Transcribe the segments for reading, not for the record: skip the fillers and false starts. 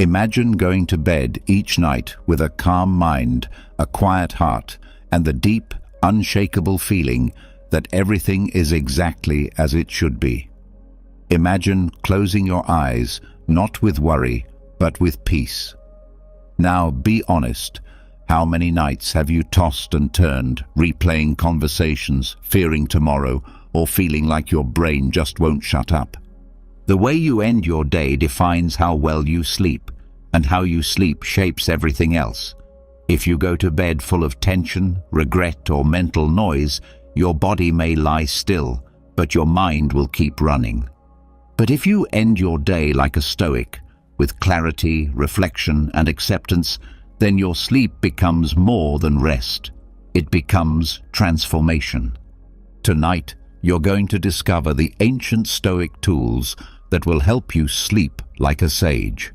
Imagine going to bed each night with a calm mind, a quiet heart, and the deep, unshakable feeling that everything is exactly as it should be. Imagine closing your eyes, not with worry, but with peace. Now be honest. How many nights have you tossed and turned, replaying conversations, fearing tomorrow, or feeling like your brain just won't shut up? The way you end your day defines how well you sleep, and how you sleep shapes everything else. If you go to bed full of tension, regret, or mental noise, your body may lie still, but your mind will keep running. But if you end your day like a Stoic, with clarity, reflection, and acceptance, then your sleep becomes more than rest. It becomes transformation. Tonight, you're going to discover the ancient Stoic tools that will help you sleep like a sage.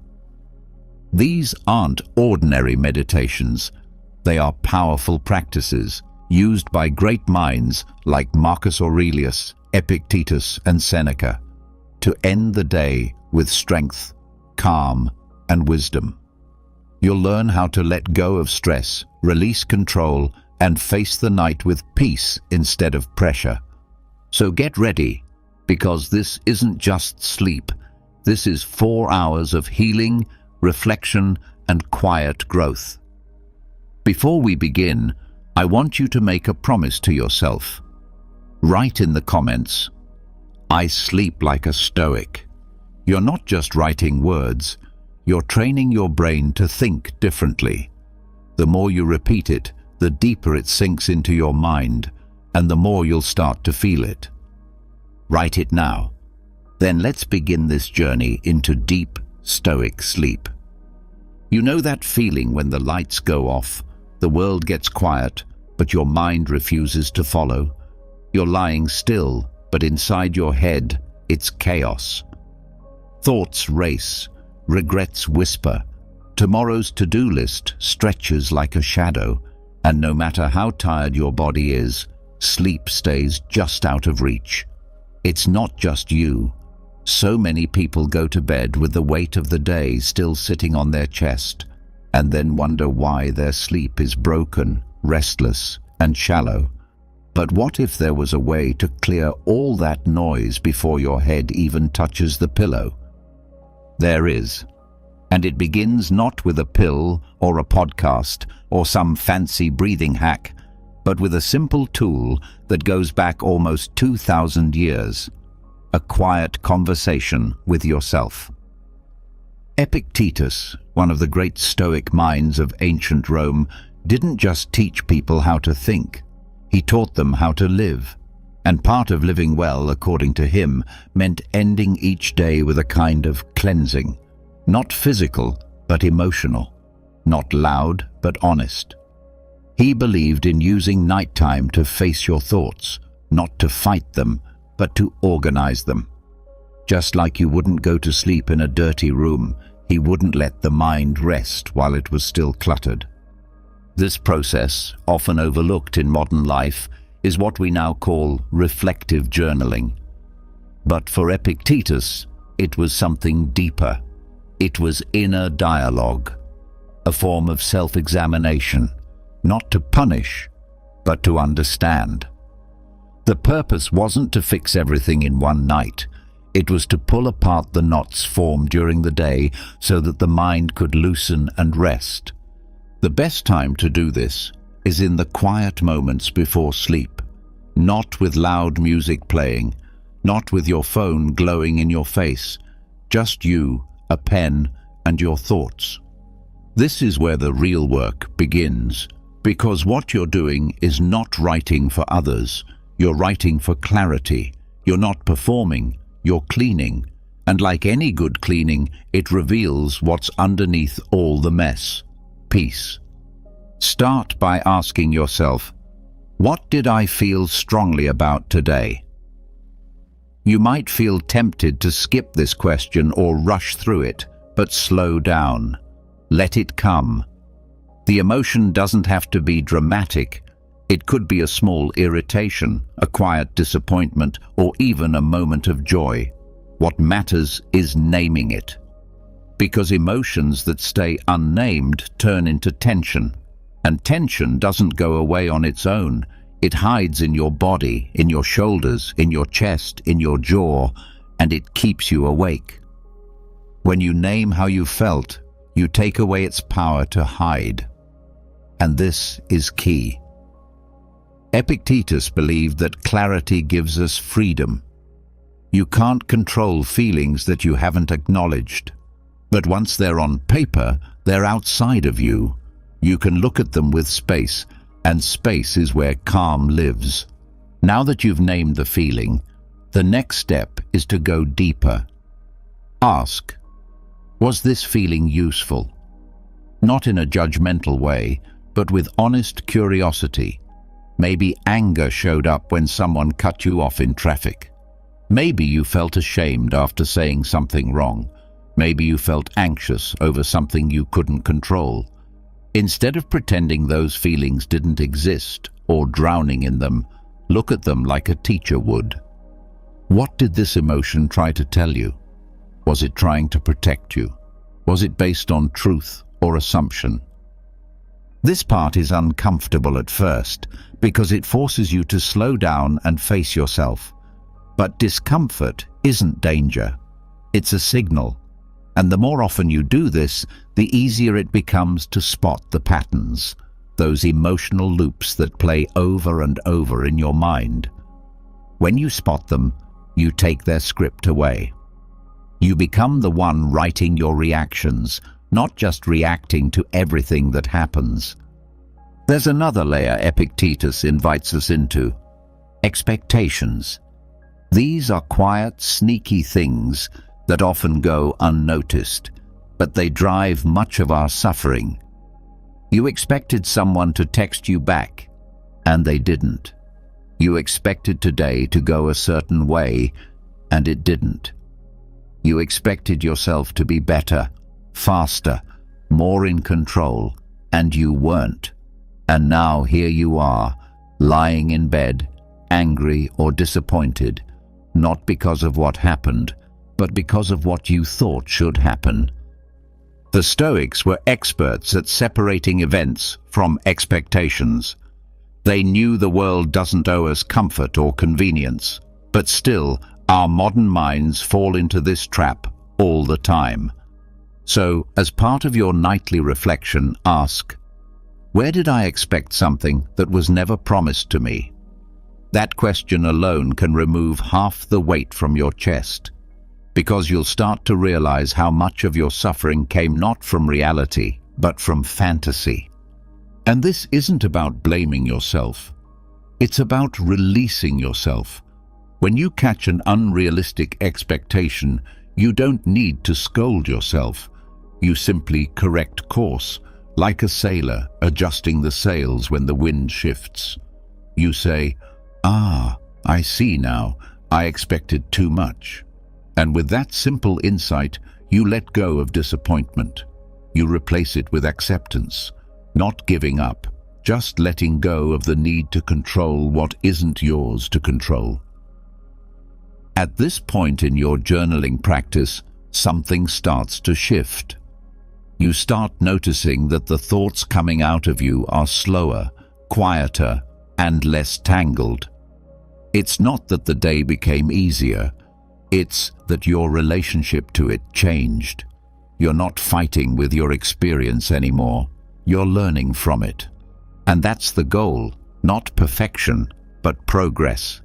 These aren't ordinary meditations. They are powerful practices used by great minds like Marcus Aurelius, Epictetus, and Seneca to end the day with strength, calm, and wisdom. You'll learn how to let go of stress, release control, and face the night with peace instead of pressure. So get ready, because this isn't just sleep. This is 4 hours of healing, reflection, and quiet growth. Before we begin, I want you to make a promise to yourself. Write in the comments, "I sleep like a Stoic." You're not just writing words, you're training your brain to think differently. The more you repeat it, the deeper it sinks into your mind, and the more you'll start to feel it. Write it now. Then let's begin this journey into deep, Stoic sleep. You know that feeling when the lights go off, the world gets quiet, but your mind refuses to follow? You're lying still, but inside your head, it's chaos. Thoughts race, regrets whisper, tomorrow's to-do list stretches like a shadow, and no matter how tired your body is, sleep stays just out of reach. It's not just you. So many people go to bed with the weight of the day still sitting on their chest, and then wonder why their sleep is broken, restless, and shallow. But what if there was a way to clear all that noise before your head even touches the pillow? There is. And it begins not with a pill or a podcast or some fancy breathing hack, but with a simple tool that goes back almost 2,000 years. A quiet conversation with yourself. Epictetus, one of the great Stoic minds of ancient Rome, didn't just teach people how to think. He taught them how to live. And part of living well, according to him, meant ending each day with a kind of cleansing. Not physical, but emotional. Not loud, but honest. He believed in using nighttime to face your thoughts, not to fight them, but to organize them. Just like you wouldn't go to sleep in a dirty room, he wouldn't let the mind rest while it was still cluttered. This process, often overlooked in modern life, is what we now call reflective journaling. But for Epictetus, it was something deeper. It was inner dialogue, a form of self-examination, not to punish, but to understand. The purpose wasn't to fix everything in one night. It was to pull apart the knots formed during the day so that the mind could loosen and rest. The best time to do this is in the quiet moments before sleep, not with loud music playing, not with your phone glowing in your face, just you, a pen, and your thoughts. This is where the real work begins, because what you're doing is not writing for others. You're writing for clarity. You're not performing, you're cleaning. And like any good cleaning, it reveals what's underneath all the mess. Peace. Start by asking yourself, what did I feel strongly about today? You might feel tempted to skip this question or rush through it, but slow down. Let it come. The emotion doesn't have to be dramatic. It could be a small irritation, a quiet disappointment, or even a moment of joy. What matters is naming it. because emotions that stay unnamed turn into tension. And tension doesn't go away on its own. It hides in your body, in your shoulders, in your chest, in your jaw, and it keeps you awake. When you name how you felt, you take away its power to hide. And this is key. Epictetus believed that clarity gives us freedom. You can't control feelings that you haven't acknowledged. But once they're on paper, they're outside of you. You can look at them with space, and space is where calm lives. Now that you've named the feeling, the next step is to go deeper. Ask, was this feeling useful? Not in a judgmental way, but with honest curiosity. Maybe anger showed up when someone cut you off in traffic. Maybe you felt ashamed after saying something wrong. Maybe you felt anxious over something you couldn't control. Instead of pretending those feelings didn't exist or drowning in them, look at them like a teacher would. What did this emotion try to tell you? Was it trying to protect you? Was it based on truth or assumption? This part is uncomfortable at first because it forces you to slow down and face yourself. But discomfort isn't danger. It's a signal. And the more often you do this, the easier it becomes to spot the patterns, those emotional loops that play over and over in your mind. When you spot them, you take their script away. You become the one writing your reactions, not just reacting to everything that happens. There's another layer Epictetus invites us into: expectations. These are quiet, sneaky things that often go unnoticed, but they drive much of our suffering. You expected someone to text you back, and they didn't. You expected today to go a certain way, and it didn't. You expected yourself to be better, faster, more in control, and you weren't. And now here you are, lying in bed, angry or disappointed, not because of what happened, but because of what you thought should happen. The Stoics were experts at separating events from expectations. They knew the world doesn't owe us comfort or convenience, but still, our modern minds fall into this trap all the time. So, as part of your nightly reflection, ask, where did I expect something that was never promised to me? That question alone can remove half the weight from your chest, because you'll start to realize how much of your suffering came not from reality, but from fantasy. And this isn't about blaming yourself. It's about releasing yourself. When you catch an unrealistic expectation, you don't need to scold yourself. You simply correct course, like a sailor adjusting the sails when the wind shifts. You say, I see now, I expected too much. And with that simple insight, you let go of disappointment. You replace it with acceptance, not giving up, just letting go of the need to control what isn't yours to control. At this point in your journaling practice, something starts to shift. You start noticing that the thoughts coming out of you are slower, quieter, and less tangled. It's not that the day became easier. It's that your relationship to it changed. You're not fighting with your experience anymore. You're learning from it. And that's the goal, not perfection, but progress.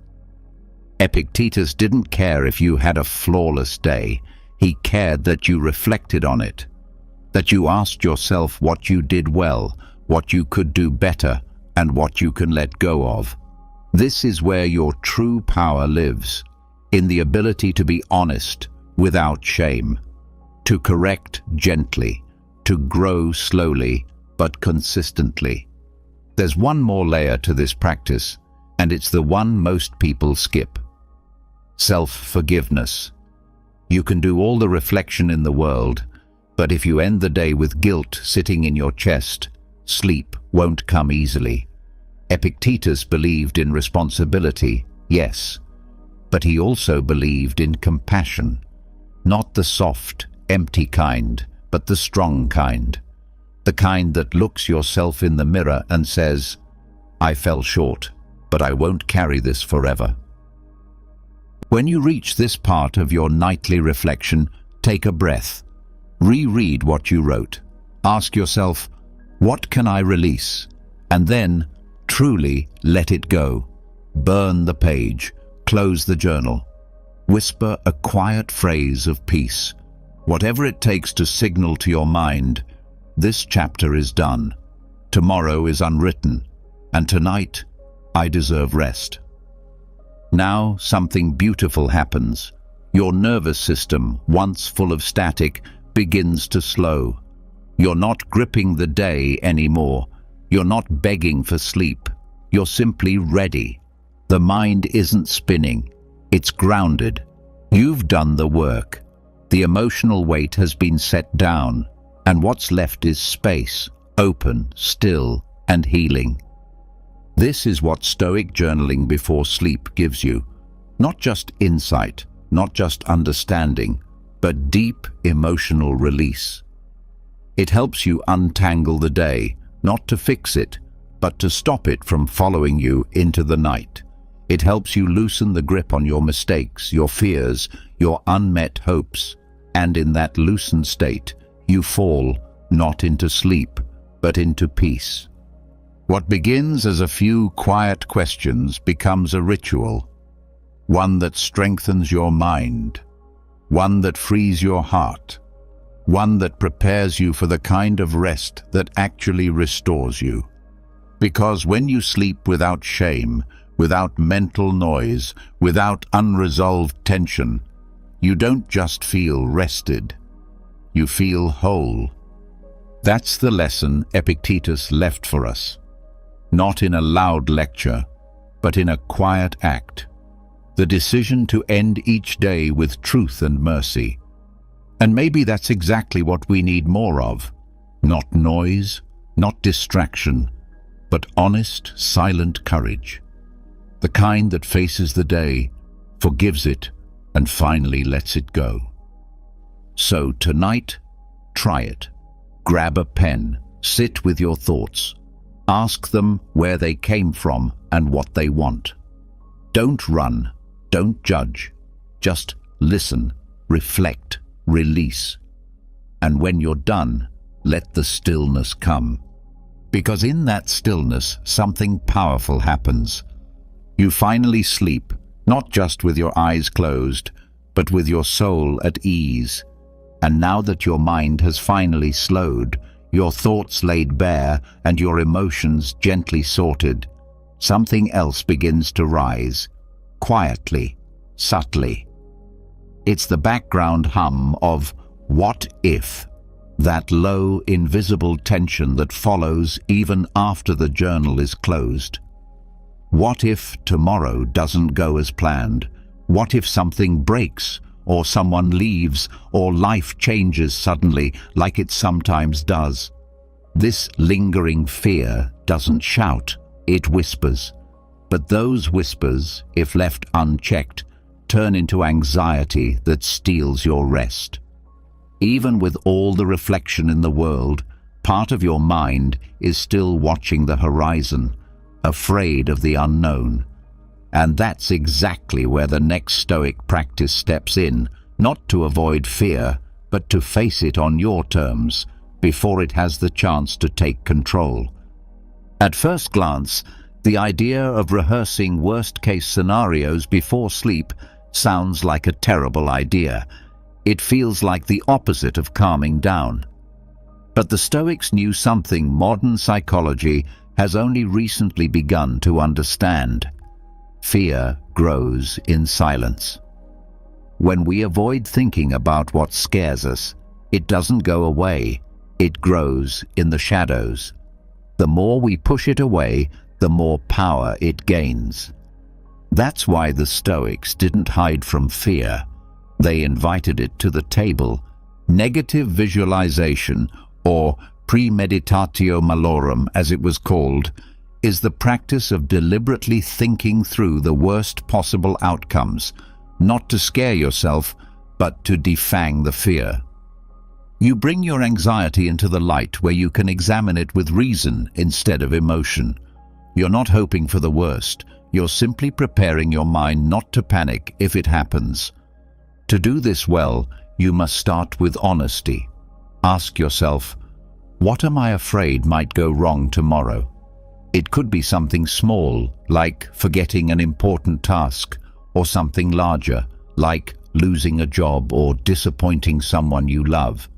Epictetus didn't care if you had a flawless day. He cared that you reflected on it, that you asked yourself what you did well, what you could do better, and what you can let go of. This is where your true power lives, in the ability to be honest without shame, to correct gently, to grow slowly but consistently. There's one more layer to this practice, and it's the one most people skip: self-forgiveness. You can do all the reflection in the world, but if you end the day with guilt sitting in your chest, sleep won't come easily. Epictetus believed in responsibility, yes, but he also believed in compassion, not the soft, empty kind, but the strong kind. The kind that looks yourself in the mirror and says, "I fell short, but I won't carry this forever." When you reach this part of your nightly reflection, take a breath. Reread what you wrote. Ask yourself, what can I release? And then, truly let it go. Burn the page. Close the journal. Whisper a quiet phrase of peace. Whatever it takes to signal to your mind, this chapter is done. Tomorrow is unwritten. And tonight, I deserve rest. Now something beautiful happens. Your nervous system, once full of static, begins to slow. You're not gripping the day anymore. You're not begging for sleep. You're simply ready. The mind isn't spinning. It's grounded. You've done the work. The emotional weight has been set down, and what's left is space, open, still, and healing. This is what Stoic journaling before sleep gives you. Not just insight, not just understanding, but deep emotional release. It helps you untangle the day, not to fix it, but to stop it from following you into the night. It helps you loosen the grip on your mistakes, your fears, your unmet hopes, and in that loosened state, you fall not into sleep, but into peace. What begins as a few quiet questions becomes a ritual, one that strengthens your mind, one that frees your heart, one that prepares you for the kind of rest that actually restores you. Because when you sleep without shame, without mental noise, without unresolved tension, you don't just feel rested, you feel whole. That's the lesson Epictetus left for us. Not in a loud lecture, but in a quiet act. The decision to end each day with truth and mercy. And maybe that's exactly what we need more of. Not noise, not distraction, but honest, silent courage. The kind that faces the day, forgives it, and finally lets it go. So tonight, try it. Grab a pen, sit with your thoughts. Ask them where they came from and what they want. Don't run, don't judge. Just listen, reflect, release. And when you're done, let the stillness come. Because in that stillness, something powerful happens. You finally sleep, not just with your eyes closed, but with your soul at ease. And now that your mind has finally slowed, your thoughts laid bare, and your emotions gently sorted, something else begins to rise, quietly, subtly. It's the background hum of "what if," that low, invisible tension that follows even after the journal is closed. What if tomorrow doesn't go as planned? What if something breaks, or someone leaves, or life changes suddenly, like it sometimes does? This lingering fear doesn't shout, it whispers. But those whispers, if left unchecked, turn into anxiety that steals your rest. Even with all the reflection in the world, part of your mind is still watching the horizon, afraid of the unknown. And that's exactly where the next Stoic practice steps in, not to avoid fear, but to face it on your terms, before it has the chance to take control. At first glance, the idea of rehearsing worst-case scenarios before sleep sounds like a terrible idea. It feels like the opposite of calming down. But the Stoics knew something modern psychology has only recently begun to understand. Fear grows in silence. When we avoid thinking about what scares us, it doesn't go away, it grows in the shadows. The more we push it away, the more power it gains. That's why the Stoics didn't hide from fear. They invited it to the table. Negative visualization, or premeditatio malorum as it was called, is the practice of deliberately thinking through the worst possible outcomes, not to scare yourself, but to defang the fear. You bring your anxiety into the light where you can examine it with reason instead of emotion. You're not hoping for the worst. You're simply preparing your mind not to panic if it happens. To do this well, you must start with honesty. Ask yourself, what am I afraid might go wrong tomorrow? It could be something small, like forgetting an important task, or something larger, like losing a job or disappointing someone you love.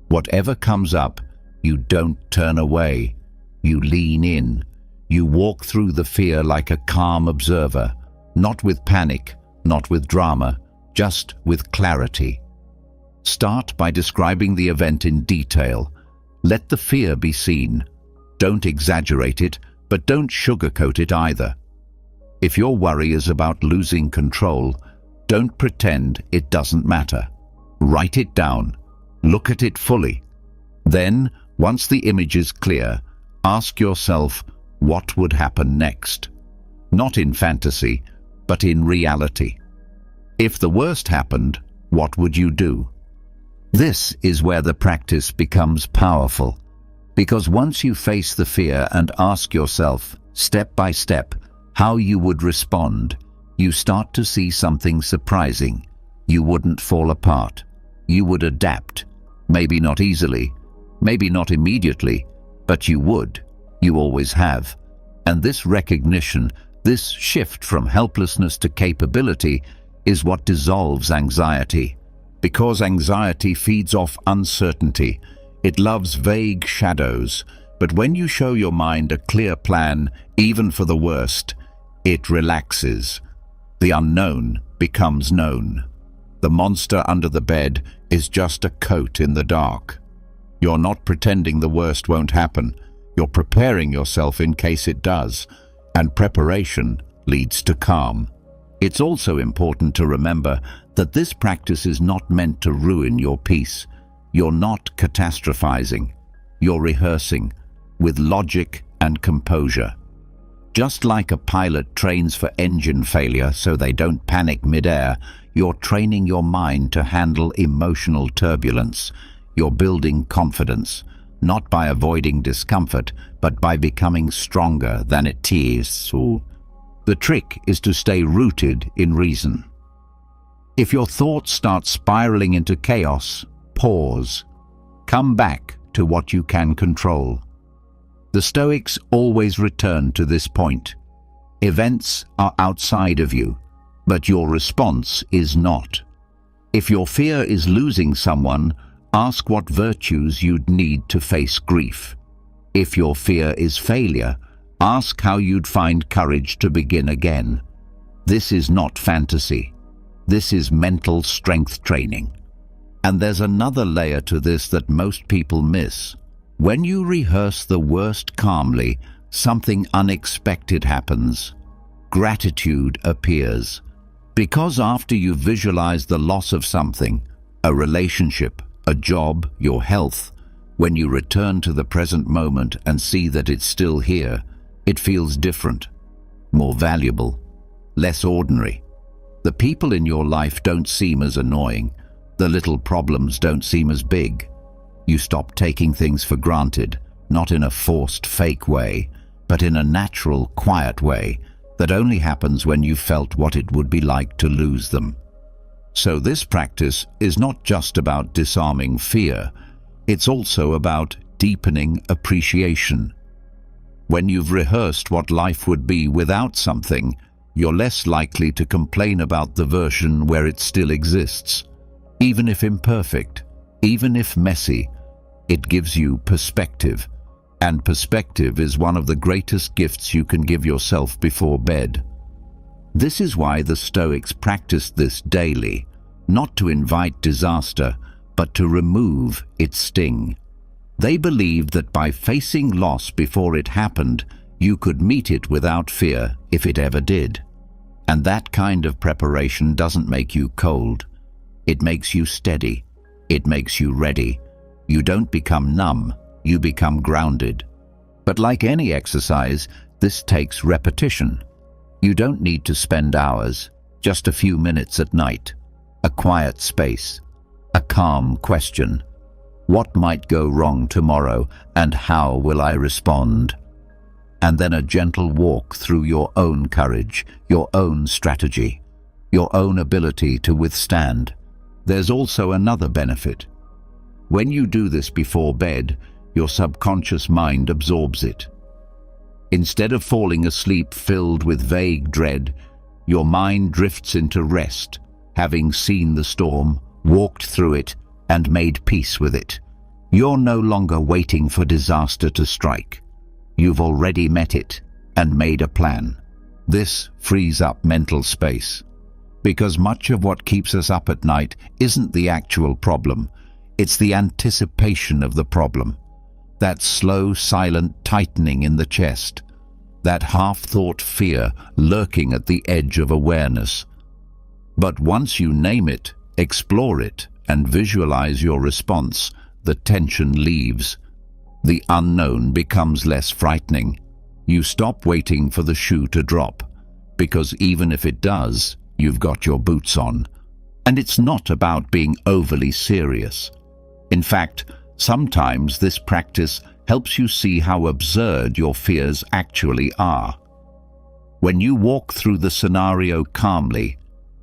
Whatever comes up, you don't turn away. You lean in. You walk through the fear like a calm observer, not with panic, not with drama, just with clarity. Start by describing the event in detail. Let the fear be seen. Don't exaggerate it, but don't sugarcoat it either. If your worry is about losing control, don't pretend it doesn't matter. Write it down. Look at it fully. Then, once the image is clear, ask yourself what would happen next. Not in fantasy, but in reality. If the worst happened, what would you do? This is where the practice becomes powerful, because once you face the fear and ask yourself, step by step, how you would respond, you start to see something surprising. You wouldn't fall apart. You would adapt. Maybe not easily, maybe not immediately, but you would. You always have. And this recognition, this shift from helplessness to capability, is what dissolves anxiety. Because anxiety feeds off uncertainty. It loves vague shadows. But when you show your mind a clear plan, even for the worst, it relaxes. The unknown becomes known. The monster under the bed is just a coat in the dark. You're not pretending the worst won't happen. You're preparing yourself in case it does. And preparation leads to calm. It's also important to remember that this practice is not meant to ruin your peace. You're not catastrophizing. You're rehearsing with logic and composure. Just like a pilot trains for engine failure so they don't panic mid-air, you're training your mind to handle emotional turbulence. You're building confidence, not by avoiding discomfort, but by becoming stronger than it is. The trick is to stay rooted in reason. If your thoughts start spiraling into chaos, pause. Come back to what you can control. The Stoics always return to this point. Events are outside of you, but your response is not. If your fear is losing someone, ask what virtues you'd need to face grief. If your fear is failure, ask how you'd find courage to begin again. This is not fantasy. This is mental strength training. And there's another layer to this that most people miss. When you rehearse the worst calmly, something unexpected happens. Gratitude appears. Because after you visualize the loss of something, a relationship, a job, your health, when you return to the present moment and see that it's still here, it feels different, more valuable, less ordinary. The people in your life don't seem as annoying. The little problems don't seem as big. You stop taking things for granted, not in a forced, fake way, but in a natural, quiet way that only happens when you felt what it would be like to lose them. So this practice is not just about disarming fear, it's also about deepening appreciation. When you've rehearsed what life would be without something, you're less likely to complain about the version where it still exists. Even if imperfect, even if messy, it gives you perspective. And perspective is one of the greatest gifts you can give yourself before bed. This is why the Stoics practiced this daily, not to invite disaster, but to remove its sting. They believed that by facing loss before it happened, you could meet it without fear if it ever did. And that kind of preparation doesn't make you cold. It makes you steady. It makes you ready. You don't become numb, you become grounded. But like any exercise, this takes repetition. You don't need to spend hours, just a few minutes at night. A quiet space, a calm question, What might go wrong tomorrow, and how will I respond? And then a gentle walk through your own courage, your own strategy, your own ability to withstand. There's also another benefit. When you do this before bed, your subconscious mind absorbs it. Instead of falling asleep filled with vague dread, your mind drifts into rest, having seen the storm, walked through it, and made peace with it. You're no longer waiting for disaster to strike. You've already met it and made a plan. This frees up mental space, because much of what keeps us up at night isn't the actual problem. It's the anticipation of the problem. That slow, silent tightening in the chest. That half-thought fear lurking at the edge of awareness. But once you name it, explore it, and visualize your response, the tension leaves. The unknown becomes less frightening. You stop waiting for the shoe to drop, because even if it does, you've got your boots on. And it's not about being overly serious. In fact, sometimes this practice helps you see how absurd your fears actually are. When you walk through the scenario calmly,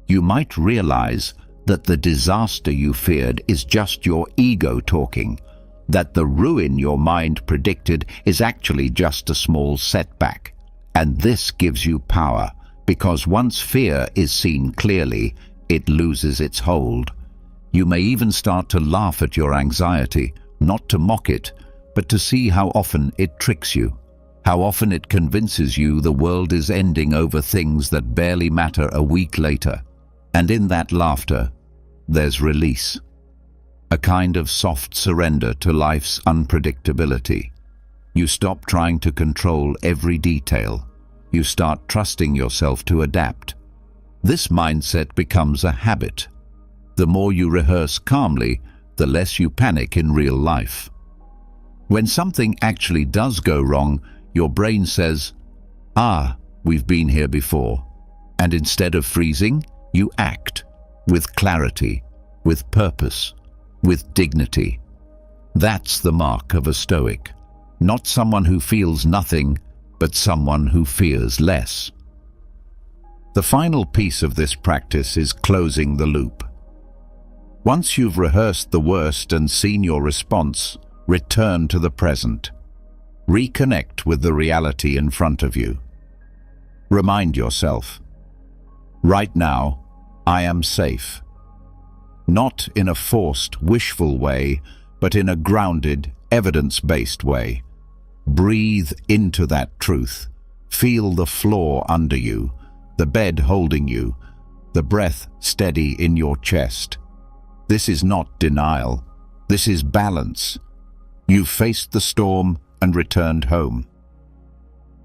you might realize that the disaster you feared is just your ego talking, that the ruin your mind predicted is actually just a small setback. And this gives you power, because once fear is seen clearly, it loses its hold. You may even start to laugh at your anxiety, not to mock it, but to see how often it tricks you, how often it convinces you the world is ending over things that barely matter a week later. And in that laughter, there's release, a kind of soft surrender to life's unpredictability. You stop trying to control every detail. You start trusting yourself to adapt. This mindset becomes a habit. The more you rehearse calmly, the less you panic in real life. When something actually does go wrong, your brain says, we've been here before. And instead of freezing, you act with clarity, with purpose, with dignity. That's the mark of a Stoic. Not someone who feels nothing, but someone who fears less. The final piece of this practice is closing the loop. Once you've rehearsed the worst and seen your response, return to the present. Reconnect with the reality in front of you. Remind yourself, right now, I am safe. Not in a forced, wishful way, but in a grounded, evidence-based way. Breathe into that truth. Feel the floor under you, the bed holding you, the breath steady in your chest. This is not denial. This is balance. You've faced the storm and returned home.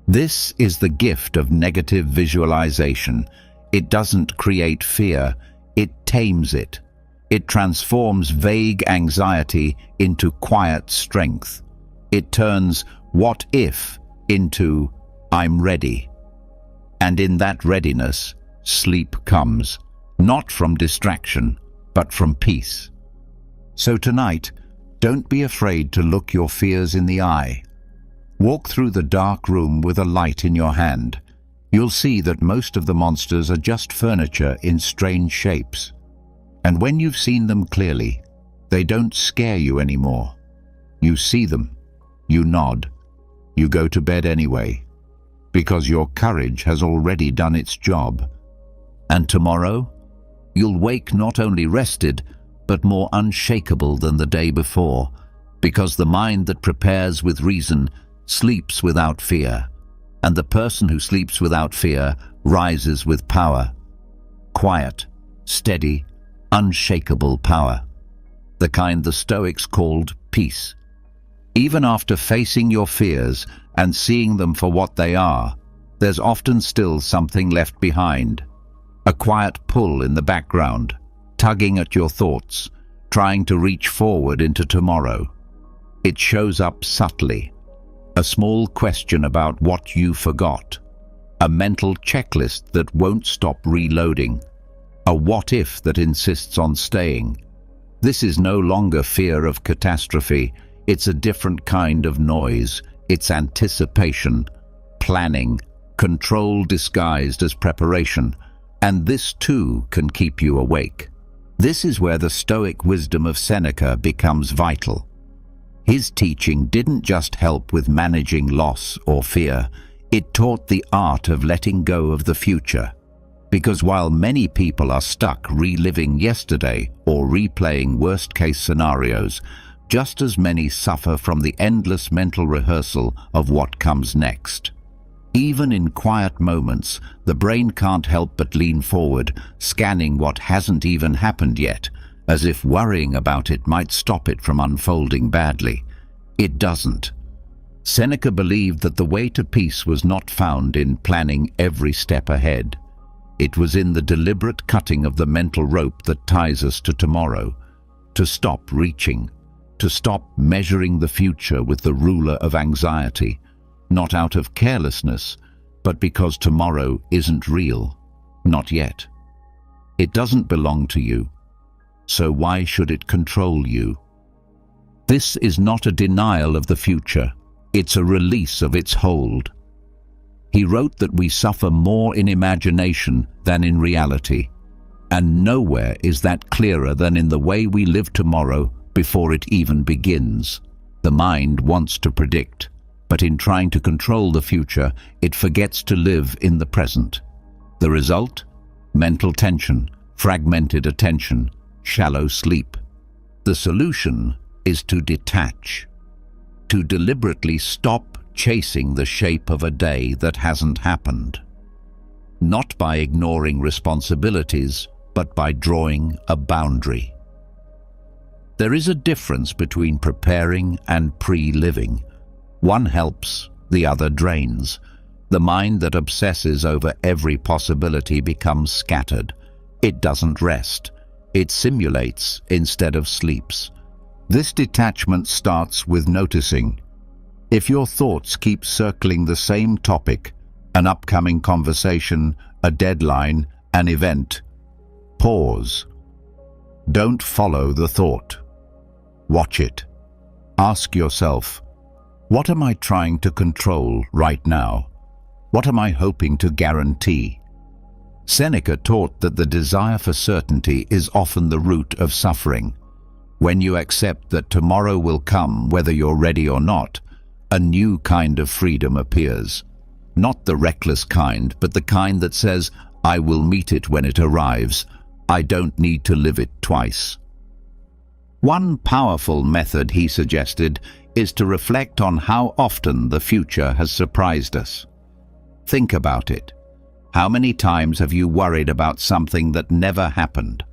This is the gift of negative visualization. It doesn't create fear, it tames it. It transforms vague anxiety into quiet strength. It turns "what if" into "I'm ready." And in that readiness, sleep comes, not from distraction, but from peace. So tonight, don't be afraid to look your fears in the eye. Walk through the dark room with a light in your hand. You'll see that most of the monsters are just furniture in strange shapes. And when you've seen them clearly, they don't scare you anymore. You see them, you nod, you go to bed anyway, because your courage has already done its job. And tomorrow, you'll wake not only rested, but more unshakable than the day before, because the mind that prepares with reason sleeps without fear, and the person who sleeps without fear rises with power. Quiet, steady, unshakable power. The kind the Stoics called peace. Even after facing your fears and seeing them for what they are, there's often still something left behind. A quiet pull in the background, tugging at your thoughts, trying to reach forward into tomorrow. It shows up subtly. A small question about what you forgot. A mental checklist that won't stop reloading. A what if that insists on staying. This is no longer fear of catastrophe. It's a different kind of noise. It's anticipation, planning, control disguised as preparation. And this too can keep you awake. This is where the Stoic wisdom of Seneca becomes vital. His teaching didn't just help with managing loss or fear, it taught the art of letting go of the future. Because while many people are stuck reliving yesterday or replaying worst-case scenarios, just as many suffer from the endless mental rehearsal of what comes next. Even in quiet moments, the brain can't help but lean forward, scanning what hasn't even happened yet, as if worrying about it might stop it from unfolding badly. It doesn't. Seneca believed that the way to peace was not found in planning every step ahead. It was in the deliberate cutting of the mental rope that ties us to tomorrow, to stop reaching, to stop measuring the future with the ruler of anxiety, not out of carelessness, but because tomorrow isn't real, not yet. It doesn't belong to you, so why should it control you? This is not a denial of the future, it's a release of its hold. He wrote that we suffer more in imagination than in reality, and nowhere is that clearer than in the way we live tomorrow before it even begins. The mind wants to predict, but in trying to control the future, it forgets to live in the present. The result? Mental tension, fragmented attention, shallow sleep. The solution is to detach, to deliberately stop chasing the shape of a day that hasn't happened. Not by ignoring responsibilities, but by drawing a boundary. There is a difference between preparing and pre-living. One helps, the other drains. The mind that obsesses over every possibility becomes scattered. It doesn't rest. It simulates instead of sleeps. This detachment starts with noticing. If your thoughts keep circling the same topic, an upcoming conversation, a deadline, an event, pause. Don't follow the thought. Watch it. Ask yourself, what am I trying to control right now? What am I hoping to guarantee? Seneca taught that the desire for certainty is often the root of suffering. When you accept that tomorrow will come whether you're ready or not, a new kind of freedom appears. Not the reckless kind, but the kind that says, I will meet it when it arrives. I don't need to live it twice. One powerful method he suggested is to reflect on how often the future has surprised us. Think about it. How many times have you worried about something that never happened?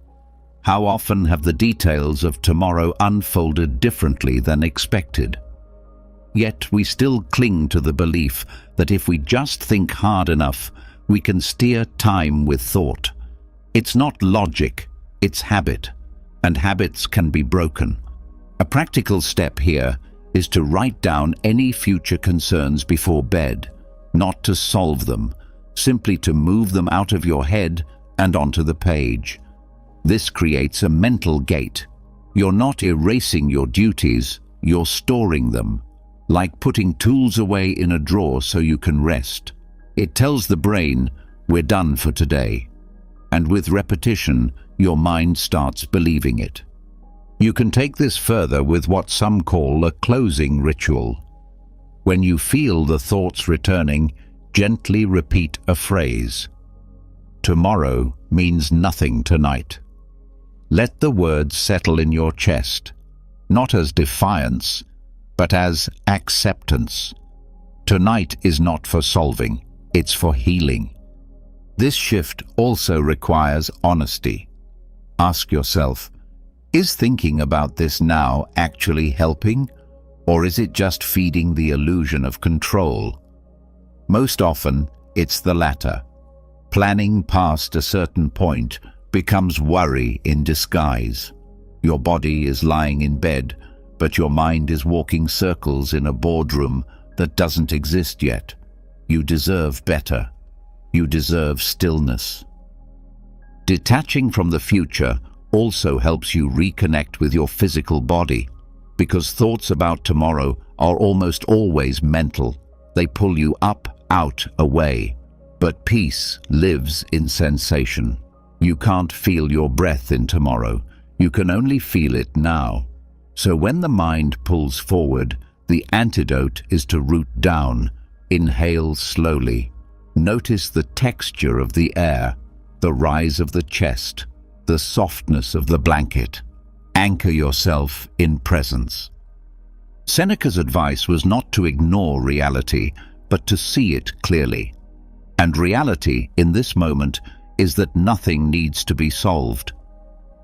How often have the details of tomorrow unfolded differently than expected? Yet we still cling to the belief that if we just think hard enough, we can steer time with thought. It's not logic, it's habit, and habits can be broken. A practical step here is to write down any future concerns before bed, not to solve them, simply to move them out of your head and onto the page. This creates a mental gate. You're not erasing your duties, you're storing them, like putting tools away in a drawer so you can rest. It tells the brain, we're done for today. And with repetition, your mind starts believing it. You can take this further with what some call a closing ritual. When you feel the thoughts returning, gently repeat a phrase. Tomorrow means nothing tonight. Let the words settle in your chest, not as defiance, but as acceptance. Tonight is not for solving, it's for healing. This shift also requires honesty. Ask yourself, is thinking about this now actually helping, or is it just feeding the illusion of control? Most often, it's the latter. Planning past a certain point becomes worry in disguise. Your body is lying in bed, but your mind is walking circles in a boardroom that doesn't exist yet. You deserve better. You deserve stillness. Detaching from the future also helps you reconnect with your physical body, because thoughts about tomorrow are almost always mental. They pull you up, out, away. But peace lives in sensation. You can't feel your breath in tomorrow. You can only feel it now. So when the mind pulls forward, the antidote is to root down. Inhale slowly. Notice the texture of the air, the rise of the chest, the softness of the blanket. Anchor yourself in presence. Seneca's advice was not to ignore reality, but to see it clearly. And reality, in this moment, is that nothing needs to be solved.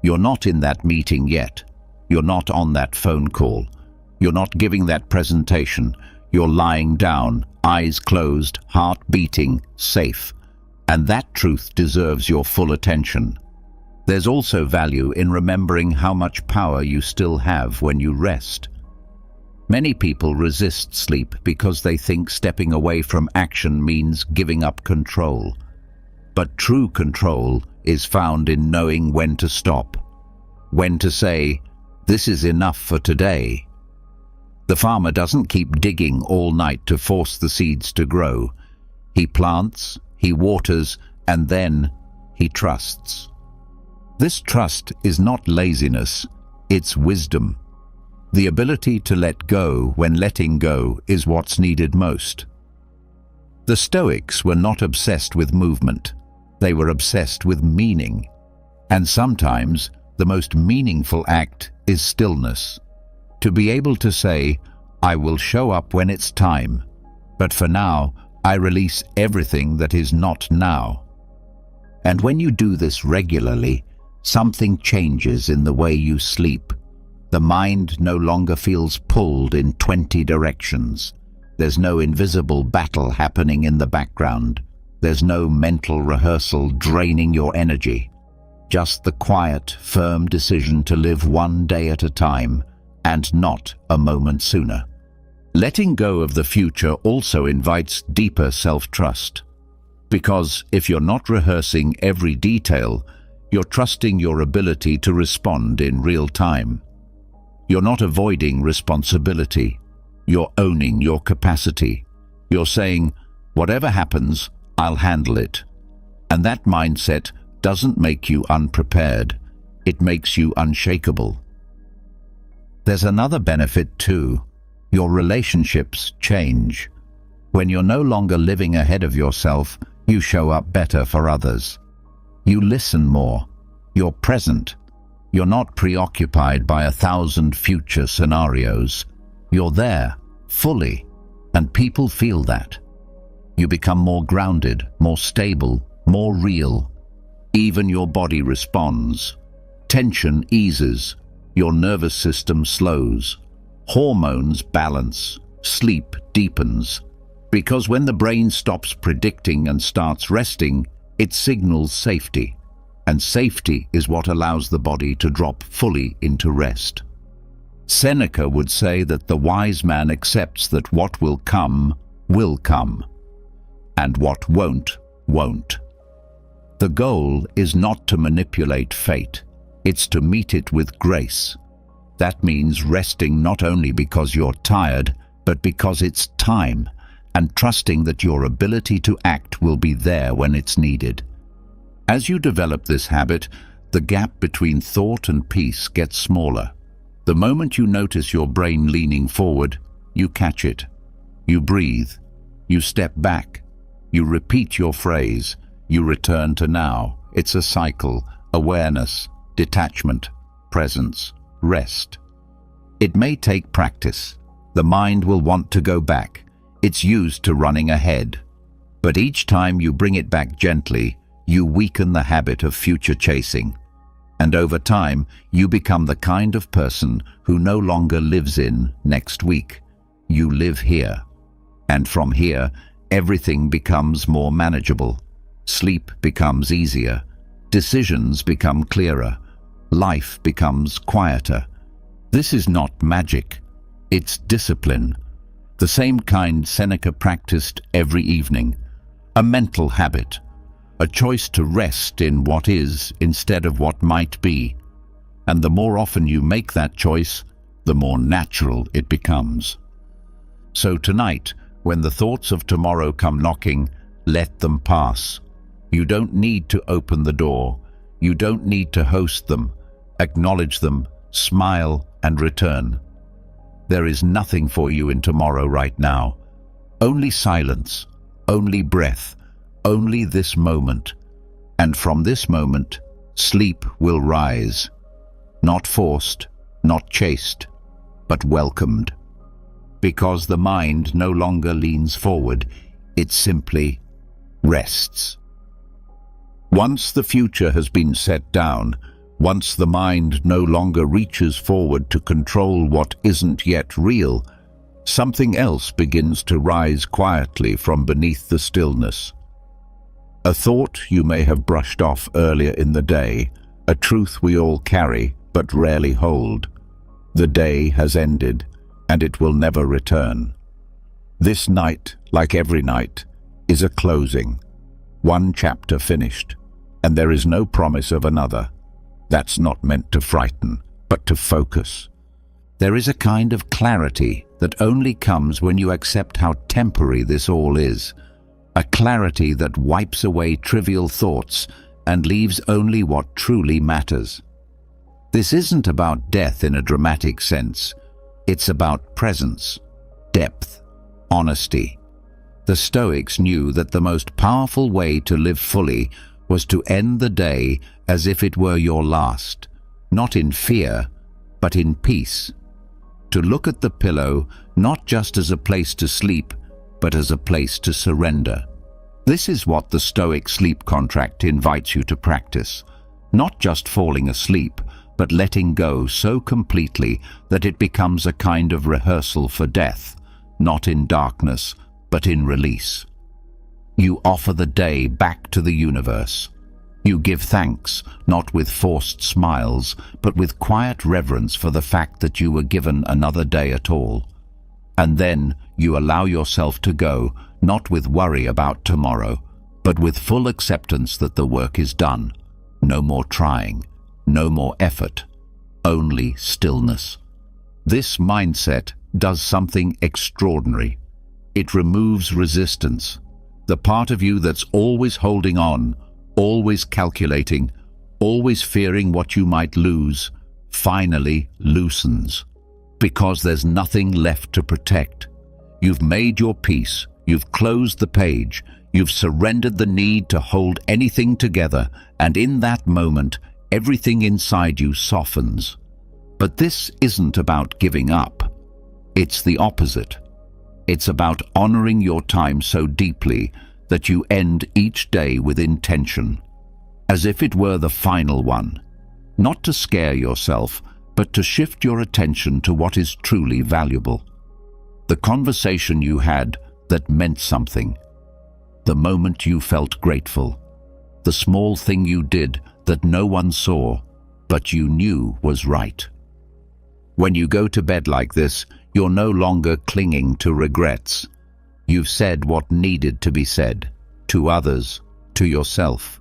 You're not in that meeting yet. You're not on that phone call. You're not giving that presentation. You're lying down, eyes closed, heart beating, safe. And that truth deserves your full attention. There's also value in remembering how much power you still have when you rest. Many people resist sleep because they think stepping away from action means giving up control. But true control is found in knowing when to stop, when to say, "This is enough for today." The farmer doesn't keep digging all night to force the seeds to grow. He plants, he waters, and then he trusts. This trust is not laziness, it's wisdom. The ability to let go when letting go is what's needed most. The Stoics were not obsessed with movement. They were obsessed with meaning. And sometimes the most meaningful act is stillness. To be able to say, "I will show up when it's time, but for now, I release everything that is not now." And when you do this regularly, something changes in the way you sleep. The mind no longer feels pulled in 20 directions. There's no invisible battle happening in the background. There's no mental rehearsal draining your energy. Just the quiet, firm decision to live one day at a time, and not a moment sooner. Letting go of the future also invites deeper self-trust. Because if you're not rehearsing every detail, you're trusting your ability to respond in real time. You're not avoiding responsibility. You're owning your capacity. You're saying, "Whatever happens, I'll handle it." And that mindset doesn't make you unprepared. It makes you unshakable. There's another benefit too. Your relationships change. When you're no longer living ahead of yourself, you show up better for others. You listen more. You're present. You're not preoccupied by 1,000 future scenarios. You're there, fully, and people feel that. You become more grounded, more stable, more real. Even your body responds. Tension eases. Your nervous system slows. Hormones balance. Sleep deepens. Because when the brain stops predicting and starts resting, it signals safety. And safety is what allows the body to drop fully into rest. Seneca would say that the wise man accepts that what will come, and what won't, won't. The goal is not to manipulate fate, it's to meet it with grace. That means resting not only because you're tired, but because it's time, and trusting that your ability to act will be there when it's needed. As you develop this habit, the gap between thought and peace gets smaller. The moment you notice your brain leaning forward, you catch it. You breathe. You step back. You repeat your phrase. You return to now. It's a cycle: awareness, detachment, presence, rest. It may take practice. The mind will want to go back. It's used to running ahead. But each time you bring it back gently, you weaken the habit of future chasing. And over time, you become the kind of person who no longer lives in next week. You live here. And from here, everything becomes more manageable. Sleep becomes easier. Decisions become clearer. Life becomes quieter. This is not magic. It's discipline. The same kind Seneca practiced every evening. A mental habit. A choice to rest in what is instead of what might be. And the more often you make that choice, the more natural it becomes. So tonight, when the thoughts of tomorrow come knocking, let them pass. You don't need to open the door. You don't need to host them. Acknowledge them, smile, and return. There is nothing for you in tomorrow right now. Only silence, only breath, only this moment. And from this moment, sleep will rise. Not forced, not chased, but welcomed. Because the mind no longer leans forward, it simply rests. Once the future has been set down, once the mind no longer reaches forward to control what isn't yet real, something else begins to rise quietly from beneath the stillness. A thought you may have brushed off earlier in the day, a truth we all carry but rarely hold. The day has ended, and it will never return. This night, like every night, is a closing. One chapter finished, and there is no promise of another. That's not meant to frighten, but to focus. There is a kind of clarity that only comes when you accept how temporary this all is. A clarity that wipes away trivial thoughts and leaves only what truly matters. This isn't about death in a dramatic sense. It's about presence, depth, honesty. The Stoics knew that the most powerful way to live fully was to end the day as if it were your last, not in fear, but in peace. To look at the pillow not just as a place to sleep, but as a place to surrender. This is what the Stoic sleep contract invites you to practice. Not just falling asleep, but letting go so completely that it becomes a kind of rehearsal for death, not in darkness, but in release. You offer the day back to the universe. You give thanks, not with forced smiles, but with quiet reverence for the fact that you were given another day at all. And then you allow yourself to go, not with worry about tomorrow, but with full acceptance that the work is done. No more trying, no more effort, only stillness. This mindset does something extraordinary. It removes resistance. The part of you that's always holding on, always calculating, always fearing what you might lose, finally loosens. Because there's nothing left to protect. You've made your peace, you've closed the page, you've surrendered the need to hold anything together, and in that moment, everything inside you softens. But this isn't about giving up. It's the opposite. It's about honoring your time so deeply that you end each day with intention, as if it were the final one. Not to scare yourself, but to shift your attention to what is truly valuable. The conversation you had that meant something. The moment you felt grateful. The small thing you did that no one saw, but you knew was right. When you go to bed like this, you're no longer clinging to regrets. You've said what needed to be said, to others, to yourself.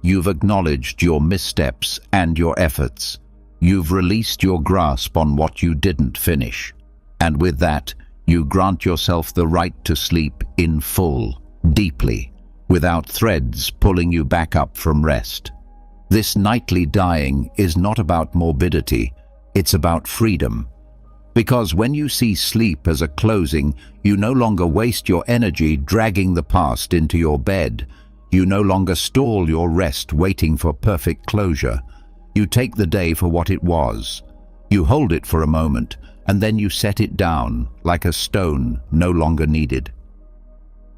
You've acknowledged your missteps and your efforts. You've released your grasp on what you didn't finish. And with that, you grant yourself the right to sleep in full, deeply, without threads pulling you back up from rest. This nightly dying is not about morbidity, it's about freedom. Because when you see sleep as a closing, you no longer waste your energy dragging the past into your bed. You no longer stall your rest waiting for perfect closure. You take the day for what it was. You hold it for a moment, and then you set it down like a stone no longer needed.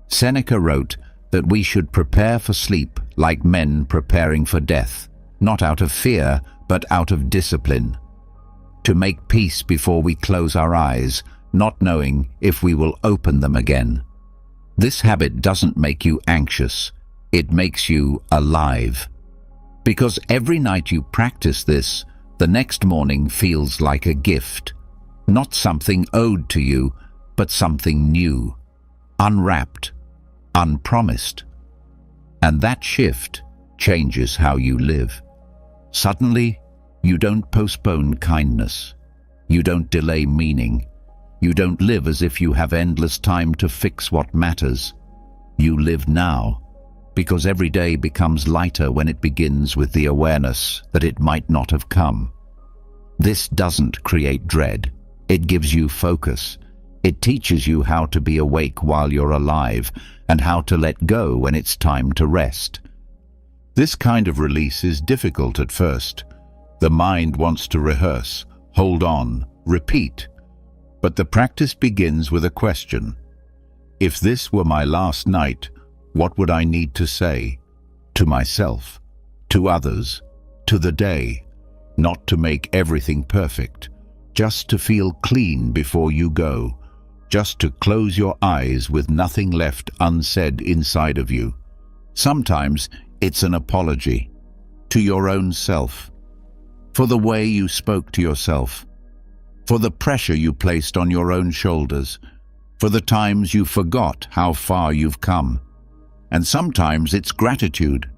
Seneca wrote that we should prepare for sleep like men preparing for death, not out of fear, but out of discipline. To make peace before we close our eyes, not knowing if we will open them again. This habit doesn't make you anxious, it makes you alive. Because every night you practice this, the next morning feels like a gift. Not something owed to you, but something new, unwrapped, unpromised. And that shift changes how you live. Suddenly, You don't postpone kindness. You don't delay meaning. You don't live as if you have endless time to fix what matters. You live now, because every day becomes lighter when it begins with the awareness that it might not have come. This doesn't create dread. It gives you focus. It teaches you how to be awake while you're alive and how to let go when it's time to rest. This kind of release is difficult at first. The mind wants to rehearse, hold on, repeat. But the practice begins with a question. If this were my last night, what would I need to say? To myself, to others, to the day. Not to make everything perfect, just to feel clean before you go, just to close your eyes with nothing left unsaid inside of you. Sometimes it's an apology to your own self, for the way you spoke to yourself, for the pressure you placed on your own shoulders, for the times you forgot how far you've come. And sometimes it's gratitude,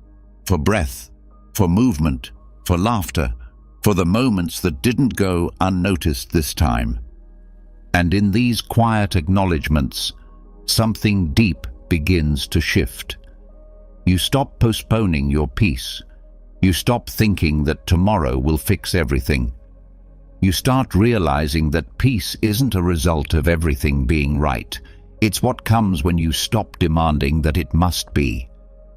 for breath, for movement, for laughter, for the moments that didn't go unnoticed this time. And in these quiet acknowledgements, something deep begins to shift. You stop postponing your peace. You stop thinking that tomorrow will fix everything. You start realizing that peace isn't a result of everything being right. It's what comes when you stop demanding that it must be.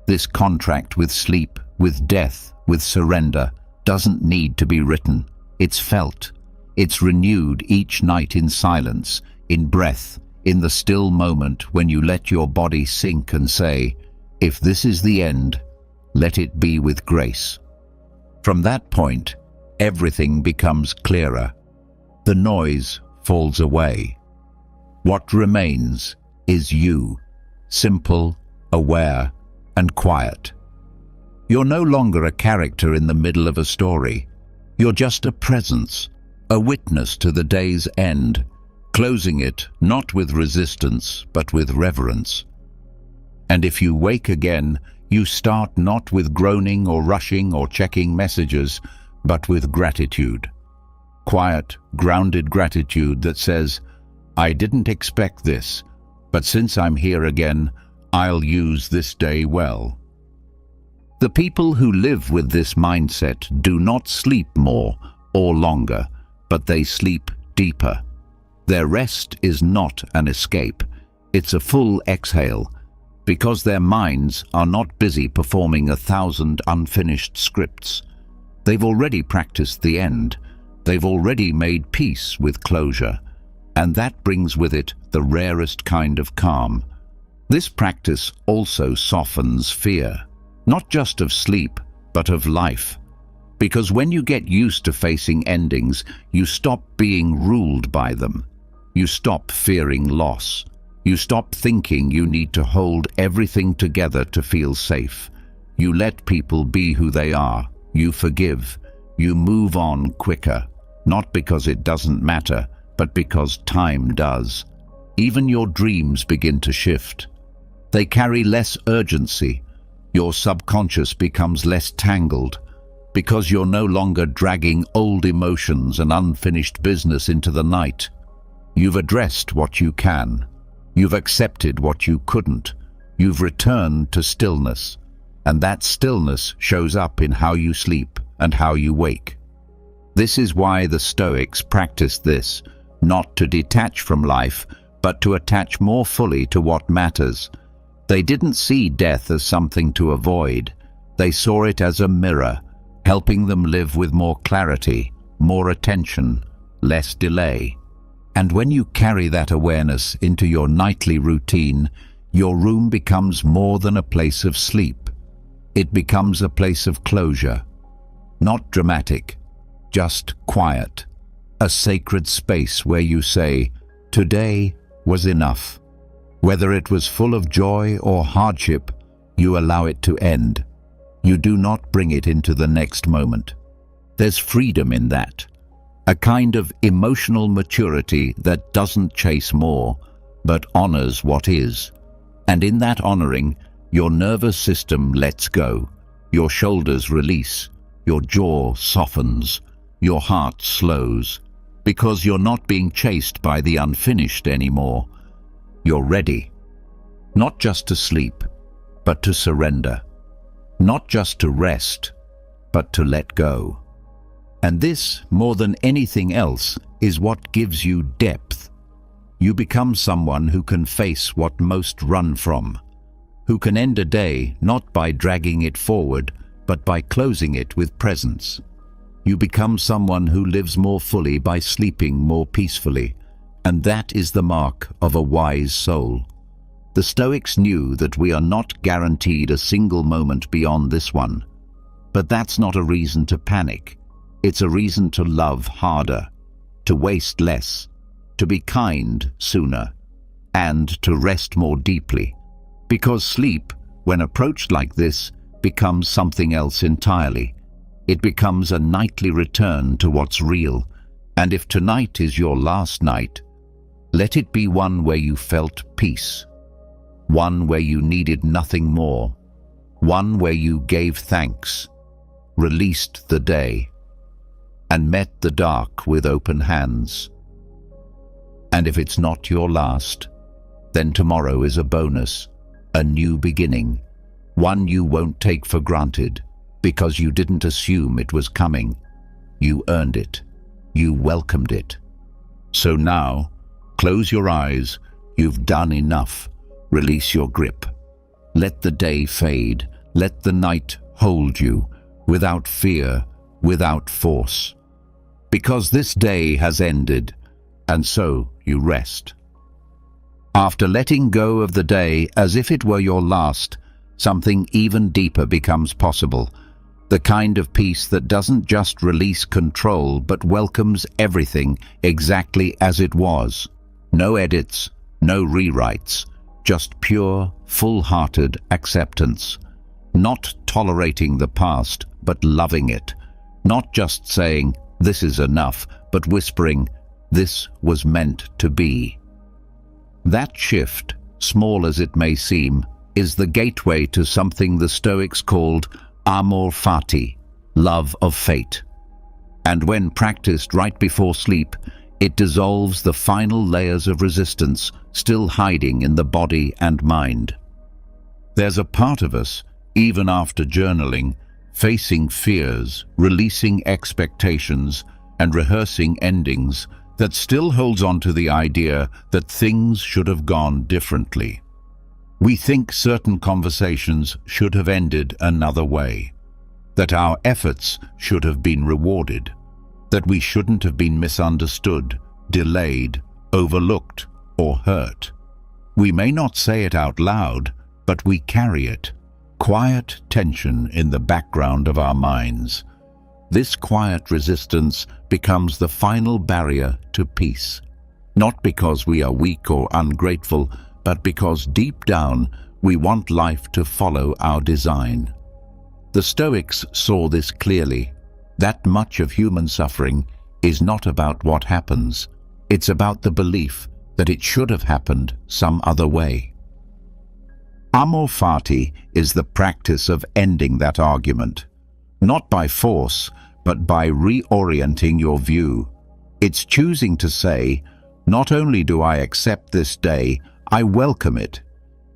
This contract with sleep, with death, with surrender, doesn't need to be written. It's felt. It's renewed each night in silence, in breath, in the still moment when you let your body sink and say, if this is the end, let it be with grace. From that point, everything becomes clearer. The noise falls away. What remains is you, simple, aware, and quiet. You're no longer a character in the middle of a story. You're just a presence, a witness to the day's end, closing it not with resistance but with reverence. And if you wake again, you start not with groaning or rushing or checking messages, but with gratitude. Quiet, grounded gratitude that says, I didn't expect this, but since I'm here again, I'll use this day well. The people who live with this mindset do not sleep more or longer, but they sleep deeper. Their rest is not an escape, it's a full exhale, because their minds are not busy performing 1,000 unfinished scripts. They've already practiced the end. They've already made peace with closure, and that brings with it the rarest kind of calm. This practice also softens fear, not just of sleep, but of life. Because when you get used to facing endings, you stop being ruled by them. You stop fearing loss. You stop thinking you need to hold everything together to feel safe. You let people be who they are. You forgive. You move on quicker, not because it doesn't matter, but because time does. Even your dreams begin to shift. They carry less urgency. Your subconscious becomes less tangled, because you're no longer dragging old emotions and unfinished business into the night. You've addressed what you can. You've accepted what you couldn't. You've returned to stillness, and that stillness shows up in how you sleep and how you wake. This is why the Stoics practiced this, not to detach from life, but to attach more fully to what matters. They didn't see death as something to avoid. They saw it as a mirror, helping them live with more clarity, more attention, less delay. And when you carry that awareness into your nightly routine, your room becomes more than a place of sleep. It becomes a place of closure. Not dramatic, just quiet. A sacred space where you say, today was enough. Whether it was full of joy or hardship, you allow it to end. You do not bring it into the next moment. There's freedom in that. A kind of emotional maturity that doesn't chase more, but honors what is. And in that honoring, your nervous system lets go. Your shoulders release. Your jaw softens. your heart slows, because you're not being chased by the unfinished anymore. You're ready, not just to sleep, but to surrender. Not just to rest, but to let go. And this, more than anything else, is what gives you depth. You become someone who can face what most run from, who can end a day not by dragging it forward, but by closing it with presence. You become someone who lives more fully by sleeping more peacefully, and that is the mark of a wise soul. The Stoics knew that we are not guaranteed a single moment beyond this one. But that's not a reason to panic. It's a reason to love harder, to waste less, to be kind sooner, and to rest more deeply. Because sleep, when approached like this, becomes something else entirely. It becomes a nightly return to what's real. And if tonight is your last night, let it be one where you felt peace. One where you needed nothing more. One where you gave thanks, released the day, and met the dark with open hands. And if it's not your last, then tomorrow is a bonus, a new beginning, one you won't take for granted because you didn't assume it was coming. You earned it. You welcomed it. So now, close your eyes. You've done enough. Release your grip. Let the day fade. Let the night hold you, without fear, without force. Because this day has ended, and so you rest. After letting go of the day as if it were your last, something even deeper becomes possible. The kind of peace that doesn't just release control, but welcomes everything exactly as it was. No edits, no rewrites. Just pure, full-hearted acceptance. Not tolerating the past, but loving it. Not just saying, this is enough, but whispering, this was meant to be. That shift, small as it may seem, is the gateway to something the Stoics called amor fati, love of fate. And when practiced right before sleep, it dissolves the final layers of resistance still hiding in the body and mind. There's a part of us, even after journaling, facing fears, releasing expectations, and rehearsing endings, that still holds on to the idea that things should have gone differently. We think certain conversations should have ended another way, that our efforts should have been rewarded, that we shouldn't have been misunderstood, delayed, overlooked, or hurt. We may not say it out loud, but we carry it. Quiet tension in the background of our minds. This quiet resistance becomes the final barrier to peace. Not because we are weak or ungrateful, but because deep down we want life to follow our design. The Stoics saw this clearly. That much of human suffering is not about what happens. It's about the belief that it should have happened some other way. Amor fati is the practice of ending that argument, not by force, but by reorienting your view. It's choosing to say, not only do I accept this day, I welcome it.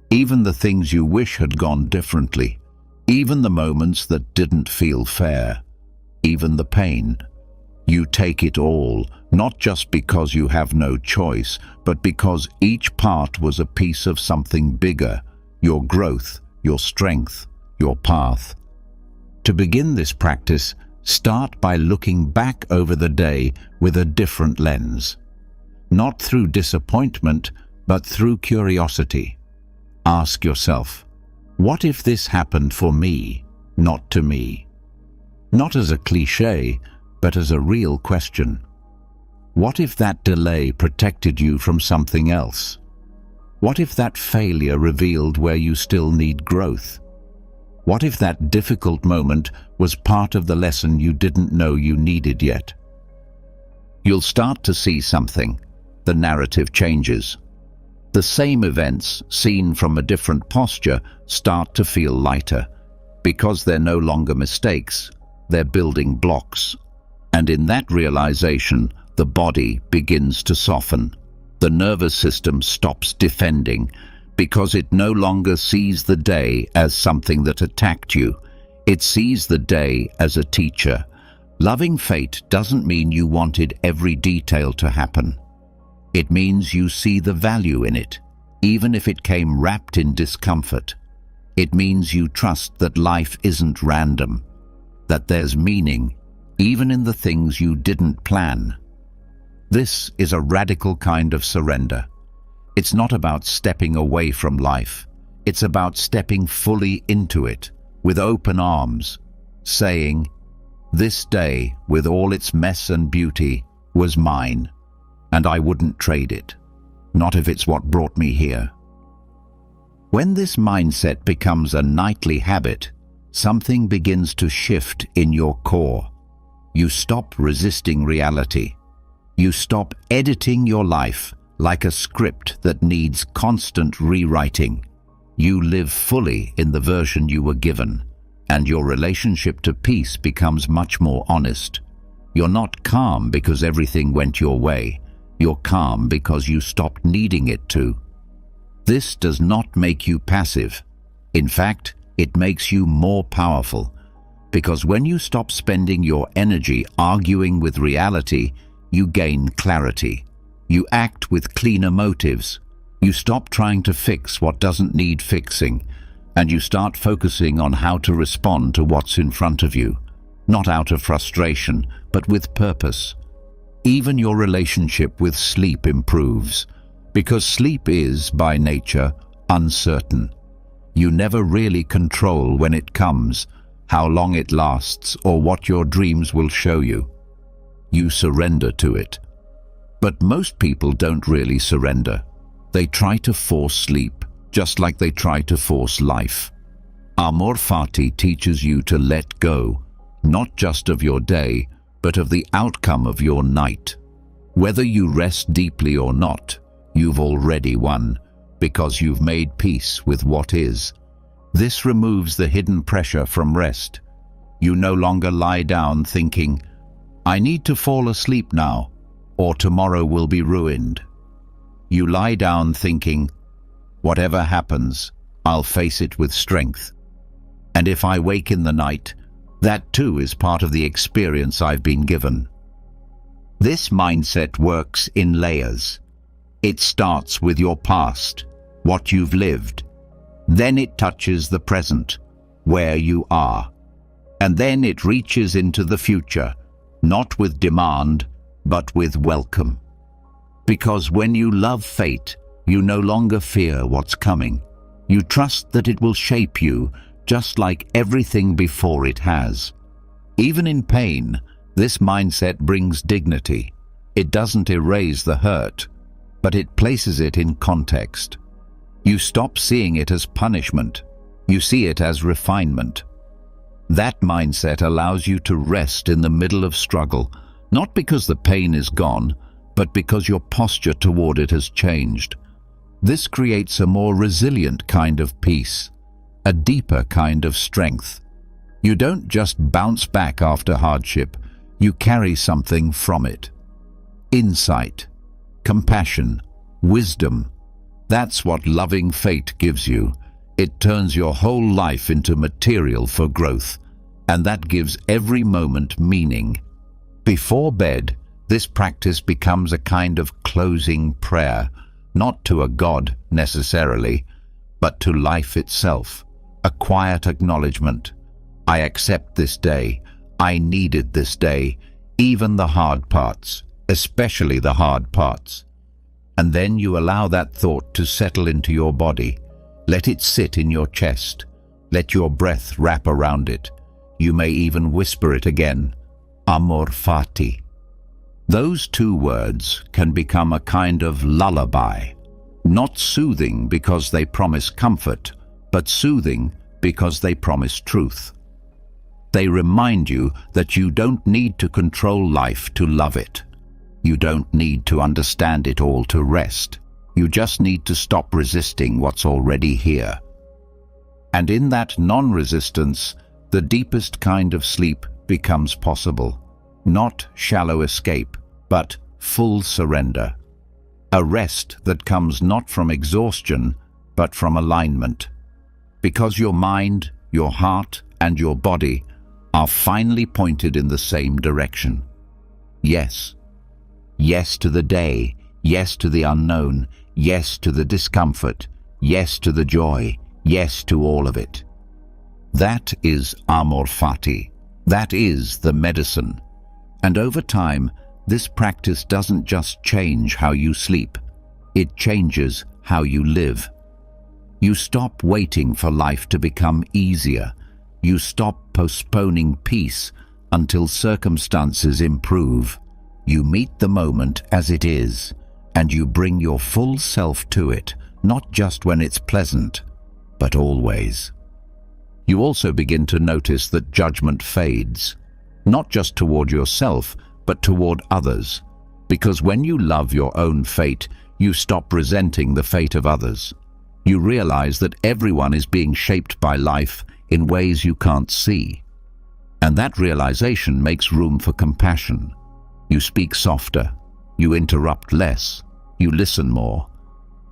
Even the things you wish had gone differently, even the moments that didn't feel fair, even the pain. You take it all, not just because you have no choice, but because each part was a piece of something bigger, your growth, your strength, your path. To begin this practice, start by looking back over the day with a different lens. Not through disappointment, but through curiosity. Ask yourself, what if this happened for me, not to me? Not as a cliché, but as a real question. What if that delay protected you from something else? What if that failure revealed where you still need growth? What if that difficult moment was part of the lesson you didn't know you needed yet? You'll start to see something. The narrative changes. The same events, seen from a different posture, start to feel lighter, because they're no longer mistakes, they're building blocks. And in that realization, the body begins to soften. The nervous system stops defending because it no longer sees the day as something that attacked you. It sees the day as a teacher. Loving fate doesn't mean you wanted every detail to happen. It means you see the value in it, even if it came wrapped in discomfort. It means you trust that life isn't random, that there's meaning, even in the things you didn't plan. This is a radical kind of surrender. It's not about stepping away from life. It's about stepping fully into it, with open arms, saying, "This day, with all its mess and beauty, was mine, and I wouldn't trade it, not if it's what brought me here." When this mindset becomes a nightly habit, something begins to shift in your core. You stop resisting reality. You stop editing your life like a script that needs constant rewriting. You live fully in the version you were given, and your relationship to peace becomes much more honest. You're not calm because everything went your way. You're calm because you stopped needing it to. This does not make you passive. In fact, it makes you more powerful, because when you stop spending your energy arguing with reality, you gain clarity. You act with cleaner motives. You stop trying to fix what doesn't need fixing, and you start focusing on how to respond to what's in front of you, not out of frustration, but with purpose. Even your relationship with sleep improves, because sleep is, by nature, uncertain. You never really control when it comes, how long it lasts, or what your dreams will show you. You surrender to it. But most people don't really surrender. They try to force sleep, just like they try to force life. Amor Fati teaches you to let go, not just of your day, but of the outcome of your night. Whether you rest deeply or not, you've already won, because you've made peace with what is. This removes the hidden pressure from rest. You no longer lie down thinking, "I need to fall asleep now, or tomorrow will be ruined." You lie down thinking, "Whatever happens, I'll face it with strength. And if I wake in the night, that too is part of the experience I've been given." This mindset works in layers. It starts with your past, what you've lived. Then it touches the present, where you are. And then it reaches into the future, not with demand, but with welcome. Because when you love fate, you no longer fear what's coming. You trust that it will shape you, just like everything before it has. Even in pain, this mindset brings dignity. It doesn't erase the hurt, but it places it in context. You stop seeing it as punishment. You see it as refinement. That mindset allows you to rest in the middle of struggle, not because the pain is gone, but because your posture toward it has changed. This creates a more resilient kind of peace, a deeper kind of strength. You don't just bounce back after hardship, you carry something from it. Insight, compassion, wisdom. That's what loving fate gives you. It turns your whole life into material for growth, and that gives every moment meaning. Before bed, this practice becomes a kind of closing prayer, not to a god necessarily, but to life itself, a quiet acknowledgement. I accept this day. I needed this day, even the hard parts, especially the hard parts. And then you allow that thought to settle into your body. Let it sit in your chest. Let your breath wrap around it. You may even whisper it again, Amor Fati. Those two words can become a kind of lullaby, not soothing because they promise comfort, but soothing because they promise truth. They remind you that you don't need to control life to love it. You don't need to understand it all to rest. You just need to stop resisting what's already here. And in that non-resistance, the deepest kind of sleep becomes possible. Not shallow escape, but full surrender. A rest that comes not from exhaustion, but from alignment. Because your mind, your heart, and your body are finally pointed in the same direction. Yes. Yes to the day, yes to the unknown, yes to the discomfort, yes to the joy, yes to all of it. That is amor fati. That is the medicine. And over time, this practice doesn't just change how you sleep, it changes how you live. You stop waiting for life to become easier. You stop postponing peace until circumstances improve. You meet the moment as it is, and you bring your full self to it, not just when it's pleasant, but always. You also begin to notice that judgment fades, not just toward yourself, but toward others. Because when you love your own fate, you stop resenting the fate of others. You realize that everyone is being shaped by life in ways you can't see. And that realization makes room for compassion. You speak softer, you interrupt less, you listen more.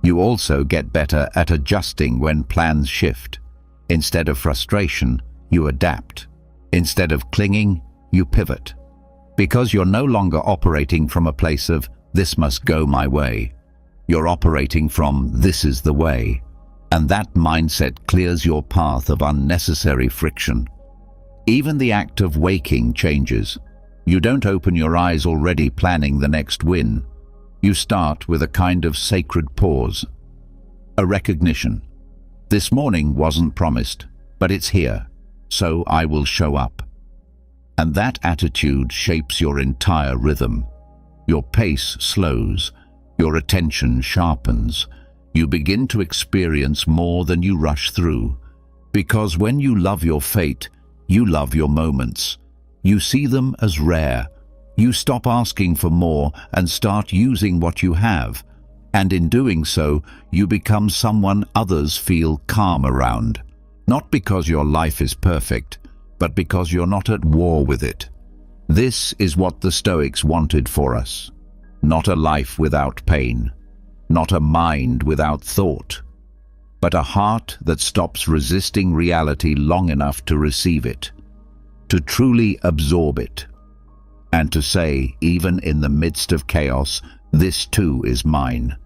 You also get better at adjusting when plans shift. Instead of frustration, you adapt. Instead of clinging, you pivot. Because you're no longer operating from a place of, this must go my way. You're operating from, this is the way. And that mindset clears your path of unnecessary friction. Even the act of waking changes. You don't open your eyes already planning the next win. You start with a kind of sacred pause. A recognition. This morning wasn't promised, but it's here, so I will show up. And that attitude shapes your entire rhythm. Your pace slows, your attention sharpens. You begin to experience more than you rush through. Because when you love your fate, you love your moments. You see them as rare. You stop asking for more and start using what you have. And in doing so, you become someone others feel calm around. Not because your life is perfect, but because you're not at war with it. This is what the Stoics wanted for us. Not a life without pain, not a mind without thought, but a heart that stops resisting reality long enough to receive it, to truly absorb it, and to say, even in the midst of chaos, this too is mine.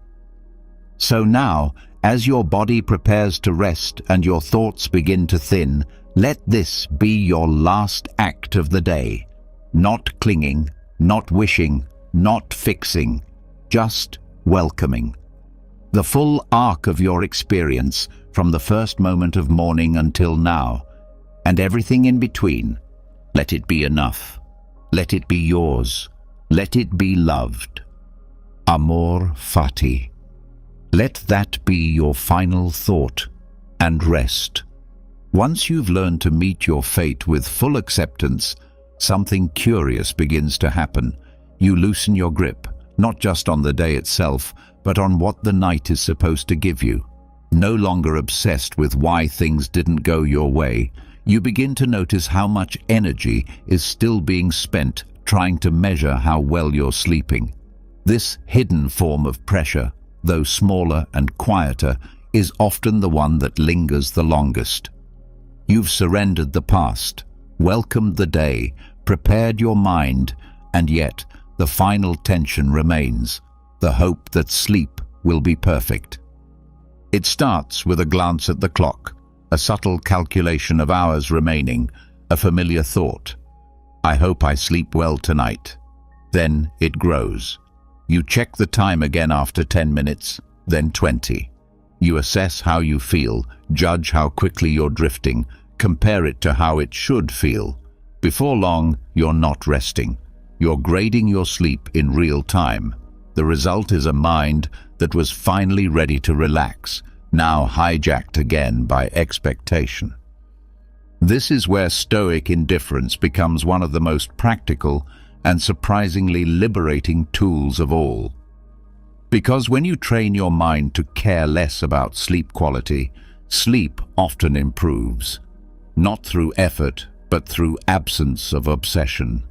So now, as your body prepares to rest and your thoughts begin to thin, let this be your last act of the day. Not clinging, not wishing, not fixing, just welcoming. The full arc of your experience from the first moment of morning until now, and everything in between. Let it be enough. Let it be yours. Let it be loved. Amor fati. Let that be your final thought and rest. Once you've learned to meet your fate with full acceptance, something curious begins to happen. You loosen your grip, not just on the day itself, but on what the night is supposed to give you. No longer obsessed with why things didn't go your way, you begin to notice how much energy is still being spent trying to measure how well you're sleeping. This hidden form of pressure, though smaller and quieter, is often the one that lingers the longest. You've surrendered the past, welcomed the day, prepared your mind, and yet the final tension remains, the hope that sleep will be perfect. It starts with a glance at the clock, a subtle calculation of hours remaining, a familiar thought. I hope I sleep well tonight. Then it grows. You check the time again after 10 minutes, then 20. You assess how you feel, judge how quickly you're drifting, compare it to how it should feel. Before long, you're not resting. You're grading your sleep in real time. The result is a mind that was finally ready to relax, now hijacked again by expectation. This is where Stoic indifference becomes one of the most practical and surprisingly liberating tools of all. Because when you train your mind to care less about sleep quality, sleep often improves. Not through effort, but through absence of obsession.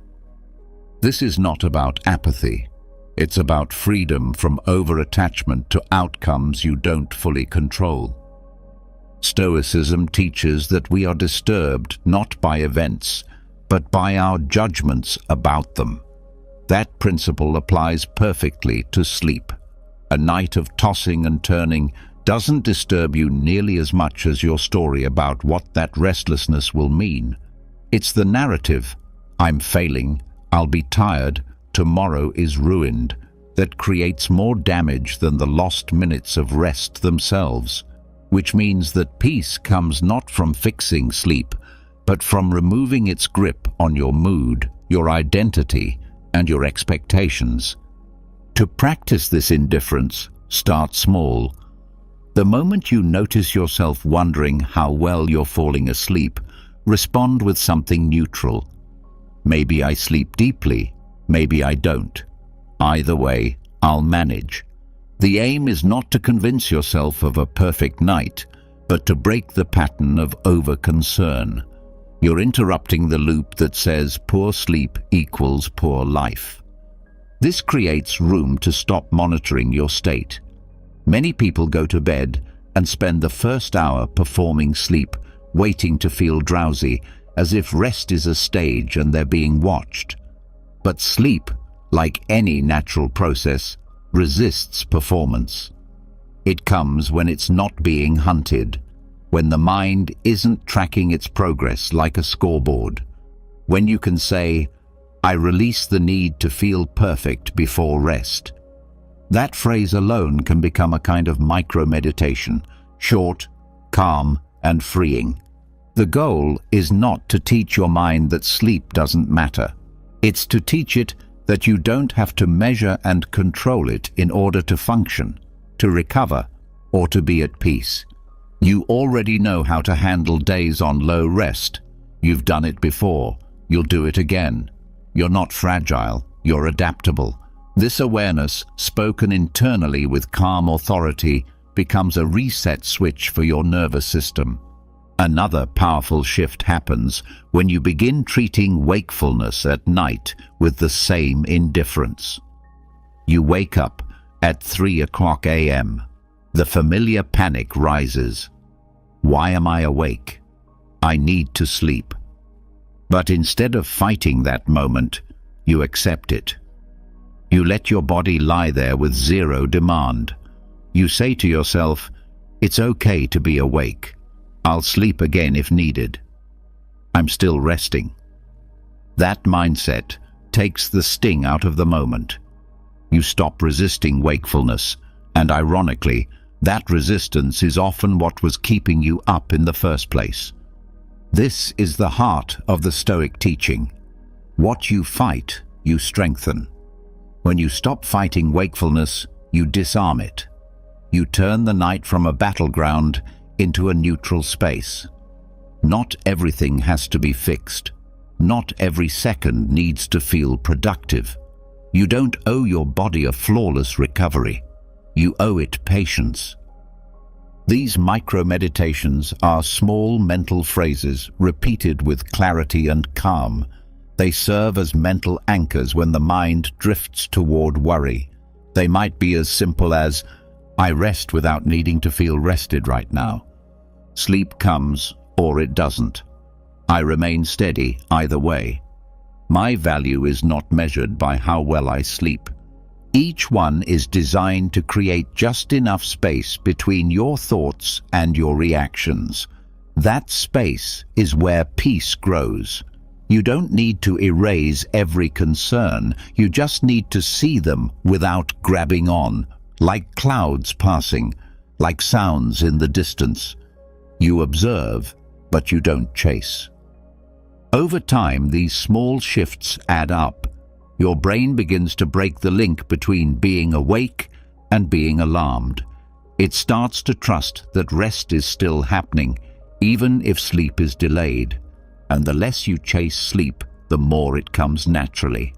This is not about apathy. It's about freedom from over-attachment to outcomes you don't fully control. Stoicism teaches that we are disturbed not by events, but by our judgments about them. That principle applies perfectly to sleep. A night of tossing and turning doesn't disturb you nearly as much as your story about what that restlessness will mean. It's the narrative, "I'm failing, I'll be tired, tomorrow is ruined," that creates more damage than the lost minutes of rest themselves, which means that peace comes not from fixing sleep, but from removing its grip on your mood, your identity, and your expectations. To practice this indifference, start small. The moment you notice yourself wondering how well you're falling asleep, respond with something neutral. Maybe I sleep deeply, maybe I don't. Either way, I'll manage. The aim is not to convince yourself of a perfect night, but to break the pattern of over-concern. You're interrupting the loop that says poor sleep equals poor life. This creates room to stop monitoring your state. Many people go to bed and spend the first hour performing sleep, waiting to feel drowsy, as if rest is a stage and they're being watched. But sleep, like any natural process, resists performance. It comes when it's not being hunted, when the mind isn't tracking its progress like a scoreboard, when you can say, "I release the need to feel perfect before rest." That phrase alone can become a kind of micro-meditation, short, calm, and freeing. The goal is not to teach your mind that sleep doesn't matter. It's to teach it that you don't have to measure and control it in order to function, to recover, or to be at peace. You already know how to handle days on low rest. You've done it before. You'll do it again. You're not fragile. You're adaptable. This awareness, spoken internally with calm authority, becomes a reset switch for your nervous system. Another powerful shift happens when you begin treating wakefulness at night with the same indifference. You wake up at 3 a.m. The familiar panic rises. Why am I awake? I need to sleep. But instead of fighting that moment, you accept it. You let your body lie there with zero demand. You say to yourself, "It's okay to be awake. I'll sleep again if needed. I'm still resting." That mindset takes the sting out of the moment. You stop resisting wakefulness, and ironically, that resistance is often what was keeping you up in the first place. This is the heart of the Stoic teaching. What you fight, you strengthen. When you stop fighting wakefulness, you disarm it. You turn the night from a battleground into a neutral space. Not everything has to be fixed. Not every second needs to feel productive. You don't owe your body a flawless recovery. You owe it patience. These micro-meditations are small mental phrases repeated with clarity and calm. They serve as mental anchors when the mind drifts toward worry. They might be as simple as, "I rest without needing to feel rested right now." Sleep comes or it doesn't. I remain steady either way. My value is not measured by how well I sleep. Each one is designed to create just enough space between your thoughts and your reactions. That space is where peace grows. You don't need to erase every concern. You just need to see them without grabbing on, like clouds passing, like sounds in the distance. You observe, but you don't chase. Over time, these small shifts add up. Your brain begins to break the link between being awake and being alarmed. It starts to trust that rest is still happening, even if sleep is delayed. And the less you chase sleep, the more it comes naturally.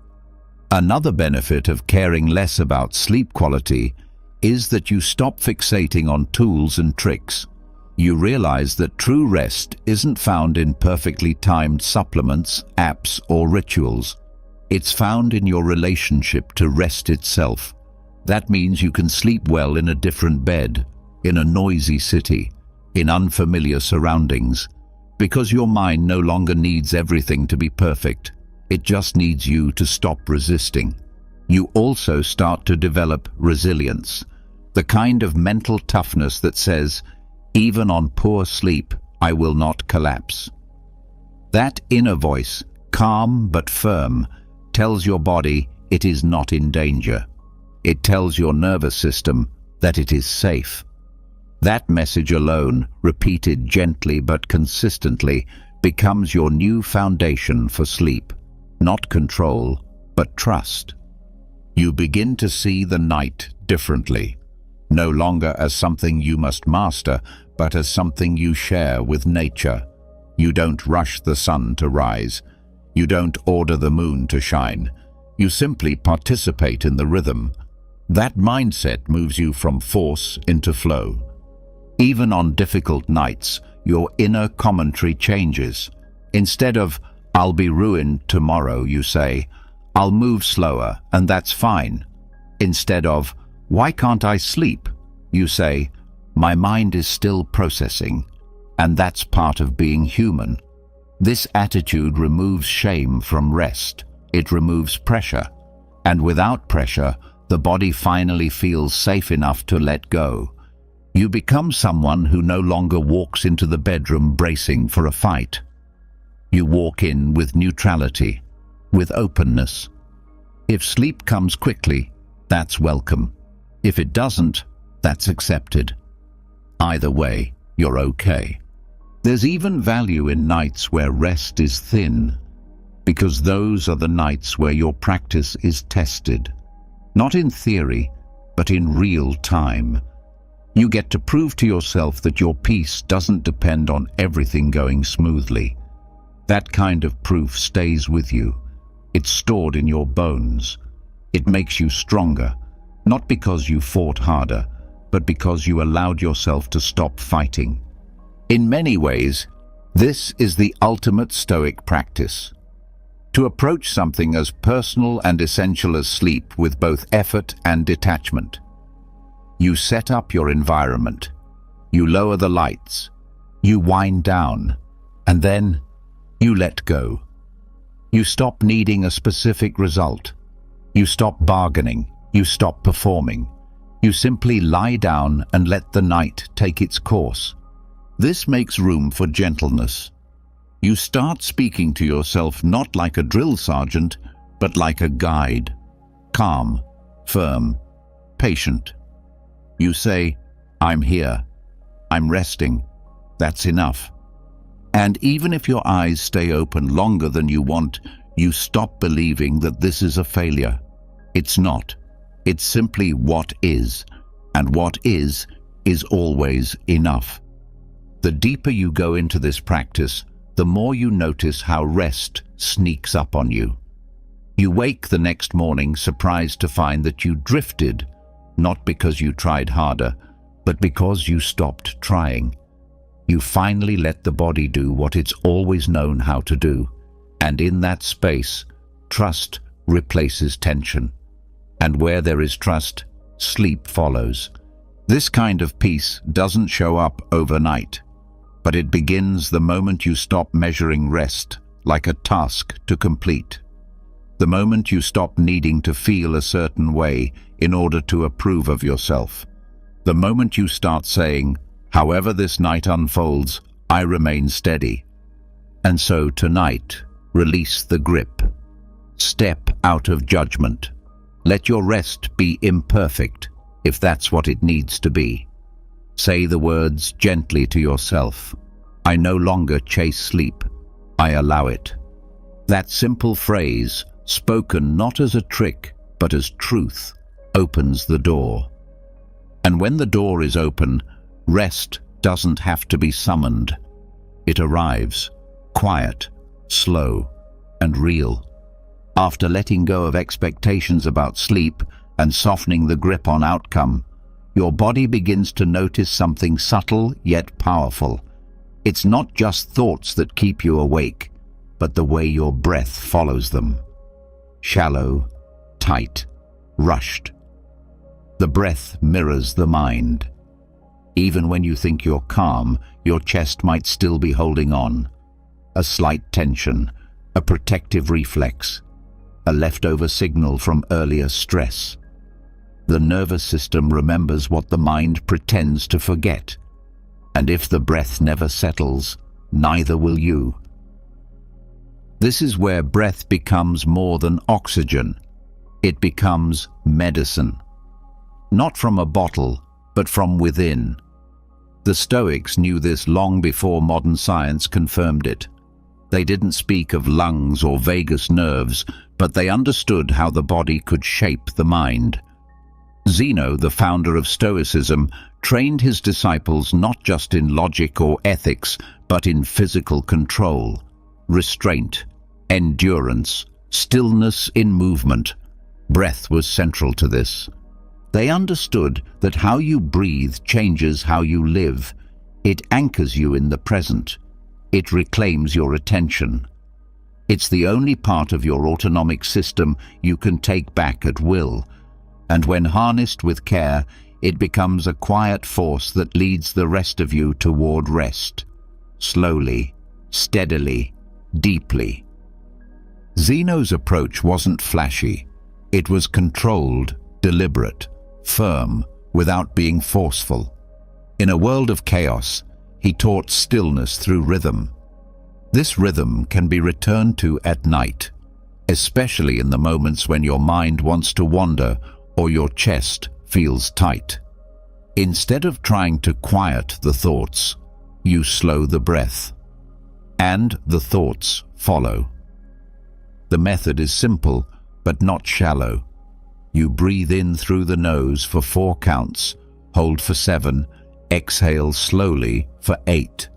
Another benefit of caring less about sleep quality is that you stop fixating on tools and tricks. You realize that true rest isn't found in perfectly timed supplements, apps, or rituals. It's found in your relationship to rest itself. That means you can sleep well in a different bed, in a noisy city, in unfamiliar surroundings, because your mind no longer needs everything to be perfect. It just needs you to stop resisting. You also start to develop resilience, the kind of mental toughness that says, even on poor sleep, I will not collapse. That inner voice, calm but firm, tells your body it is not in danger. It tells your nervous system that it is safe. That message alone, repeated gently but consistently, becomes your new foundation for sleep. Not control, but trust. You begin to see the night differently, no longer as something you must master, but as something you share with nature. You don't rush the sun to rise. You don't order the moon to shine. You simply participate in the rhythm. That mindset moves you from force into flow. Even on difficult nights, your inner commentary changes. Instead of, I'll be ruined tomorrow, you say, I'll move slower, and that's fine. Instead of, why can't I sleep? You say, my mind is still processing, and that's part of being human. This attitude removes shame from rest. It removes pressure. And without pressure, the body finally feels safe enough to let go. You become someone who no longer walks into the bedroom bracing for a fight. You walk in with neutrality, with openness. If sleep comes quickly, that's welcome. If it doesn't, that's accepted. Either way, you're okay. There's even value in nights where rest is thin, because those are the nights where your practice is tested. Not in theory, but in real time. You get to prove to yourself that your peace doesn't depend on everything going smoothly. That kind of proof stays with you. It's stored in your bones. It makes you stronger, not because you fought harder, but because you allowed yourself to stop fighting. In many ways, this is the ultimate Stoic practice. To approach something as personal and essential as sleep with both effort and detachment. You set up your environment. You lower the lights. You wind down. And then you let go. You stop needing a specific result. You stop bargaining. You stop performing. You simply lie down and let the night take its course. This makes room for gentleness. You start speaking to yourself not like a drill sergeant, but like a guide. Calm, firm, patient. You say, I'm here. I'm resting. That's enough. And even if your eyes stay open longer than you want, you stop believing that this is a failure. It's not. It's simply what is. And what is always enough. The deeper you go into this practice, the more you notice how rest sneaks up on you. You wake the next morning surprised to find that you drifted, not because you tried harder, but because you stopped trying. You finally let the body do what it's always known how to do, and in that space, trust replaces tension. And where there is trust, sleep follows. This kind of peace doesn't show up overnight, but it begins the moment you stop measuring rest like a task to complete. The moment you stop needing to feel a certain way in order to approve of yourself. The moment you start saying, however this night unfolds, I remain steady. And so tonight, release the grip. Step out of judgment. Let your rest be imperfect, if that's what it needs to be. Say the words gently to yourself. I no longer chase sleep. I allow it. That simple phrase, spoken not as a trick, but as truth, opens the door. And when the door is open, rest doesn't have to be summoned. It arrives, quiet, slow, and real. After letting go of expectations about sleep and softening the grip on outcome, your body begins to notice something subtle yet powerful. It's not just thoughts that keep you awake, but the way your breath follows them. shallow, tight, rushed. The breath mirrors the mind. Even when you think you're calm, your chest might still be holding on. A slight tension, a protective reflex, a leftover signal from earlier stress. The nervous system remembers what the mind pretends to forget. And if the breath never settles, neither will you. This is where breath becomes more than oxygen. It becomes medicine. Not from a bottle, but from within. The Stoics knew this long before modern science confirmed it. They didn't speak of lungs or vagus nerves, but they understood how the body could shape the mind. Zeno, the founder of Stoicism, trained his disciples not just in logic or ethics, but in physical control, restraint, endurance, stillness in movement. Breath was central to this. They understood that how you breathe changes how you live. It anchors you in the present. It reclaims your attention. It's the only part of your autonomic system you can take back at will. And when harnessed with care, it becomes a quiet force that leads the rest of you toward rest. Slowly, steadily, deeply. Zeno's approach wasn't flashy. It was controlled, deliberate, firm, without being forceful. In a world of chaos, he taught stillness through rhythm. This rhythm can be returned to at night, especially in the moments when your mind wants to wander or your chest feels tight. Instead of trying to quiet the thoughts, you slow the breath, and the thoughts follow. The method is simple, but not shallow. You breathe in through the nose for 4 counts, hold for 7, exhale slowly for 8.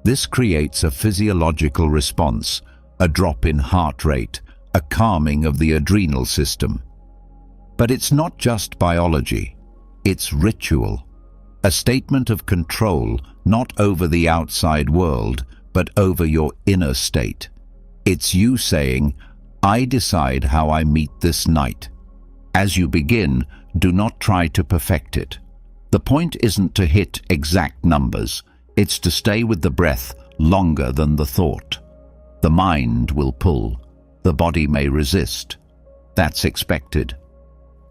This creates a physiological response, a drop in heart rate, a calming of the adrenal system. But it's not just biology, it's ritual. A statement of control, not over the outside world, but over your inner state. It's you saying, I decide how I meet this night. As you begin, do not try to perfect it. The point isn't to hit exact numbers, it's to stay with the breath longer than the thought. The mind will pull, the body may resist. That's expected.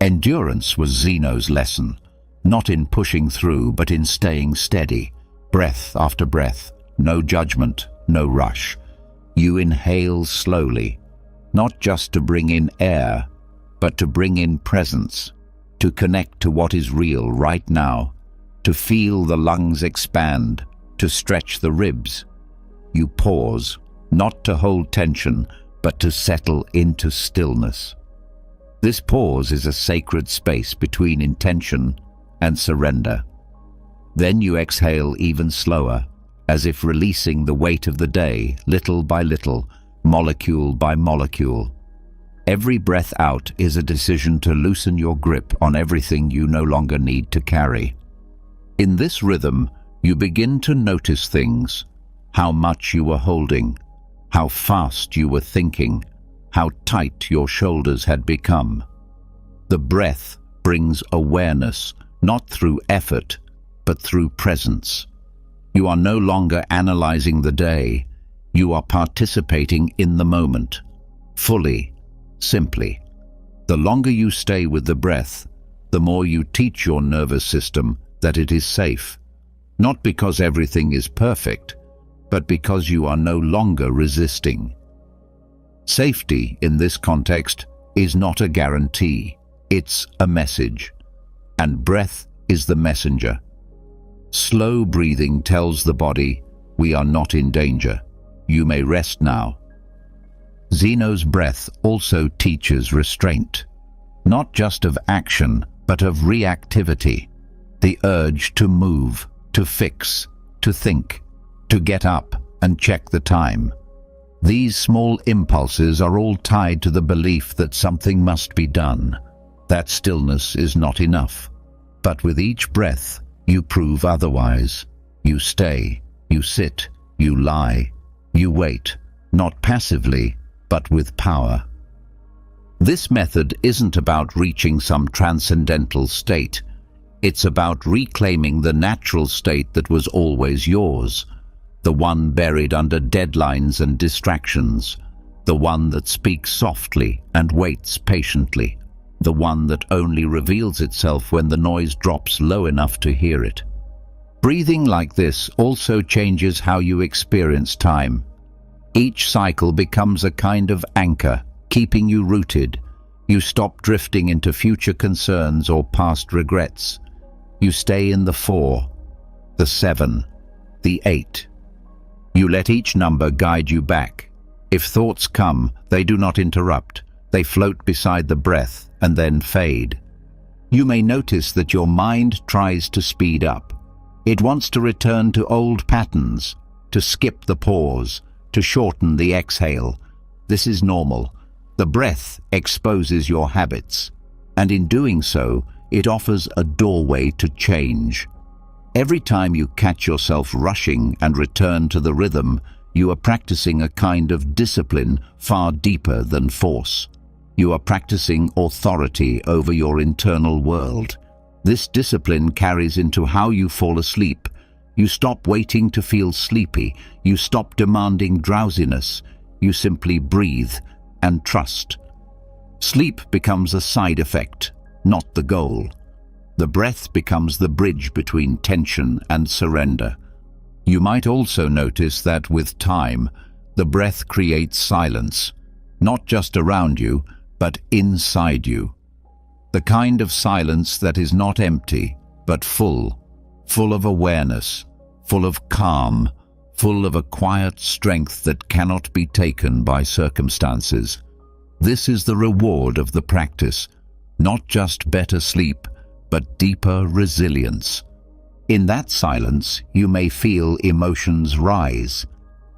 Endurance was Zeno's lesson, not in pushing through, but in staying steady, breath after breath, no judgment, no rush. You inhale slowly, not just to bring in air, but to bring in presence, to connect to what is real right now, to feel the lungs expand, to stretch the ribs. You pause, not to hold tension, but to settle into stillness. This pause is a sacred space between intention and surrender. Then you exhale even slower, as if releasing the weight of the day, little by little, molecule by molecule. Every breath out is a decision to loosen your grip on everything you no longer need to carry. In this rhythm, you begin to notice things, how much you were holding, how fast you were thinking, how tight your shoulders had become. The breath brings awareness, not through effort, but through presence. You are no longer analyzing the day, you are participating in the moment, fully, simply. The longer you stay with the breath, the more you teach your nervous system that it is safe, not because everything is perfect, but because you are no longer resisting. Safety, in this context, is not a guarantee, it's a message, and breath is the messenger. Slow breathing tells the body, we are not in danger, you may rest now. Zeno's breath also teaches restraint, not just of action, but of reactivity, the urge to move, to fix, to think, to get up and check the time. These small impulses are all tied to the belief that something must be done, that stillness is not enough. But with each breath, you prove otherwise. You stay, you sit, you lie, you wait, not passively, but with power. This method isn't about reaching some transcendental state. It's about reclaiming the natural state that was always yours, the one buried under deadlines and distractions, the one that speaks softly and waits patiently, the one that only reveals itself when the noise drops low enough to hear it. Breathing like this also changes how you experience time. Each cycle becomes a kind of anchor, keeping you rooted. You stop drifting into future concerns or past regrets. You stay in the 4, the 7, the 8. You let each number guide you back. If thoughts come, they do not interrupt. They float beside the breath and then fade. You may notice that your mind tries to speed up. It wants to return to old patterns, to skip the pause, to shorten the exhale. This is normal. The breath exposes your habits, and in doing so, it offers a doorway to change. Every time you catch yourself rushing and return to the rhythm, you are practicing a kind of discipline far deeper than force. You are practicing authority over your internal world. This discipline carries into how you fall asleep. You stop waiting to feel sleepy. You stop demanding drowsiness. You simply breathe and trust. Sleep becomes a side effect, not the goal. The breath becomes the bridge between tension and surrender. You might also notice that with time, the breath creates silence, not just around you, but inside you. The kind of silence that is not empty, but full of awareness, full of calm, full of a quiet strength that cannot be taken by circumstances. This is the reward of the practice, not just better sleep, but deeper resilience. In that silence, you may feel emotions rise,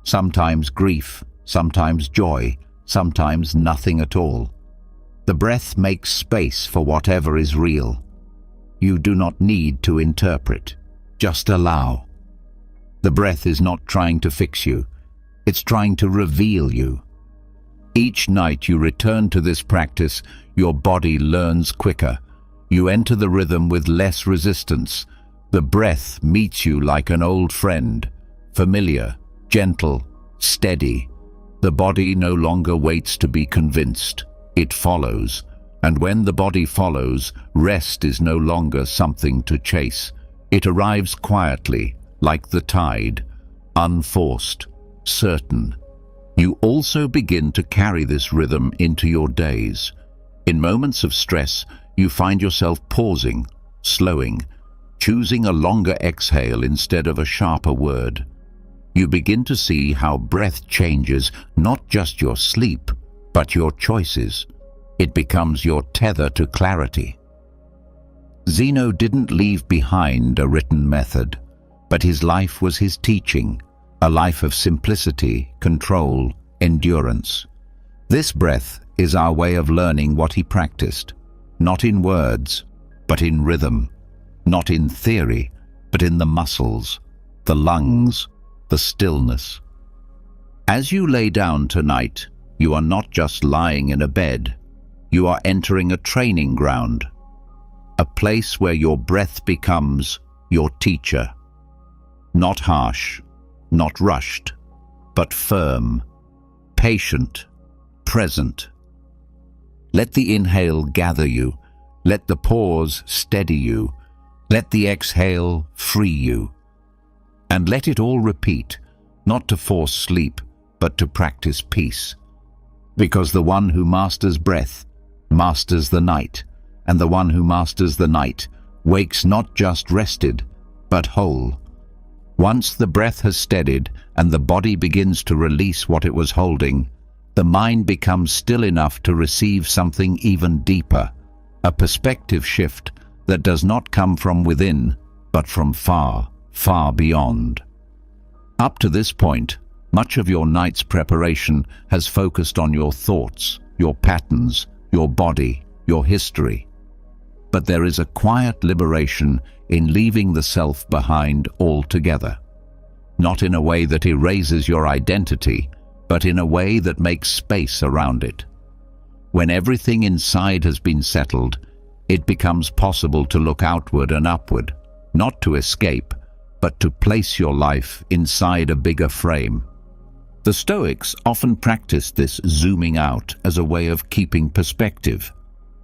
sometimes grief, sometimes joy, sometimes nothing at all. The breath makes space for whatever is real. You do not need to interpret, just allow. The breath is not trying to fix you, it's trying to reveal you. Each night you return to this practice, your body learns quicker. You enter the rhythm with less resistance. The breath meets you like an old friend, familiar, gentle, steady. The body no longer waits to be convinced. It follows, and when the body follows, rest is no longer something to chase. It arrives quietly, like the tide, unforced, certain. You also begin to carry this rhythm into your days. In moments of stress, you find yourself pausing, slowing, choosing a longer exhale instead of a sharper word. You begin to see how breath changes not just your sleep, but your choices. It becomes your tether to clarity. Zeno didn't leave behind a written method, but his life was his teaching, a life of simplicity, control, endurance. This breath is our way of learning what he practiced, not in words, but in rhythm, not in theory, but in the muscles, the lungs, the stillness. As you lay down tonight, you are not just lying in a bed, you are entering a training ground, a place where your breath becomes your teacher. Not harsh, not rushed, but firm, patient, present. Let the inhale gather you, let the pause steady you, let the exhale free you. And let it all repeat, not to force sleep, but to practice peace. Because the one who masters breath masters the night, and the one who masters the night wakes not just rested, but whole. Once the breath has steadied and the body begins to release what it was holding, the mind becomes still enough to receive something even deeper, a perspective shift that does not come from within, but from far, far beyond. Up to this point, much of your night's preparation has focused on your thoughts, your patterns, your body, your history. But there is a quiet liberation in leaving the self behind altogether. Not in a way that erases your identity, but in a way that makes space around it. When everything inside has been settled, it becomes possible to look outward and upward, not to escape, but to place your life inside a bigger frame. The Stoics often practiced this zooming out as a way of keeping perspective.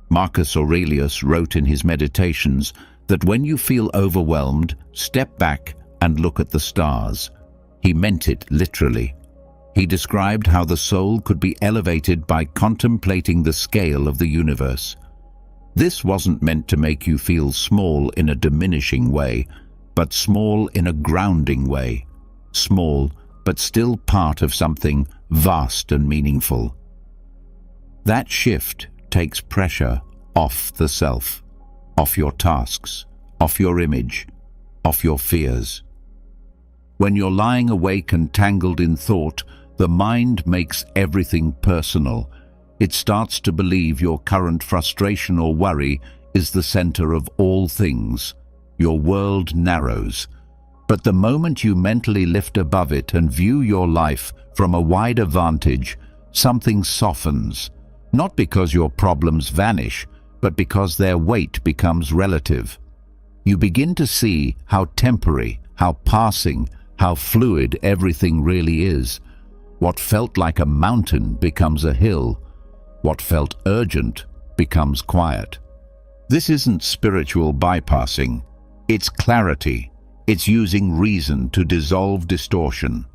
Marcus Aurelius wrote in his Meditations that when you feel overwhelmed, step back and look at the stars. He meant it literally. He described how the soul could be elevated by contemplating the scale of the universe. This wasn't meant to make you feel small in a diminishing way, but small in a grounding way. Small, but still part of something vast and meaningful. That shift takes pressure off the self, off your tasks, off your image, off your fears. When you're lying awake and tangled in thought, the mind makes everything personal. It starts to believe your current frustration or worry is the center of all things. Your world narrows. But the moment you mentally lift above it and view your life from a wider vantage, something softens. Not because your problems vanish, but because their weight becomes relative. You begin to see how temporary, how passing, how fluid everything really is. What felt like a mountain becomes a hill. What felt urgent becomes quiet. This isn't spiritual bypassing. It's clarity. It's using reason to dissolve distortion.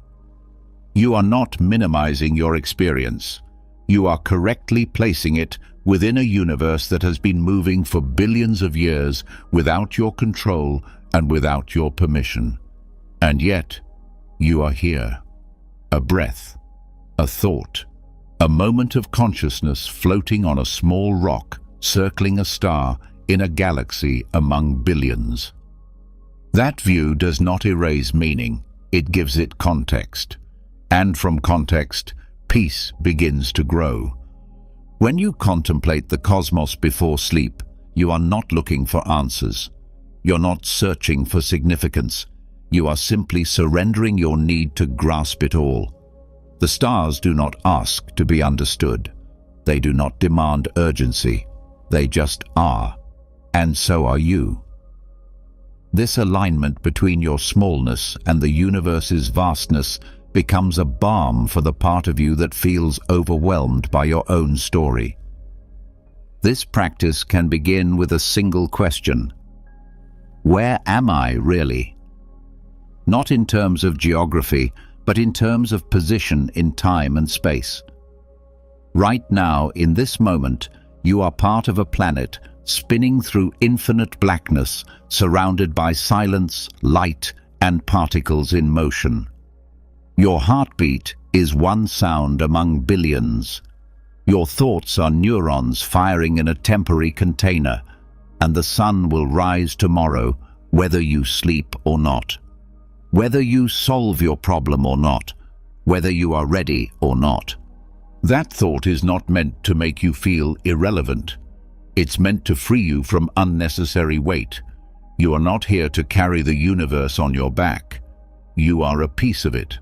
You are not minimizing your experience. You are correctly placing it within a universe that has been moving for billions of years without your control and without your permission. And yet, you are here. A breath, a thought, a moment of consciousness floating on a small rock, circling a star in a galaxy among billions. That view does not erase meaning, it gives it context. And from context, peace begins to grow. When you contemplate the cosmos before sleep, you are not looking for answers. You're not searching for significance. You are simply surrendering your need to grasp it all. The stars do not ask to be understood. They do not demand urgency. They just are. And so are you. This alignment between your smallness and the universe's vastness becomes a balm for the part of you that feels overwhelmed by your own story. This practice can begin with a single question. Where am I really? Not in terms of geography, but in terms of position in time and space. Right now, in this moment, you are part of a planet spinning through infinite blackness, surrounded by silence, light, and particles in motion. Your heartbeat is one sound among billions. Your thoughts are neurons firing in a temporary container, and the sun will rise tomorrow, whether you sleep or not. Whether you solve your problem or not, whether you are ready or not. That thought is not meant to make you feel irrelevant. It's meant to free you from unnecessary weight. You are not here to carry the universe on your back. You are a piece of it.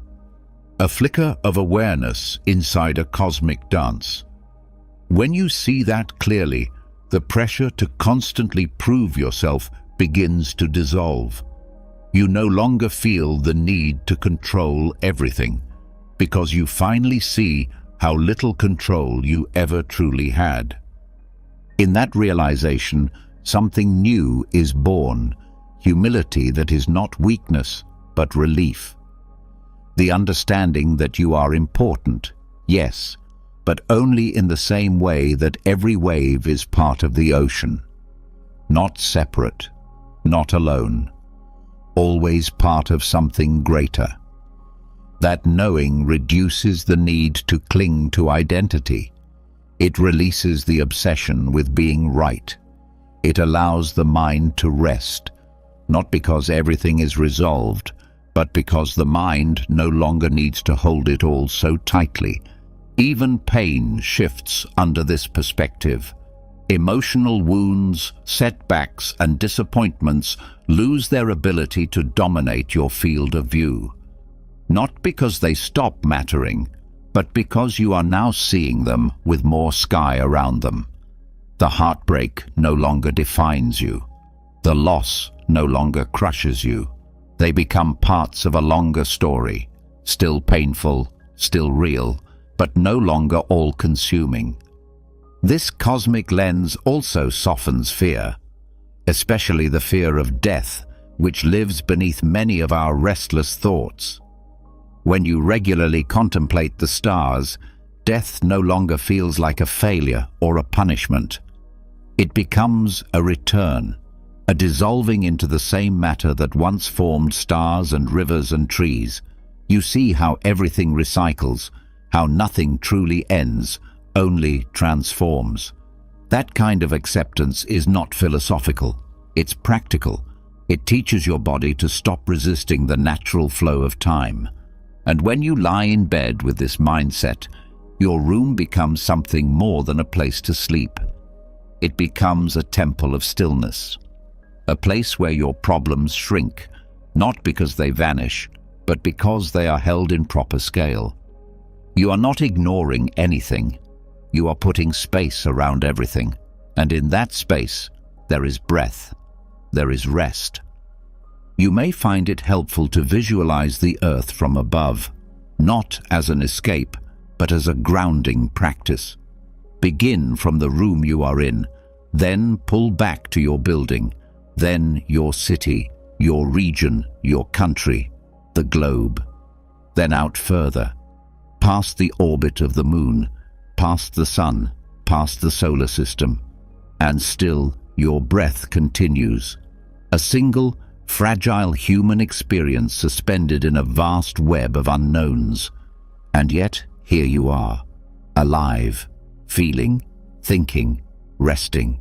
A flicker of awareness inside a cosmic dance. When you see that clearly, the pressure to constantly prove yourself begins to dissolve. You no longer feel the need to control everything, because you finally see how little control you ever truly had. In that realization, something new is born, humility that is not weakness, but relief. The understanding that you are important, yes, but only in the same way that every wave is part of the ocean. Not separate, not alone. Always part of something greater. That knowing reduces the need to cling to identity. It releases the obsession with being right. It allows the mind to rest, not because everything is resolved, but because the mind no longer needs to hold it all so tightly. Even pain shifts under this perspective. Emotional wounds, setbacks, and disappointments lose their ability to dominate your field of view. Not because they stop mattering, but because you are now seeing them with more sky around them. The heartbreak no longer defines you. The loss no longer crushes you. They become parts of a longer story, still painful, still real, but no longer all-consuming. This cosmic lens also softens fear, especially the fear of death, which lives beneath many of our restless thoughts. When you regularly contemplate the stars, death no longer feels like a failure or a punishment. It becomes a return, a dissolving into the same matter that once formed stars and rivers and trees. You see how everything recycles, how nothing truly ends, only transforms. That kind of acceptance is not philosophical, it's practical. It teaches your body to stop resisting the natural flow of time. And when you lie in bed with this mindset, your room becomes something more than a place to sleep. It becomes a temple of stillness, a place where your problems shrink, not because they vanish, but because they are held in proper scale. You are not ignoring anything. You are putting space around everything, and in that space, there is breath, there is rest. You may find it helpful to visualize the earth from above, not as an escape, but as a grounding practice. Begin from the room you are in, then pull back to your building, then your city, your region, your country, the globe. Then out further, past the orbit of the moon, past the sun, past the solar system. And still your breath continues. A single, fragile human experience suspended in a vast web of unknowns. And yet, here you are, alive, feeling, thinking, resting.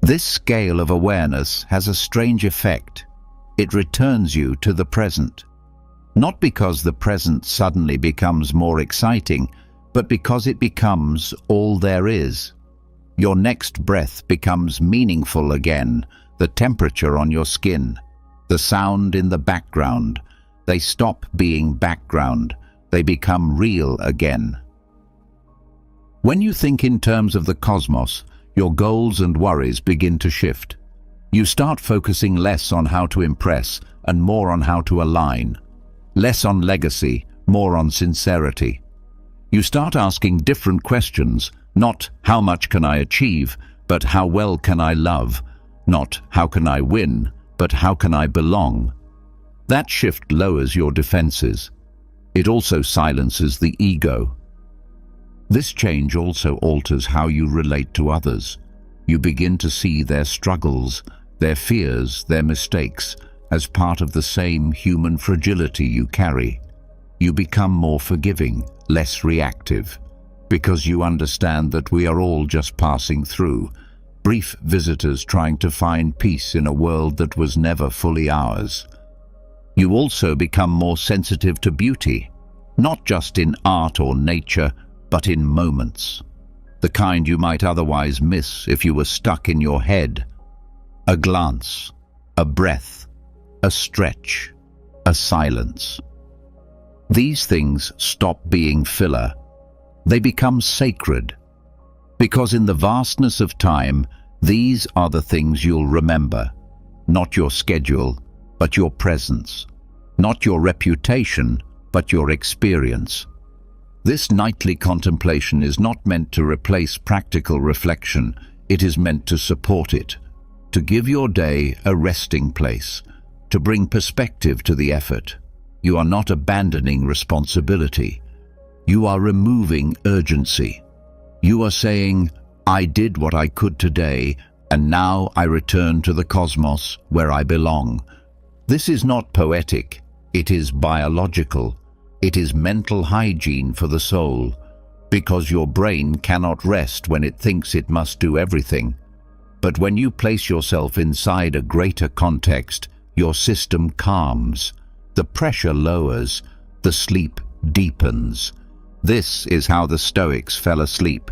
This scale of awareness has a strange effect. It returns you to the present. Not because the present suddenly becomes more exciting, but because it becomes all there is. Your next breath becomes meaningful again, the temperature on your skin, the sound in the background. They stop being background. They become real again. When you think in terms of the cosmos, your goals and worries begin to shift. You start focusing less on how to impress and more on how to align. Less on legacy, more on sincerity. You start asking different questions, not how much can I achieve, but how well can I love? Not how can I win, but how can I belong? That shift lowers your defenses. It also silences the ego. This change also alters how you relate to others. You begin to see their struggles, their fears, their mistakes, as part of the same human fragility you carry. You become more forgiving, less reactive, because you understand that we are all just passing through, brief visitors trying to find peace in a world that was never fully ours. You also become more sensitive to beauty, not just in art or nature, but in moments. The kind you might otherwise miss if you were stuck in your head. A glance, a breath, a stretch, a silence. These things stop being filler. They become sacred. Because in the vastness of time, these are the things you'll remember. Not your schedule, but your presence. Not your reputation, but your experience. This nightly contemplation is not meant to replace practical reflection. It is meant to support it, to give your day a resting place, to bring perspective to the effort. You are not abandoning responsibility. You are removing urgency. You are saying, I did what I could today, and now I return to the cosmos where I belong. This is not poetic. It is biological. It is mental hygiene for the soul, because your brain cannot rest when it thinks it must do everything. But when you place yourself inside a greater context, your system calms, the pressure lowers, the sleep deepens. This is how the Stoics fell asleep,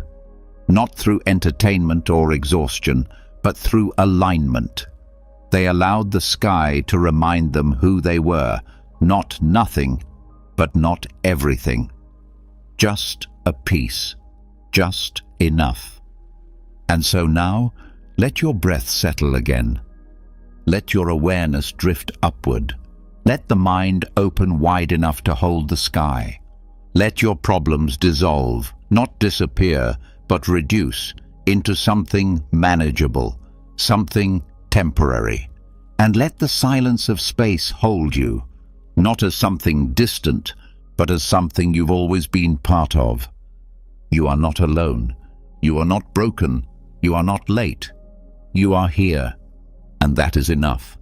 not through entertainment or exhaustion, but through alignment. They allowed the sky to remind them who they were, not nothing, but not everything. just a peace, just enough. And so now, let your breath settle again. Let your awareness drift upward. Let the mind open wide enough to hold the sky. Let your problems dissolve, not disappear, but reduce into something manageable, something temporary. And let the silence of space hold you, not as something distant, but as something you've always been part of. You are not alone. You are not broken. You are not late. You are here, and that is enough.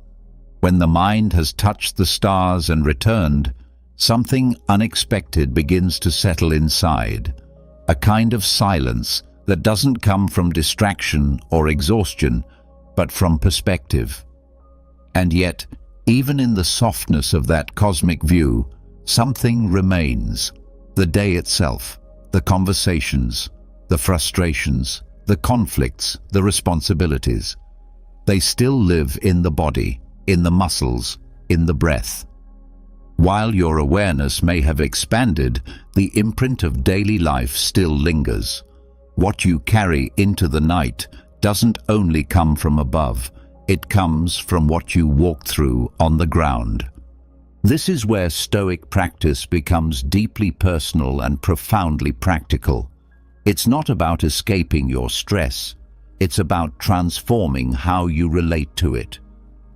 When the mind has touched the stars and returned, something unexpected begins to settle inside, a kind of silence that doesn't come from distraction or exhaustion, but from perspective. And yet, even in the softness of that cosmic view, something remains. The day itself, the conversations, the frustrations, the conflicts, the responsibilities. They still live in the body, in the muscles, in the breath. While your awareness may have expanded, the imprint of daily life still lingers. What you carry into the night doesn't only come from above, it comes from what you walk through on the ground. This is where Stoic practice becomes deeply personal and profoundly practical. It's not about escaping your stress, it's about transforming how you relate to it.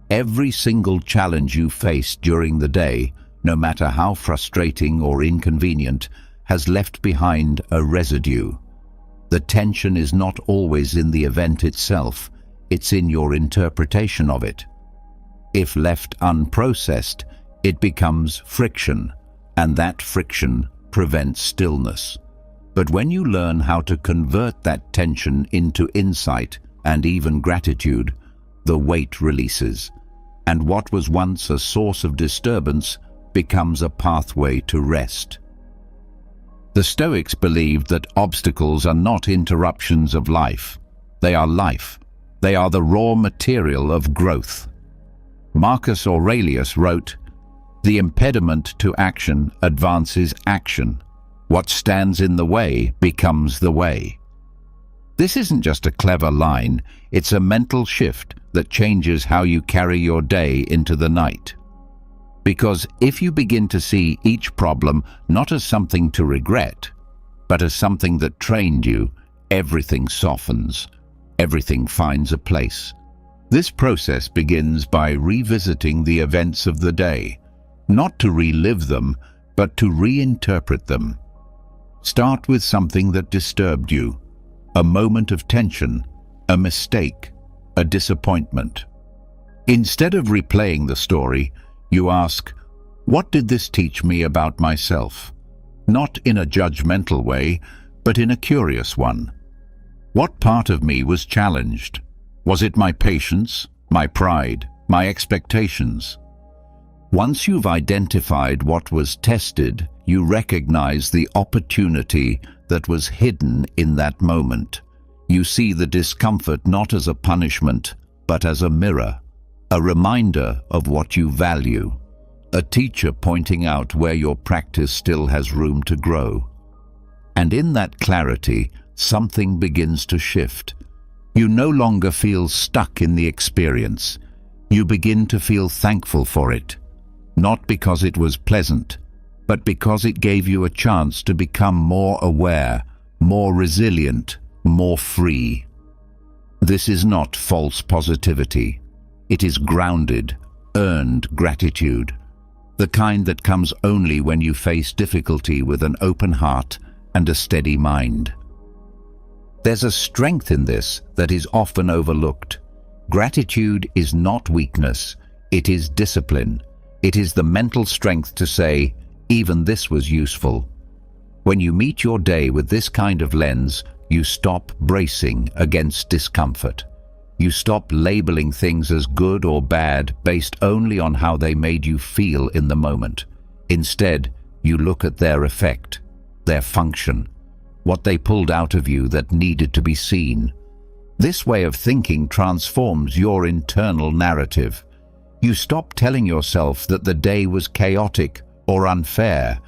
Every single challenge you face during the day, no matter how frustrating or inconvenient, has left behind a residue. The tension is not always in the event itself, it's in your interpretation of it. If left unprocessed, it becomes friction, and that friction prevents stillness. But when you learn how to convert that tension into insight and even gratitude, the weight releases, and what was once a source of disturbance becomes a pathway to rest. The Stoics believed that obstacles are not interruptions of life. They are life. They are the raw material of growth. Marcus Aurelius wrote, "The impediment to action advances action. What stands in the way becomes the way." This isn't just a clever line, it's a mental shift that changes how you carry your day into the night. Because if you begin to see each problem not as something to regret, but as something that trained you, everything softens, everything finds a place. This process begins by revisiting the events of the day, not to relive them, but to reinterpret them. Start with something that disturbed you, a moment of tension, a mistake, a disappointment. Instead of replaying the story, you ask, what did this teach me about myself? Not in a judgmental way, but in a curious one. What part of me was challenged? Was it my patience, my pride, my expectations? Once you've identified what was tested, you recognize the opportunity that was hidden in that moment. You see the discomfort not as a punishment, but as a mirror, a reminder of what you value, a teacher pointing out where your practice still has room to grow. And in that clarity, something begins to shift. You no longer feel stuck in the experience. You begin to feel thankful for it, not because it was pleasant, but because it gave you a chance to become more aware, more resilient, more free. This is not false positivity. It is grounded, earned gratitude, the kind that comes only when you face difficulty with an open heart and a steady mind. There's a strength in this that is often overlooked. Gratitude is not weakness, it is discipline. It is the mental strength to say, even this was useful. When you meet your day with this kind of lens, you stop bracing against discomfort. You stop labeling things as good or bad based only on how they made you feel in the moment. Instead, you look at their effect, their function, what they pulled out of you that needed to be seen. This way of thinking transforms your internal narrative. You stop telling yourself that the day was chaotic or unfair.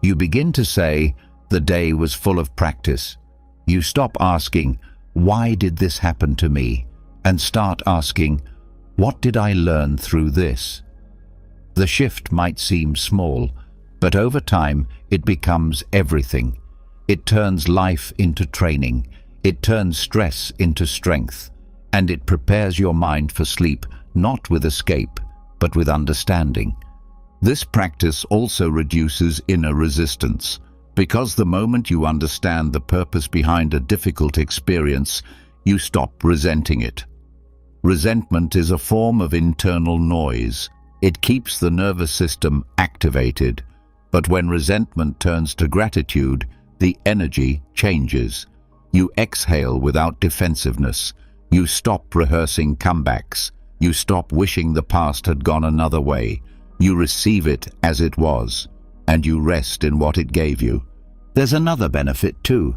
You begin to say, The day was full of practice. You stop asking, "Why did this happen to me?" and start asking, "What did I learn through this?" The shift might seem small, but over time it becomes everything. It turns life into training, it turns stress into strength, and it prepares your mind for sleep, not with escape, but with understanding. This practice also reduces inner resistance, because the moment you understand the purpose behind a difficult experience, you stop resenting it. Resentment is a form of internal noise. It keeps the nervous system activated, but when resentment turns to gratitude, the energy changes. You exhale without defensiveness. You stop rehearsing comebacks. You stop wishing the past had gone another way. You receive it as it was, and you rest in what it gave you. There's another benefit too: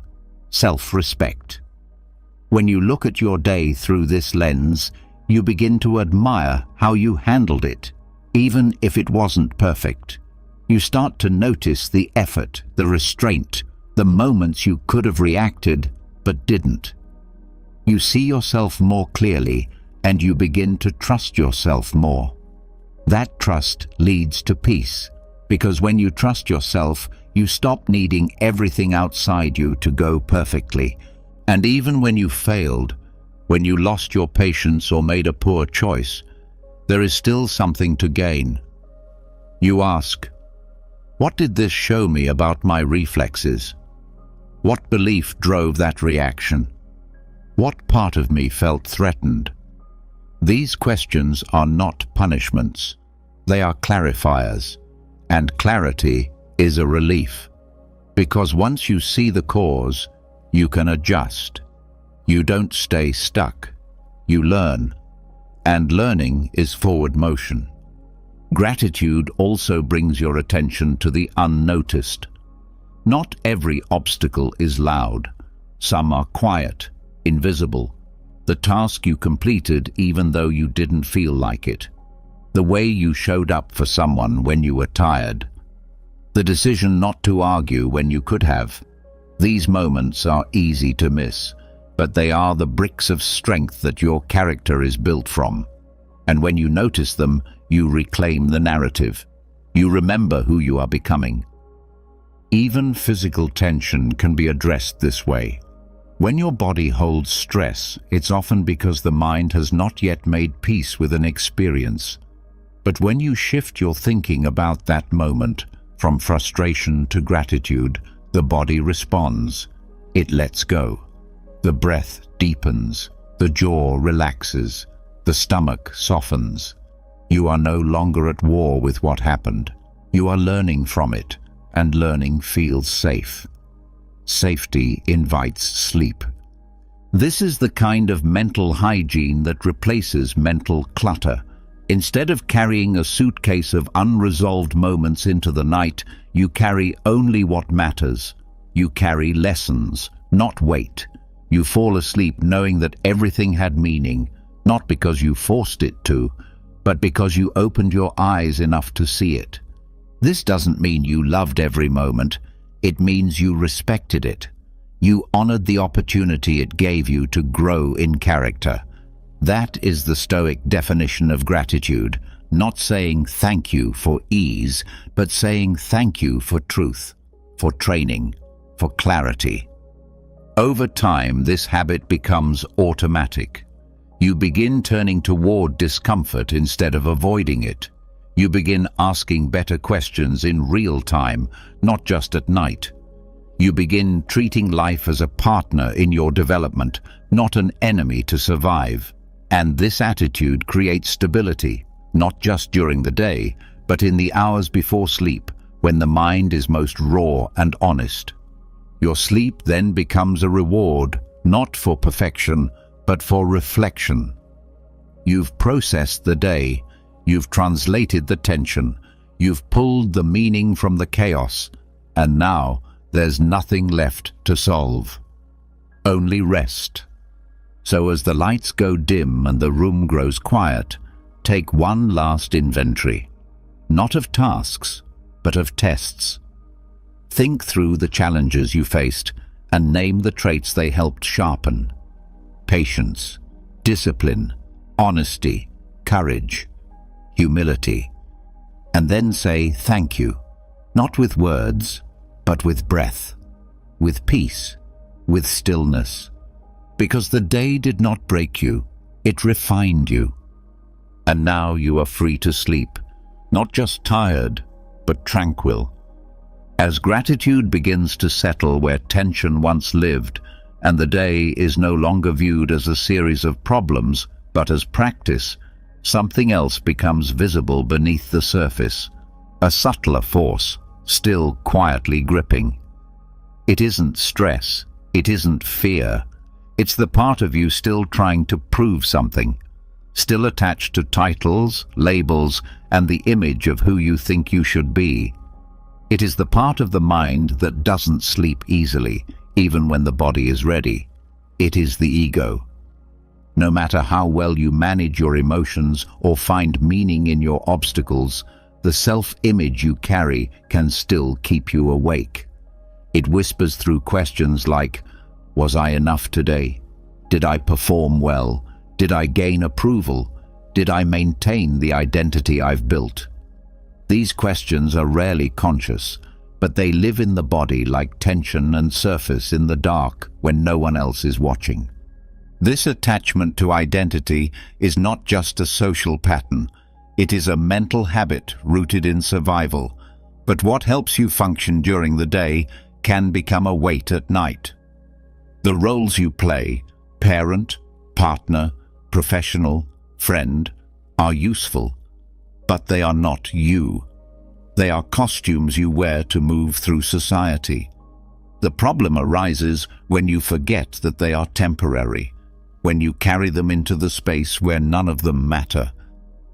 self-respect. When you look at your day through this lens, you begin to admire how you handled it, even if it wasn't perfect. You start to notice the effort, the restraint, the moments you could have reacted but didn't. You see yourself more clearly, and you begin to trust yourself more. That trust leads to peace, because when you trust yourself, you stop needing everything outside you to go perfectly. And even when you failed, when you lost your patience or made a poor choice, there is still something to gain. You ask, "What did this show me about my reflexes? What belief drove that reaction? What part of me felt threatened?" These questions are not punishments. They are clarifiers, and clarity is a relief, because once you see the cause, you can adjust. You don't stay stuck. You learn, and learning is forward motion. Gratitude also brings your attention to the unnoticed. Not every obstacle is loud. Some are quiet, invisible. The task you completed even though you didn't feel like it. The way you showed up for someone when you were tired. The decision not to argue when you could have. These moments are easy to miss, but they are the bricks of strength that your character is built from. And when you notice them, you reclaim the narrative. You remember who you are becoming. Even physical tension can be addressed this way. When your body holds stress, it's often because the mind has not yet made peace with an experience. But when you shift your thinking about that moment, from frustration to gratitude, the body responds. It lets go. The breath deepens, the jaw relaxes, the stomach softens. You are no longer at war with what happened. You are learning from it, and learning feels safe. Safety invites sleep. This is the kind of mental hygiene that replaces mental clutter. Instead of carrying a suitcase of unresolved moments into the night, you carry only what matters. You carry lessons, not weight. You fall asleep knowing that everything had meaning, not because you forced it to, but because you opened your eyes enough to see it. This doesn't mean you loved every moment. It means you respected it. You honored the opportunity it gave you to grow in character. That is the Stoic definition of gratitude, not saying thank you for ease, but saying thank you for truth, for training, for clarity. Over time, this habit becomes automatic. You begin turning toward discomfort instead of avoiding it. You begin asking better questions in real time, not just at night. You begin treating life as a partner in your development, not an enemy to survive. And this attitude creates stability, not just during the day, but in the hours before sleep, when the mind is most raw and honest. Your sleep then becomes a reward, not for perfection, but for reflection. You've processed the day, you've translated the tension, you've pulled the meaning from the chaos, and now there's nothing left to solve. Only rest. So as the lights go dim and the room grows quiet, take one last inventory. Not of tasks, but of tests. Think through the challenges you faced and name the traits they helped sharpen. Patience, discipline, honesty, courage, humility. And then say thank you, not with words, but with breath, with peace, with stillness. Because the day did not break you, it refined you. And now you are free to sleep, not just tired, but tranquil. As gratitude begins to settle where tension once lived, and the day is no longer viewed as a series of problems, but as practice, something else becomes visible beneath the surface, a subtler force, still quietly gripping. It isn't stress, it isn't fear, it's the part of you still trying to prove something, still attached to titles, labels, and the image of who you think you should be. It is the part of the mind that doesn't sleep easily, even when the body is ready. It is the ego. No matter how well you manage your emotions or find meaning in your obstacles, the self-image you carry can still keep you awake. It whispers through questions like, was I enough today? Did I perform well? Did I gain approval? Did I maintain the identity I've built? These questions are rarely conscious, but they live in the body like tension and surface in the dark when no one else is watching. This attachment to identity is not just a social pattern. It is a mental habit rooted in survival. But what helps you function during the day can become a weight at night. The roles you play, parent, partner, professional, friend, are useful, but they are not you. They are costumes you wear to move through society. The problem arises when you forget that they are temporary, when you carry them into the space where none of them matter.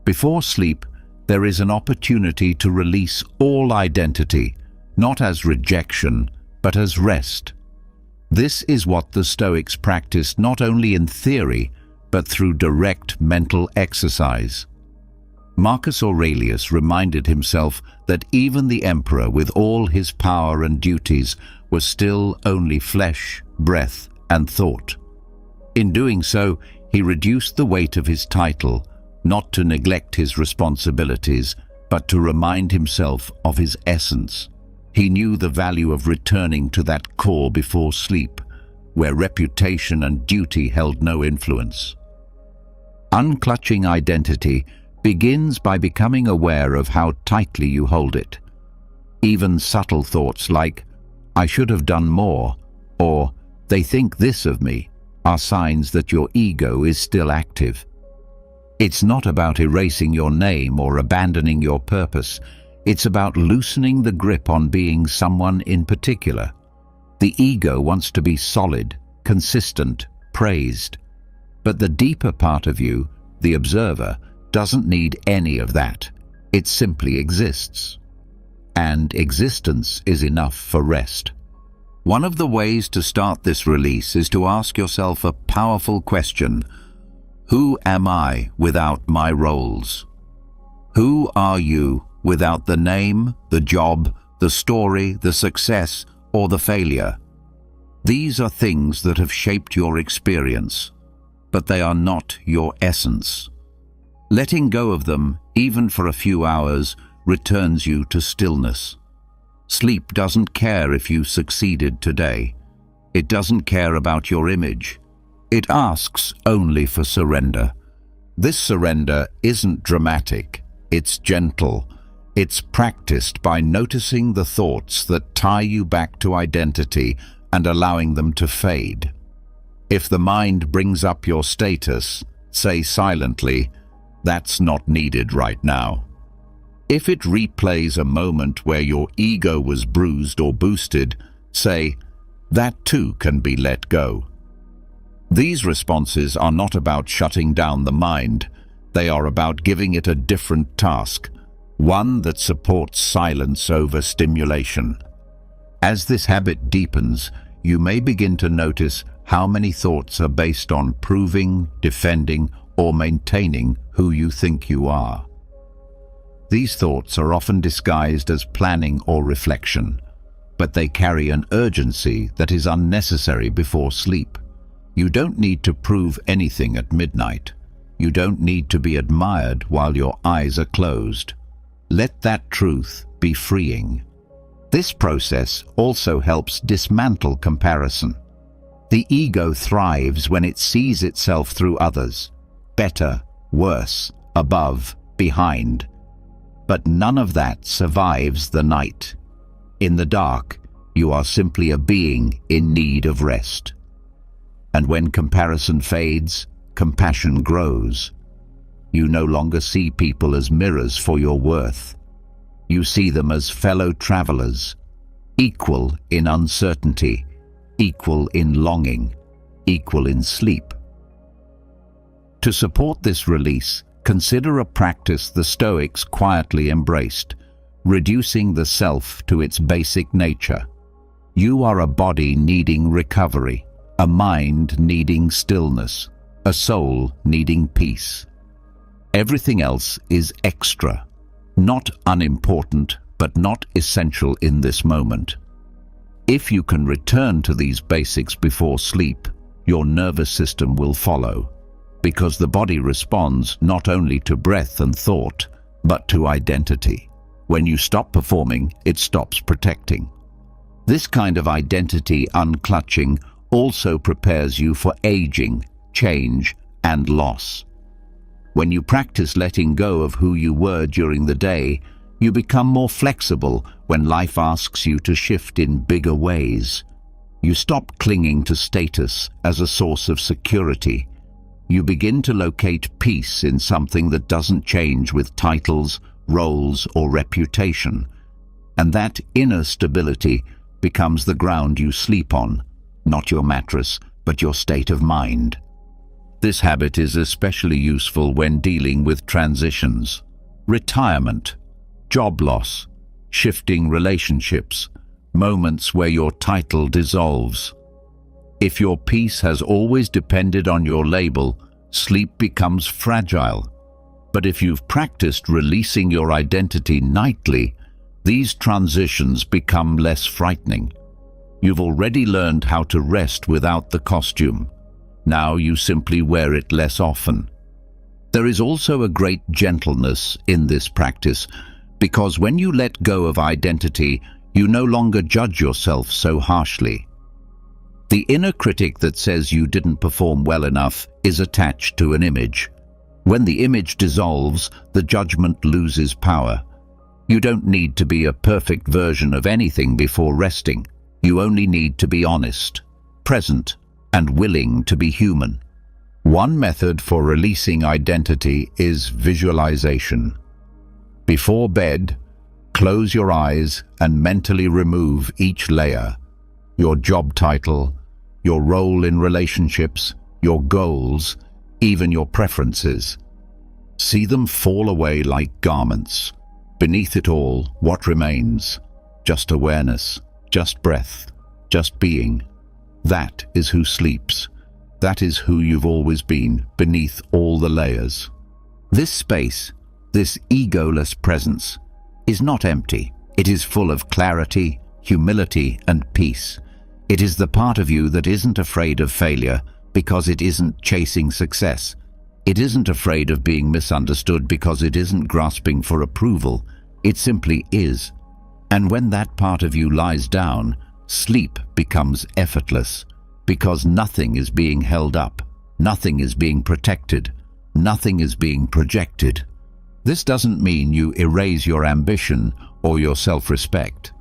Before sleep, there is an opportunity to release all identity, not as rejection, but as rest. This is what the Stoics practiced not only in theory, but through direct mental exercise. Marcus Aurelius reminded himself that even the emperor, with all his power and duties, was still only flesh, breath, and thought. In doing so, he reduced the weight of his title, not to neglect his responsibilities, but to remind himself of his essence. He knew the value of returning to that core before sleep, where reputation and duty held no influence. Unclutching identity begins by becoming aware of how tightly you hold it. Even subtle thoughts like, I should have done more, or they think this of me, are signs that your ego is still active. It's not about erasing your name or abandoning your purpose. It's about loosening the grip on being someone in particular. The ego wants to be solid, consistent, praised. But the deeper part of you, the observer, doesn't need any of that. It simply exists. And existence is enough for rest. One of the ways to start this release is to ask yourself a powerful question. Who am I without my roles? Who are you without the name, the job, the story, the success, or the failure? These are things that have shaped your experience, but they are not your essence. Letting go of them, even for a few hours, returns you to stillness. Sleep doesn't care if you succeeded today. It doesn't care about your image. It asks only for surrender. This surrender isn't dramatic, it's gentle. It's practiced by noticing the thoughts that tie you back to identity and allowing them to fade. If the mind brings up your status, say silently, that's not needed right now. If it replays a moment where your ego was bruised or boosted, say, that too can be let go. These responses are not about shutting down the mind. They are about giving it a different task, one that supports silence over stimulation. As this habit deepens, you may begin to notice how many thoughts are based on proving, defending, or maintaining who you think you are. These thoughts are often disguised as planning or reflection, but they carry an urgency that is unnecessary before sleep. You don't need to prove anything at midnight. You don't need to be admired while your eyes are closed. Let that truth be freeing. This process also helps dismantle comparison. The ego thrives when it sees itself through others, better, worse, above, behind. But none of that survives the night. In the dark, you are simply a being in need of rest. And when comparison fades, compassion grows. You no longer see people as mirrors for your worth. You see them as fellow travelers, equal in uncertainty, equal in longing, equal in sleep. To support this release, consider a practice the Stoics quietly embraced, reducing the self to its basic nature. You are a body needing recovery, a mind needing stillness, a soul needing peace. Everything else is extra, not unimportant, but not essential in this moment. If you can return to these basics before sleep, your nervous system will follow, because the body responds not only to breath and thought, but to identity. When you stop performing, it stops protecting. This kind of identity unclutching also prepares you for aging, change, and loss. When you practice letting go of who you were during the day, you become more flexible when life asks you to shift in bigger ways. You stop clinging to status as a source of security. You begin to locate peace in something that doesn't change with titles, roles, or reputation. And that inner stability becomes the ground you sleep on, not your mattress, but your state of mind. This habit is especially useful when dealing with transitions, retirement, job loss, shifting relationships, moments where your title dissolves. If your peace has always depended on your label, sleep becomes fragile. But if you've practiced releasing your identity nightly, these transitions become less frightening. You've already learned how to rest without the costume. Now you simply wear it less often. There is also a great gentleness in this practice, because when you let go of identity, you no longer judge yourself so harshly. The inner critic that says you didn't perform well enough is attached to an image. When the image dissolves, the judgment loses power. You don't need to be a perfect version of anything before resting. You only need to be honest, present, and willing to be human. One method for releasing identity is visualization. Before bed, close your eyes and mentally remove each layer: your job title, your role in relationships, your goals, even your preferences. See them fall away like garments. Beneath it all, what remains? Just awareness, just breath, just being. That is who sleeps. That is who you've always been, beneath all the layers. This space, this egoless presence, is not empty. It is full of clarity, humility, and peace. It is the part of you that isn't afraid of failure because it isn't chasing success. It isn't afraid of being misunderstood because it isn't grasping for approval. It simply is. And when that part of you lies down, sleep becomes effortless, because nothing is being held up, nothing is being protected, nothing is being projected. This doesn't mean you erase your ambition or your self-respect.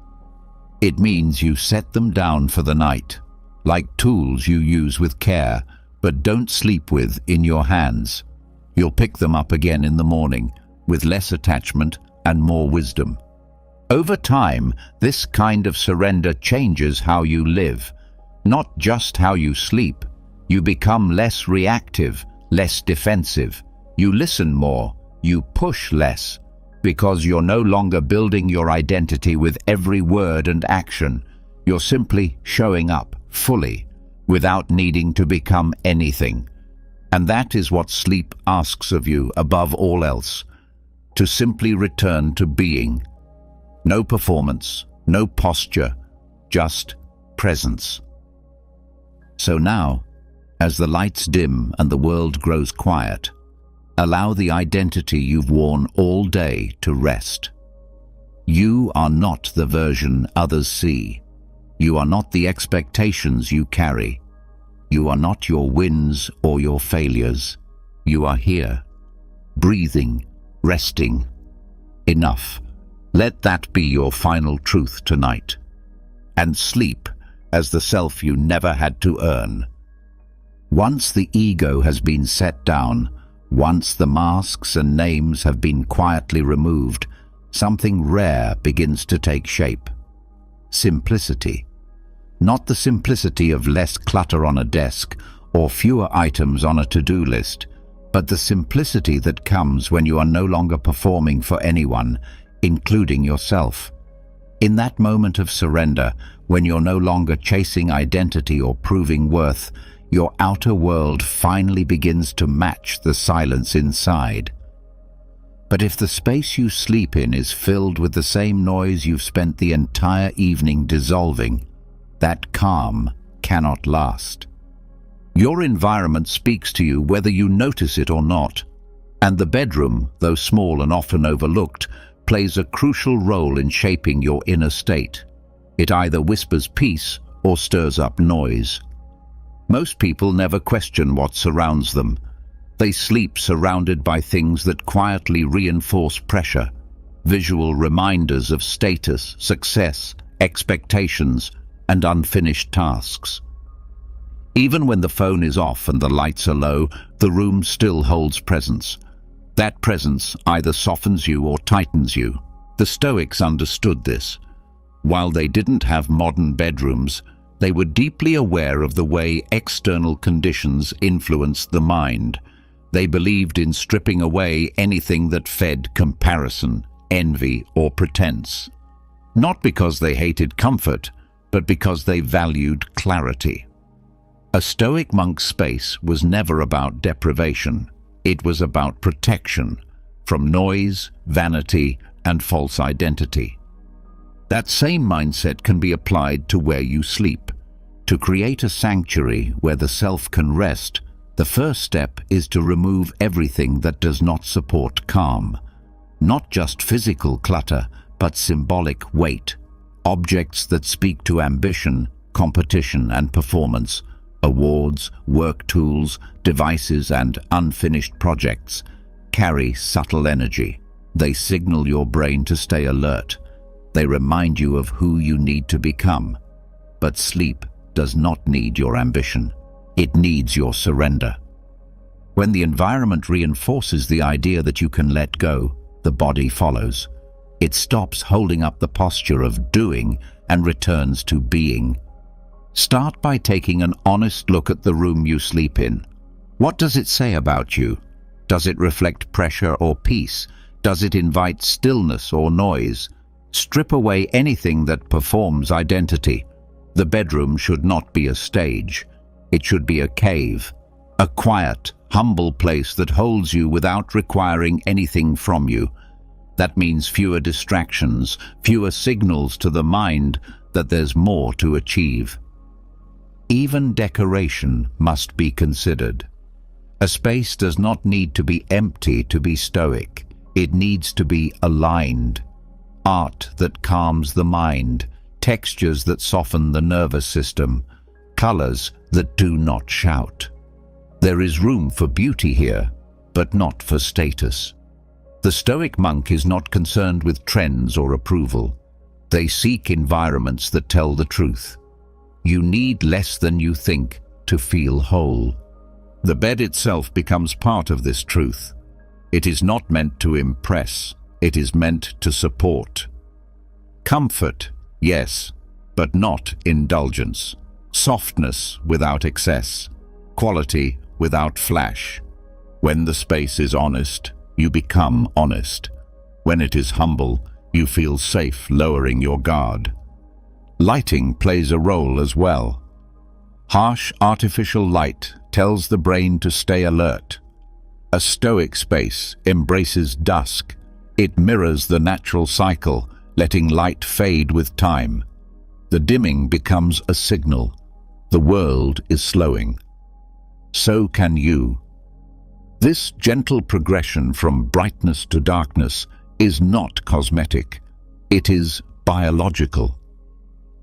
It means you set them down for the night, like tools you use with care, but don't sleep with in your hands. You'll pick them up again in the morning, with less attachment and more wisdom. Over time, this kind of surrender changes how you live, not just how you sleep. You become less reactive, less defensive. You listen more, you push less, because you're no longer building your identity with every word and action. You're simply showing up fully, without needing to become anything. And that is what sleep asks of you above all else, to simply return to being. No performance, no posture, just presence. So now, as the lights dim and the world grows quiet, allow the identity you've worn all day to rest. You are not the version others see. You are not the expectations you carry. You are not your wins or your failures. You are here, breathing, resting. Enough. Let that be your final truth tonight. And sleep as the self you never had to earn. Once the ego has been set down, once the masks and names have been quietly removed, something rare begins to take shape. Simplicity. Not the simplicity of less clutter on a desk or fewer items on a to-do list, but the simplicity that comes when you are no longer performing for anyone, including yourself. In that moment of surrender, when you're no longer chasing identity or proving worth, your outer world finally begins to match the silence inside. But if the space you sleep in is filled with the same noise you've spent the entire evening dissolving, that calm cannot last. Your environment speaks to you whether you notice it or not, and the bedroom, though small and often overlooked, plays a crucial role in shaping your inner state. It either whispers peace or stirs up noise. Most people never question what surrounds them. They sleep surrounded by things that quietly reinforce pressure, visual reminders of status, success, expectations, and unfinished tasks. Even when the phone is off and the lights are low, the room still holds presence. That presence either softens you or tightens you. The Stoics understood this. While they didn't have modern bedrooms, they were deeply aware of the way external conditions influenced the mind. They believed in stripping away anything that fed comparison, envy, or pretense. Not because they hated comfort, but because they valued clarity. A Stoic monk's space was never about deprivation. It was about protection from noise, vanity, and false identity. That same mindset can be applied to where you sleep. To create a sanctuary where the self can rest, the first step is to remove everything that does not support calm. Not just physical clutter, but symbolic weight. Objects that speak to ambition, competition, and performance. Awards, work tools, devices, and unfinished projects carry subtle energy. They signal your brain to stay alert. They remind you of who you need to become. But sleep does not need your ambition. It needs your surrender. When the environment reinforces the idea that you can let go, the body follows. It stops holding up the posture of doing and returns to being. Start by taking an honest look at the room you sleep in. What does it say about you? Does it reflect pressure or peace? Does it invite stillness or noise? Strip away anything that performs identity. The bedroom should not be a stage. It should be a cave, a quiet, humble place that holds you without requiring anything from you. That means fewer distractions, fewer signals to the mind that there's more to achieve. Even decoration must be considered. A space does not need to be empty to be stoic. It needs to be aligned. Art that calms the mind, textures that soften the nervous system, colors that do not shout. There is room for beauty here, but not for status. The Stoic monk is not concerned with trends or approval. They seek environments that tell the truth. You need less than you think to feel whole. The bed itself becomes part of this truth. It is not meant to impress. It is meant to support. Comfort, yes, but not indulgence. Softness without excess. Quality without flash. When the space is honest, you become honest. When it is humble, you feel safe lowering your guard. Lighting plays a role as well. Harsh artificial light tells the brain to stay alert. A Stoic space embraces dusk. It mirrors the natural cycle, letting light fade with time. The dimming becomes a signal. The world is slowing. So can you. This gentle progression from brightness to darkness is not cosmetic. It is biological.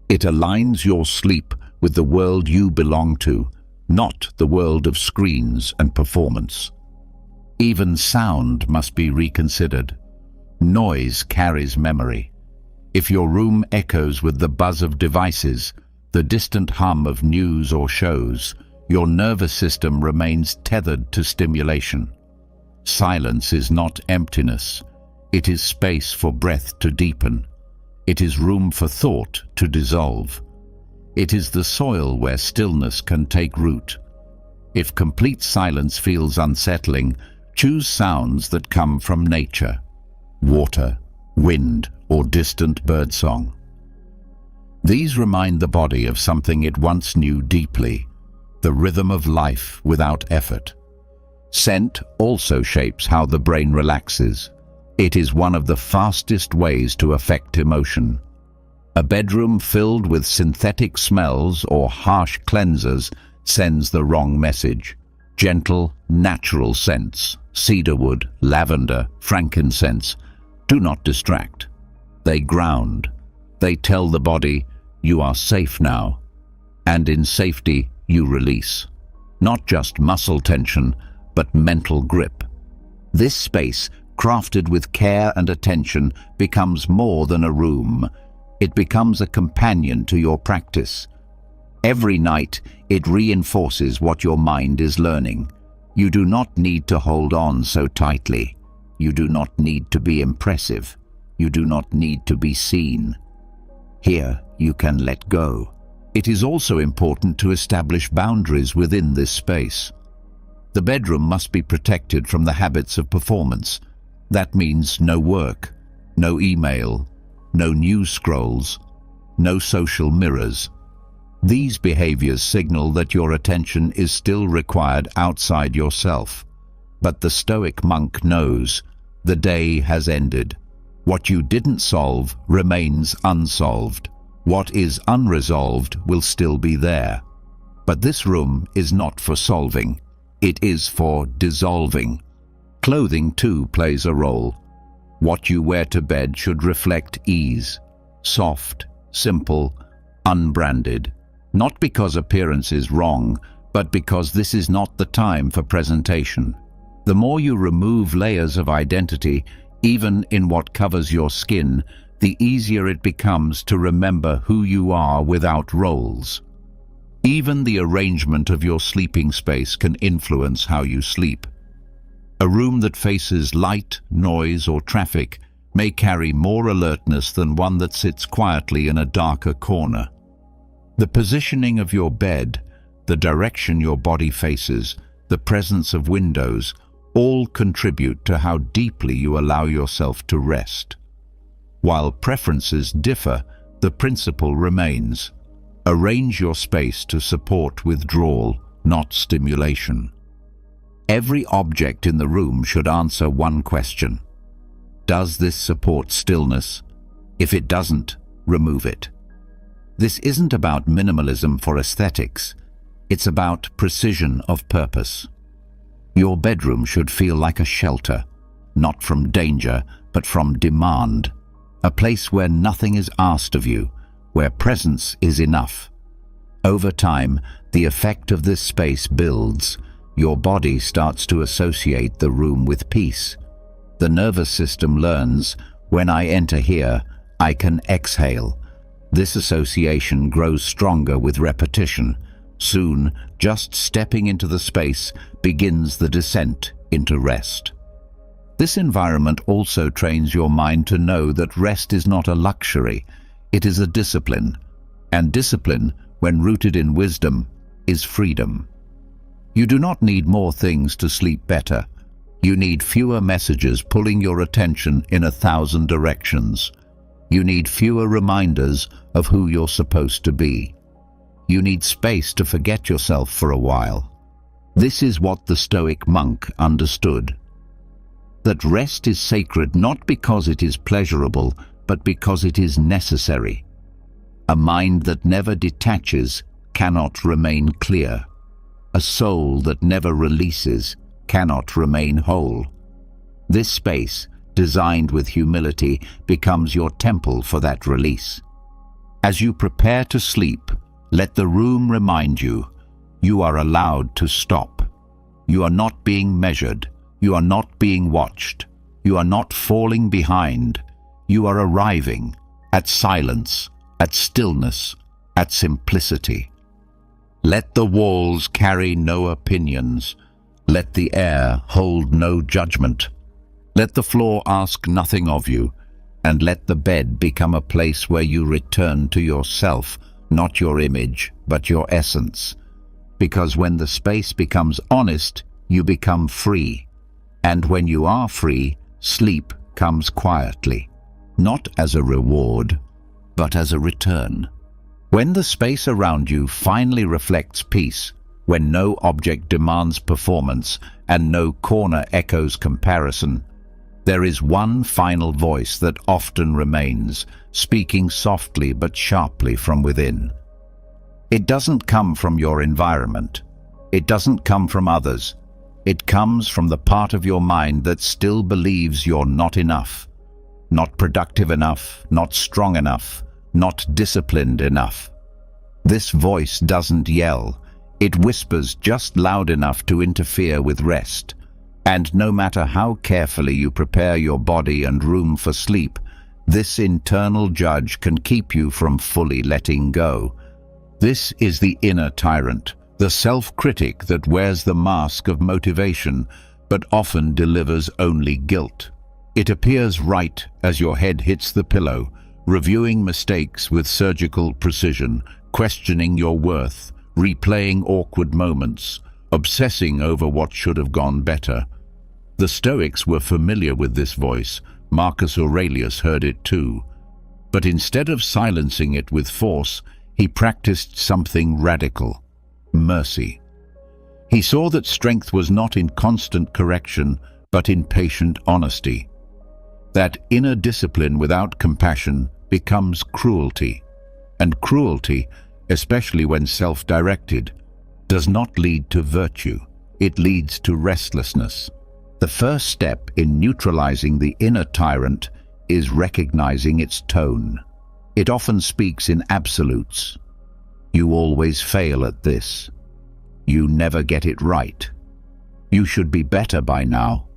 It aligns your sleep with the world you belong to, not the world of screens and performance. Even sound must be reconsidered. Noise carries memory. If your room echoes with the buzz of devices, the distant hum of news or shows, your nervous system remains tethered to stimulation. Silence is not emptiness. It is space for breath to deepen. It is room for thought to dissolve. It is the soil where stillness can take root. If complete silence feels unsettling, choose sounds that come from nature. Water, wind, or distant birdsong. These remind the body of something it once knew deeply, the rhythm of life without effort. Scent also shapes how the brain relaxes. It is one of the fastest ways to affect emotion. A bedroom filled with synthetic smells or harsh cleansers sends the wrong message. Gentle, natural scents, cedarwood, lavender, frankincense, do not distract. They ground. They tell the body, you are safe now. And in safety, you release. Not just muscle tension, but mental grip. This space, crafted with care and attention, becomes more than a room. It becomes a companion to your practice. Every night, it reinforces what your mind is learning. You do not need to hold on so tightly. You do not need to be impressive. You do not need to be seen. Here, you can let go. It is also important to establish boundaries within this space. The bedroom must be protected from the habits of performance. That means no work, no email, no news scrolls, no social mirrors. These behaviors signal that your attention is still required outside yourself. But the Stoic monk knows the day has ended. What you didn't solve remains unsolved. What is unresolved will still be there. But this room is not for solving. It is for dissolving. Clothing too plays a role. What you wear to bed should reflect ease. Soft, simple, unbranded. Not because appearance is wrong, but because this is not the time for presentation. The more you remove layers of identity, even in what covers your skin, the easier it becomes to remember who you are without roles. Even the arrangement of your sleeping space can influence how you sleep. A room that faces light, noise, or traffic may carry more alertness than one that sits quietly in a darker corner. The positioning of your bed, the direction your body faces, the presence of windows, all contribute to how deeply you allow yourself to rest. While preferences differ, the principle remains. Arrange your space to support withdrawal, not stimulation. Every object in the room should answer one question. Does this support stillness? If it doesn't, remove it. This isn't about minimalism for aesthetics. It's about precision of purpose. Your bedroom should feel like a shelter, not from danger, but from demand. A place where nothing is asked of you, where presence is enough. Over time, the effect of this space builds. Your body starts to associate the room with peace. The nervous system learns, when I enter here, I can exhale. This association grows stronger with repetition. Soon, just stepping into the space begins the descent into rest. This environment also trains your mind to know that rest is not a luxury, it is a discipline. And discipline, when rooted in wisdom, is freedom. You do not need more things to sleep better. You need fewer messages pulling your attention in 1,000 directions. You need fewer reminders of who you're supposed to be. You need space to forget yourself for a while. This is what the Stoic monk understood. That rest is sacred not because it is pleasurable, but because it is necessary. A mind that never detaches cannot remain clear. A soul that never releases cannot remain whole. This space, designed with humility, becomes your temple for that release. As you prepare to sleep, let the room remind you, you are allowed to stop. You are not being measured. You are not being watched. You are not falling behind. You are arriving at silence, at stillness, at simplicity. Let the walls carry no opinions. Let the air hold no judgment. Let the floor ask nothing of you, and let the bed become a place where you return to yourself, not your image, but your essence. Because when the space becomes honest, you become free. And when you are free, sleep comes quietly, not as a reward, but as a return. When the space around you finally reflects peace, when no object demands performance and no corner echoes comparison, there is one final voice that often remains, speaking softly but sharply from within. It doesn't come from your environment. It doesn't come from others. It comes from the part of your mind that still believes you're not enough, not productive enough, not strong enough, not disciplined enough. This voice doesn't yell. It whispers just loud enough to interfere with rest. And no matter how carefully you prepare your body and room for sleep, this internal judge can keep you from fully letting go. This is the inner tyrant, the self-critic that wears the mask of motivation, but often delivers only guilt. It appears right as your head hits the pillow, reviewing mistakes with surgical precision, questioning your worth, replaying awkward moments, obsessing over what should have gone better. The Stoics were familiar with this voice. Marcus Aurelius heard it too. But instead of silencing it with force, he practiced something radical: mercy. He saw that strength was not in constant correction, but in patient honesty. That inner discipline without compassion becomes cruelty. And cruelty, especially when self-directed, does not lead to virtue. It leads to restlessness. The first step in neutralizing the inner tyrant is recognizing its tone. It often speaks in absolutes. You always fail at this. You never get it right. You should be better by now.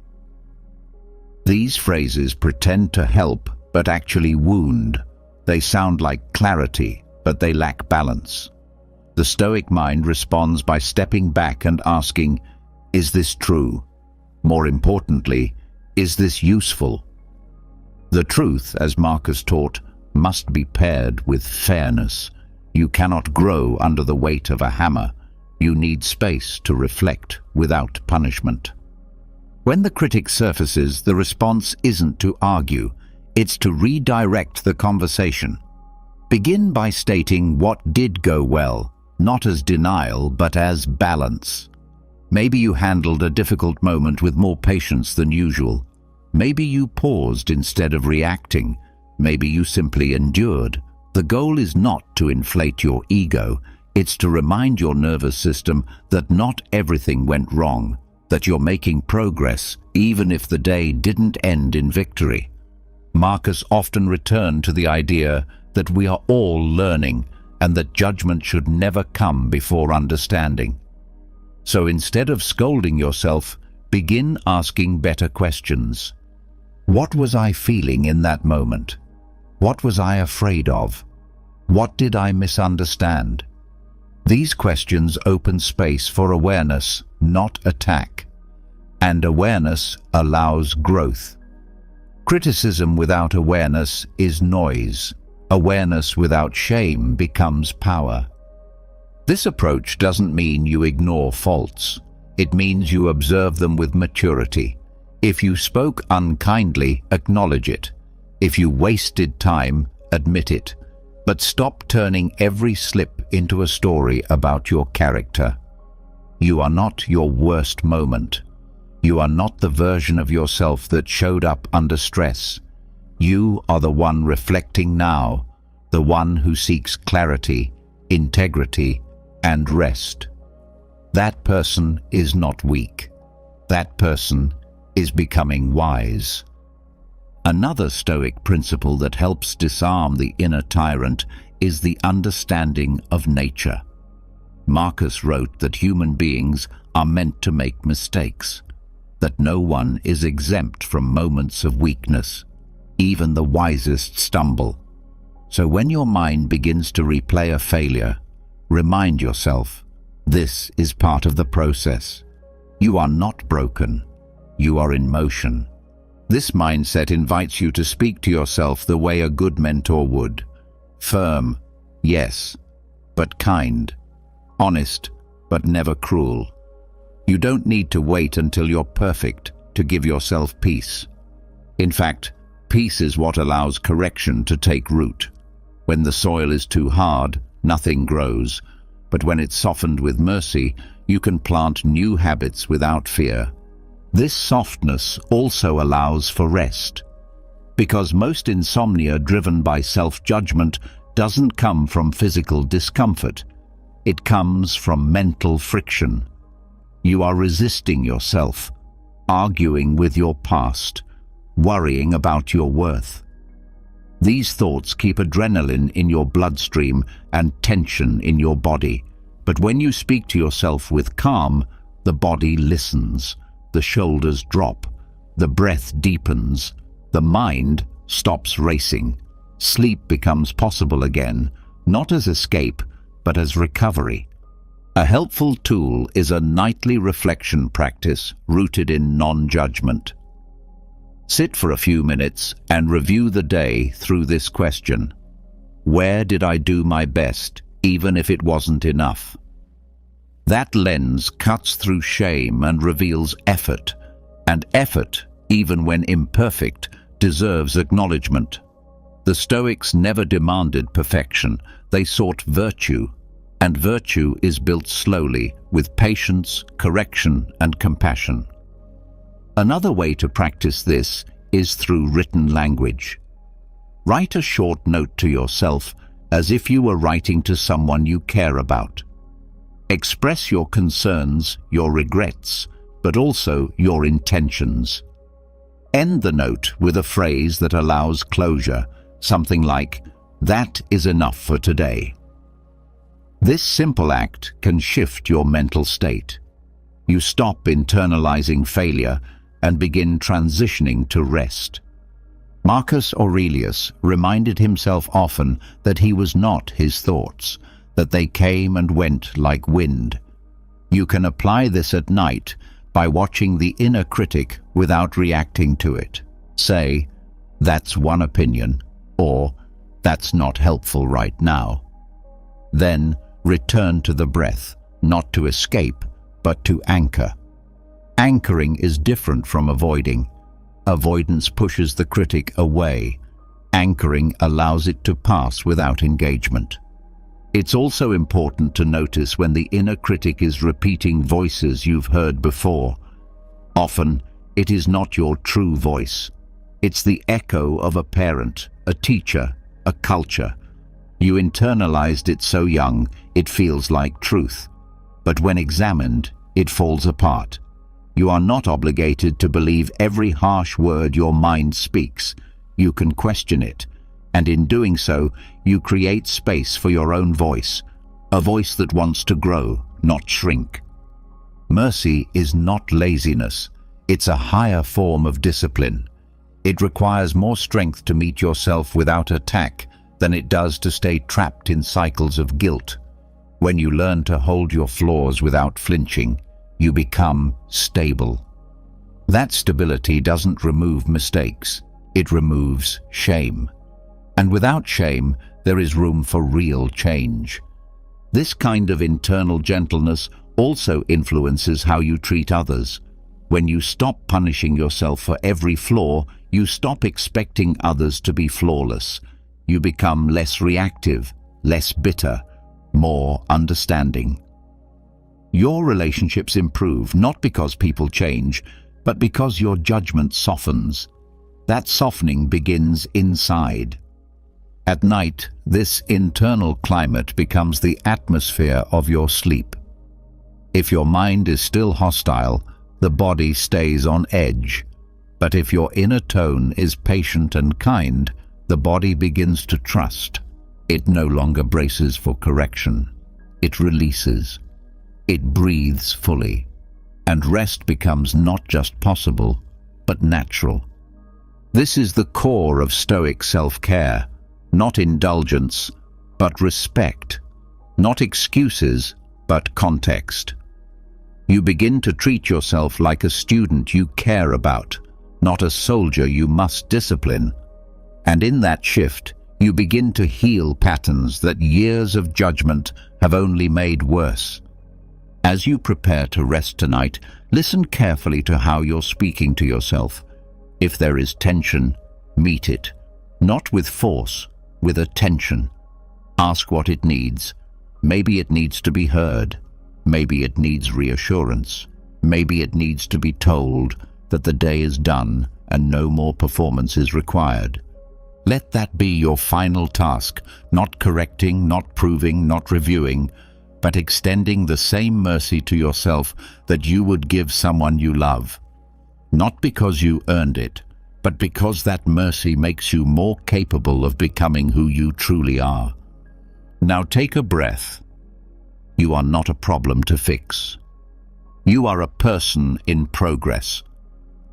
These phrases pretend to help, but actually wound. They sound like clarity, but they lack balance. The Stoic mind responds by stepping back and asking, is this true? More importantly, is this useful? The truth, as Marcus taught, must be paired with fairness. You cannot grow under the weight of a hammer. You need space to reflect without punishment. When the critic surfaces, the response isn't to argue. It's to redirect the conversation. Begin by stating what did go well, not as denial, but as balance. Maybe you handled a difficult moment with more patience than usual. Maybe you paused instead of reacting. Maybe you simply endured. The goal is not to inflate your ego. It's to remind your nervous system that not everything went wrong, that you're making progress, even if the day didn't end in victory. Marcus often returned to the idea that we are all learning and that judgment should never come before understanding. So instead of scolding yourself, begin asking better questions. What was I feeling in that moment? What was I afraid of? What did I misunderstand? These questions open space for awareness, not attack. And awareness allows growth. Criticism without awareness is noise. Awareness without shame becomes power. This approach doesn't mean you ignore faults. It means you observe them with maturity. If you spoke unkindly, acknowledge it. If you wasted time, admit it. But stop turning every slip into a story about your character. You are not your worst moment. You are not the version of yourself that showed up under stress. You are the one reflecting now, the one who seeks clarity, integrity, and rest. That person is not weak. That person is becoming wise. Another Stoic principle that helps disarm the inner tyrant is the understanding of nature. Marcus wrote that human beings are meant to make mistakes, that no one is exempt from moments of weakness. Even the wisest stumble. So when your mind begins to replay a failure, remind yourself, this is part of the process. You are not broken. You are in motion. This mindset invites you to speak to yourself the way a good mentor would. Firm, yes, but kind. Honest, but never cruel. You don't need to wait until you're perfect to give yourself peace. In fact, peace is what allows correction to take root. When the soil is too hard, nothing grows. But when it's softened with mercy, you can plant new habits without fear. This softness also allows for rest. Because most insomnia driven by self-judgment doesn't come from physical discomfort. It comes from mental friction. You are resisting yourself, arguing with your past, worrying about your worth. These thoughts keep adrenaline in your bloodstream and tension in your body. But when you speak to yourself with calm, the body listens, the shoulders drop, the breath deepens, the mind stops racing. Sleep becomes possible again, not as escape, but as recovery. A helpful tool is a nightly reflection practice rooted in non-judgment. Sit for a few minutes and review the day through this question. Where did I do my best, even if it wasn't enough? That lens cuts through shame and reveals effort, and effort, even when imperfect, deserves acknowledgement. The Stoics never demanded perfection, they sought virtue, and virtue is built slowly with patience, correction, and compassion. Another way to practice this is through written language. Write a short note to yourself as if you were writing to someone you care about. Express your concerns, your regrets, but also your intentions. End the note with a phrase that allows closure, something like, "That is enough for today." This simple act can shift your mental state. You stop internalizing failure and begin transitioning to rest. Marcus Aurelius reminded himself often that he was not his thoughts, that they came and went like wind. You can apply this at night by watching the inner critic without reacting to it. Say, "That's one opinion," or "That's not helpful right now." Then return to the breath, not to escape, but to anchor. Anchoring is different from avoiding. Avoidance pushes the critic away. Anchoring allows it to pass without engagement. It's also important to notice when the inner critic is repeating voices you've heard before. Often, it is not your true voice. It's the echo of a parent, a teacher, a culture. You internalized it so young, it feels like truth. But when examined, it falls apart. You are not obligated to believe every harsh word your mind speaks. You can question it, and in doing so, you create space for your own voice, a voice that wants to grow, not shrink. Mercy is not laziness. It's a higher form of discipline. It requires more strength to meet yourself without attack than it does to stay trapped in cycles of guilt. When you learn to hold your flaws without flinching, you become stable. That stability doesn't remove mistakes, it removes shame. And without shame, there is room for real change. This kind of internal gentleness also influences how you treat others. When you stop punishing yourself for every flaw, you stop expecting others to be flawless. You become less reactive, less bitter, more understanding. Your relationships improve not because people change, but because your judgment softens. That softening begins inside. At night, this internal climate becomes the atmosphere of your sleep. If your mind is still hostile, the body stays on edge. But if your inner tone is patient and kind, the body begins to trust. It no longer braces for correction. It releases. It breathes fully. And rest becomes not just possible, but natural. This is the core of Stoic self-care. Not indulgence, but respect. Not excuses, but context. You begin to treat yourself like a student you care about, not a soldier you must discipline. And in that shift, you begin to heal patterns that years of judgment have only made worse. As you prepare to rest tonight, listen carefully to how you're speaking to yourself. If there is tension, meet it, not with force, with attention. Ask what it needs. Maybe it needs to be heard. Maybe it needs reassurance. Maybe it needs to be told that the day is done and no more performance is required. Let that be your final task, not correcting, not proving, not reviewing, but extending the same mercy to yourself that you would give someone you love. Not because you earned it, but because that mercy makes you more capable of becoming who you truly are. Now take a breath. You are not a problem to fix. You are a person in progress.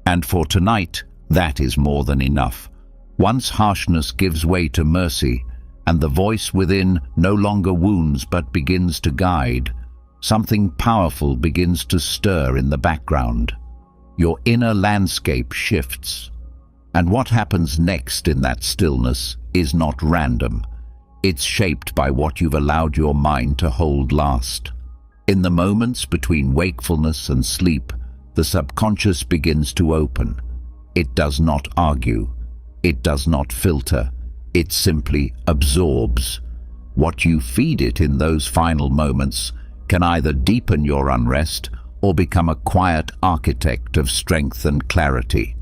And for tonight, that is more than enough. Once harshness gives way to mercy, and the voice within no longer wounds but begins to guide, something powerful begins to stir in the background. Your inner landscape shifts. And what happens next in that stillness is not random. It's shaped by what you've allowed your mind to hold last. In the moments between wakefulness and sleep, the subconscious begins to open. It does not argue. It does not filter. It simply absorbs. What you feed it in those final moments can either deepen your unrest or become a quiet architect of strength and clarity.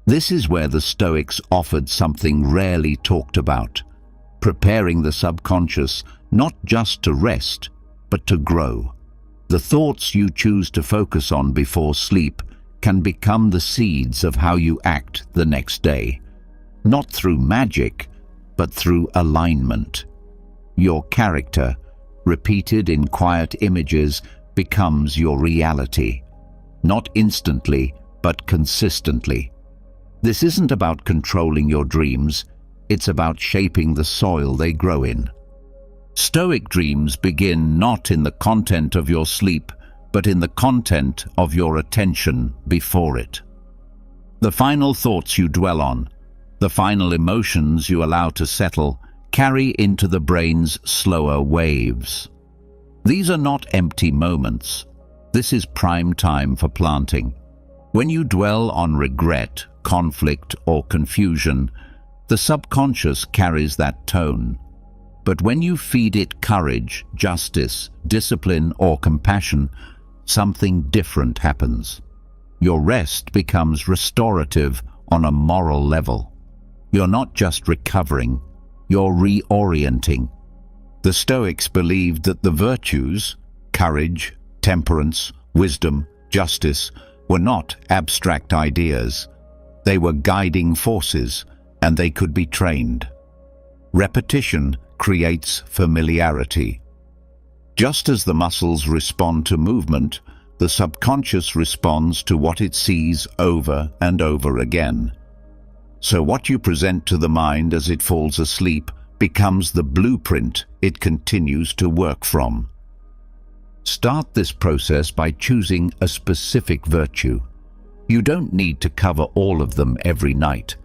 This is where the Stoics offered something rarely talked about, preparing the subconscious not just to rest, but to grow. The thoughts you choose to focus on before sleep can become the seeds of how you act the next day. Not through magic, but through alignment. Your character, repeated in quiet images, becomes your reality. Not instantly, but consistently. This isn't about controlling your dreams, it's about shaping the soil they grow in. Stoic dreams begin not in the content of your sleep, but in the content of your attention before it. The final thoughts you dwell on, the final emotions you allow to settle, carry into the brain's slower waves. These are not empty moments. This is prime time for planting. When you dwell on regret, conflict, or confusion, the subconscious carries that tone. But when you feed it courage, justice, discipline, or compassion, something different happens. Your rest becomes restorative on a moral level. You're not just recovering, you're reorienting. The Stoics believed that the virtues, courage, temperance, wisdom, justice, were not abstract ideas. They were guiding forces, and they could be trained. Repetition creates familiarity. Just as the muscles respond to movement, the subconscious responds to what it sees over and over again. So what you present to the mind as it falls asleep becomes the blueprint it continues to work from. Start this process by choosing a specific virtue. You don't need to cover all of them every night.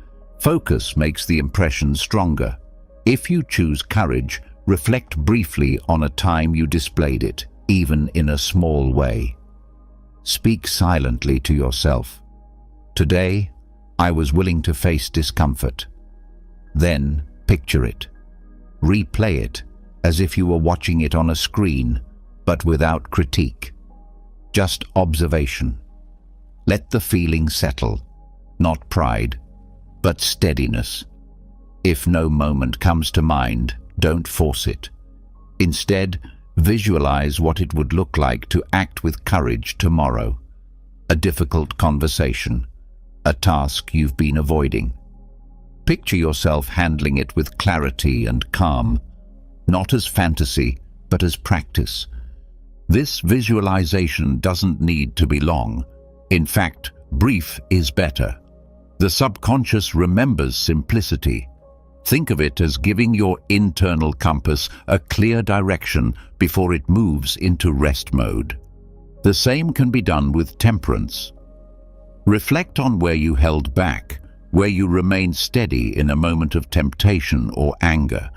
Focus makes the impression stronger. If you choose courage, reflect briefly on a time you displayed it, even in a small way. Speak silently to yourself. Today, I was willing to face discomfort. Then, picture it. Replay it as if you were watching it on a screen, but without critique. Just observation. Let the feeling settle, not pride, but steadiness. If no moment comes to mind, don't force it. Instead, visualize what it would look like to act with courage tomorrow. A difficult conversation, a task you've been avoiding. Picture yourself handling it with clarity and calm, not as fantasy, but as practice. This visualization doesn't need to be long. In fact, brief is better. The subconscious remembers simplicity. Think of it as giving your internal compass a clear direction before it moves into rest mode. The same can be done with temperance. Reflect on where you held back, where you remained steady in a moment of temptation or anger.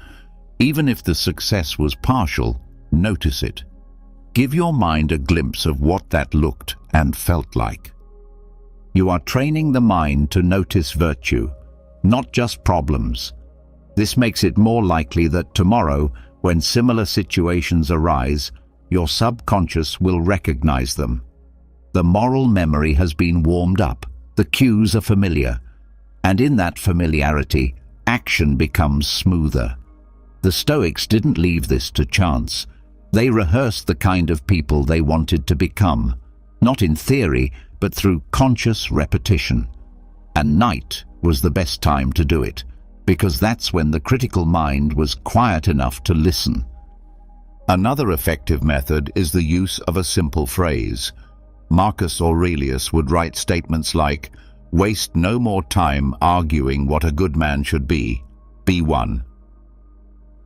Even if the success was partial, notice it. Give your mind a glimpse of what that looked and felt like. You are training the mind to notice virtue, not just problems. This makes it more likely that tomorrow, when similar situations arise, your subconscious will recognize them. The moral memory has been warmed up, the cues are familiar, and in that familiarity, action becomes smoother. The Stoics didn't leave this to chance. They rehearsed the kind of people they wanted to become, not in theory, but through conscious repetition. And night was the best time to do it, because that's when the critical mind was quiet enough to listen. Another effective method is the use of a simple phrase. Marcus Aurelius would write statements like, "Waste no more time arguing what a good man should be one."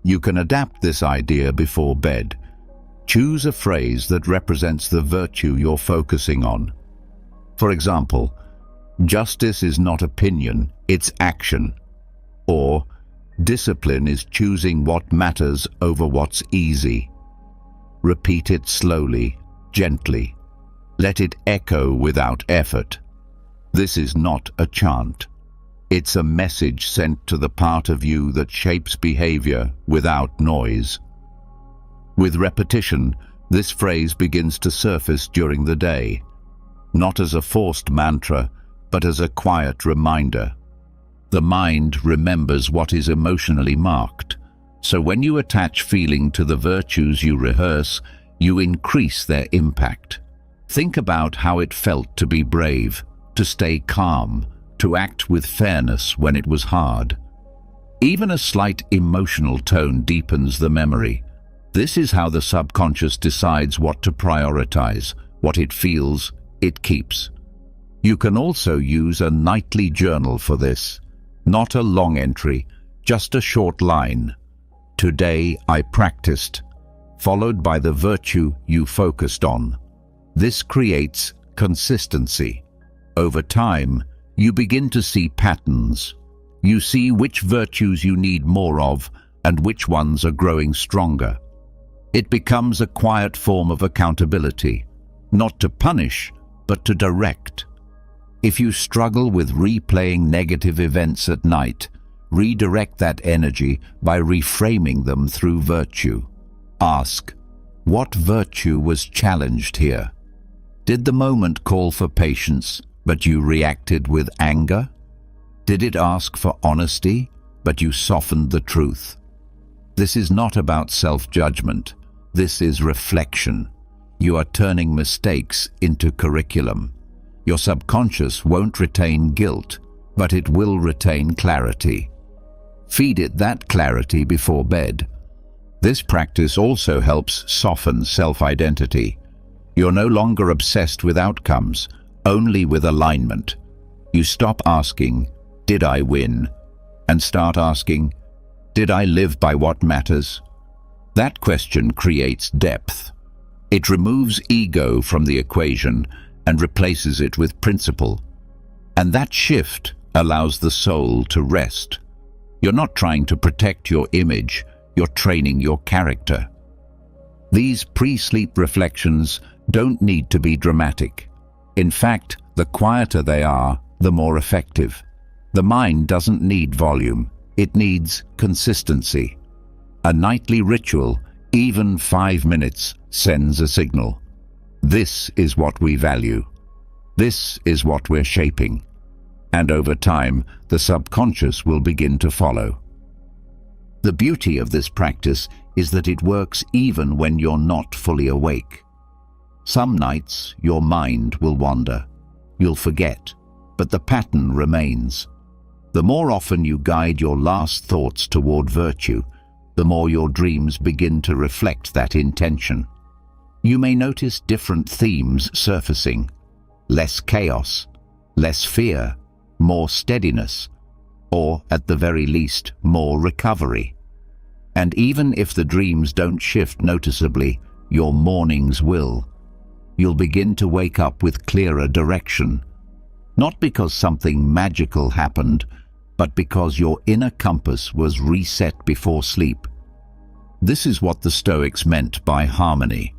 You can adapt this idea before bed. Choose a phrase that represents the virtue you're focusing on. For example, "Justice is not opinion, it's action." Or, "Discipline is choosing what matters over what's easy." Repeat it slowly, gently. Let it echo without effort. This is not a chant. It's a message sent to the part of you that shapes behavior without noise. With repetition, this phrase begins to surface during the day, not as a forced mantra, but as a quiet reminder. The mind remembers what is emotionally marked, so when you attach feeling to the virtues you rehearse, you increase their impact. Think about how it felt to be brave, to stay calm, to act with fairness when it was hard. Even a slight emotional tone deepens the memory. This is how the subconscious decides what to prioritize. What it feels, it keeps. You can also use a nightly journal for this. Not a long entry, just a short line. "Today I practiced," followed by the virtue you focused on. This creates consistency. Over time, you begin to see patterns. You see which virtues you need more of and which ones are growing stronger. It becomes a quiet form of accountability, not to punish, but to direct. If you struggle with replaying negative events at night, redirect that energy by reframing them through virtue. Ask, what virtue was challenged here? Did the moment call for patience, but you reacted with anger? Did it ask for honesty, but you softened the truth? This is not about self-judgment. This is reflection. You are turning mistakes into curriculum. Your subconscious won't retain guilt, but it will retain clarity. Feed it that clarity before bed. This practice also helps soften self-identity. You're no longer obsessed with outcomes, only with alignment. You stop asking, "Did I win?" and start asking, "Did I live by what matters?" That question creates depth. It removes ego from the equation and replaces it with principle. And that shift allows the soul to rest. You're not trying to protect your image, you're training your character. These pre-sleep reflections don't need to be dramatic. In fact, the quieter they are, the more effective. The mind doesn't need volume, it needs consistency. A nightly ritual, even 5 minutes, sends a signal. This is what we value. This is what we're shaping. And over time, the subconscious will begin to follow. The beauty of this practice is that it works even when you're not fully awake. Some nights your mind will wander. You'll forget, but the pattern remains. The more often you guide your last thoughts toward virtue, the more your dreams begin to reflect that intention. You may notice different themes surfacing: less chaos, less fear, more steadiness, or at the very least, more recovery. And even if the dreams don't shift noticeably, your mornings will. You'll begin to wake up with clearer direction, not because something magical happened, but because your inner compass was reset before sleep. This is what the Stoics meant by harmony,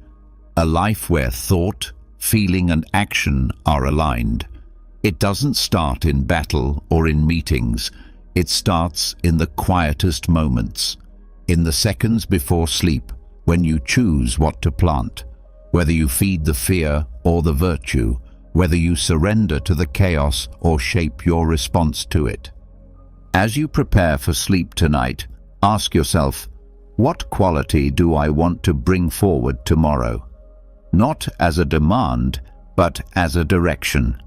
a life where thought, feeling and action are aligned. It doesn't start in battle or in meetings. It starts in the quietest moments, in the seconds before sleep, when you choose what to plant, whether you feed the fear or the virtue, whether you surrender to the chaos or shape your response to it. As you prepare for sleep tonight, ask yourself, what quality do I want to bring forward tomorrow? Not as a demand, but as a direction.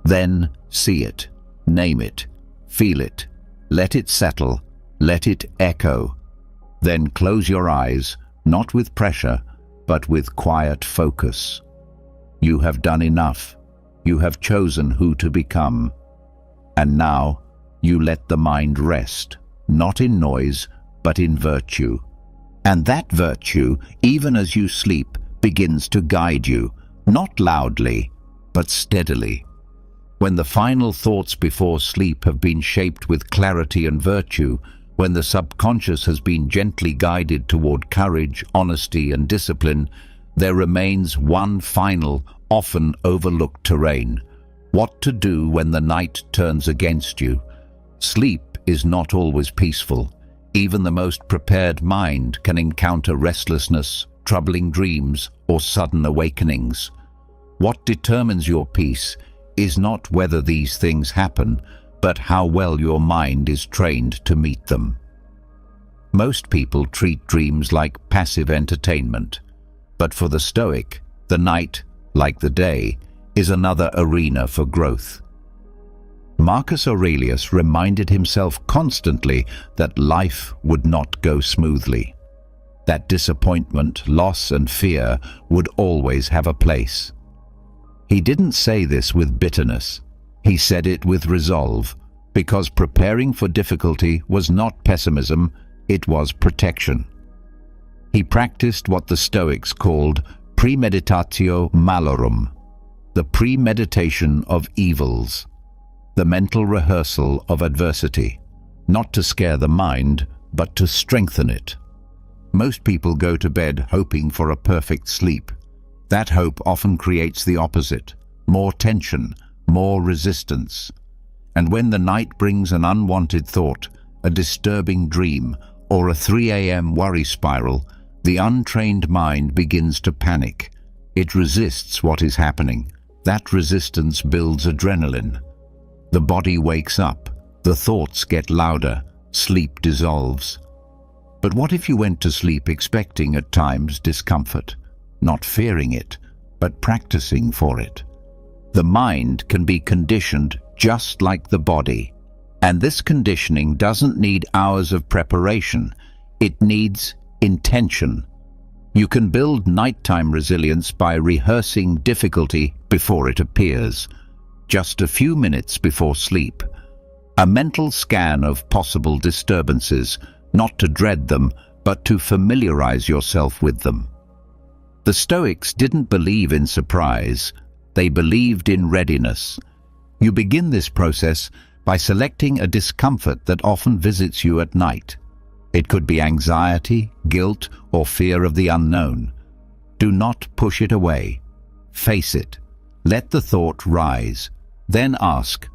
Then see it, name it, feel it, let it settle, let it echo. Then close your eyes, not with pressure, but with quiet focus. You have done enough. You have chosen who to become. And now you let the mind rest, not in noise, but in virtue. And that virtue, even as you sleep, begins to guide you, not loudly, but steadily. When the final thoughts before sleep have been shaped with clarity and virtue, when the subconscious has been gently guided toward courage, honesty, and discipline, there remains one final, often overlooked terrain: what to do when the night turns against you. Sleep is not always peaceful. Even the most prepared mind can encounter restlessness, troubling dreams, or sudden awakenings. What determines your peace is not whether these things happen, but how well your mind is trained to meet them. Most people treat dreams like passive entertainment, but for the Stoic, the night, like the day, is another arena for growth. Marcus Aurelius reminded himself constantly that life would not go smoothly, that disappointment, loss, and fear would always have a place. He didn't say this with bitterness. He said it with resolve, because preparing for difficulty was not pessimism, it was protection. He practiced what the Stoics called premeditatio malorum, the premeditation of evils, the mental rehearsal of adversity, not to scare the mind, but to strengthen it. Most people go to bed hoping for a perfect sleep. That hope often creates the opposite: more tension, more resistance. And when the night brings an unwanted thought, a disturbing dream, or a 3 a.m. worry spiral, the untrained mind begins to panic. It resists what is happening. That resistance builds adrenaline. The body wakes up, the thoughts get louder, sleep dissolves. But what if you went to sleep expecting at times discomfort, not fearing it, but practicing for it? The mind can be conditioned just like the body, and this conditioning doesn't need hours of preparation. It needs intention. You can build nighttime resilience by rehearsing difficulty before it appears. Just a few minutes before sleep, a mental scan of possible disturbances, not to dread them, but to familiarize yourself with them. The Stoics didn't believe in surprise, they believed in readiness. You begin this process by selecting a discomfort that often visits you at night. It could be anxiety, guilt, or fear of the unknown. Do not push it away. Face it. Let the thought rise. Then ask,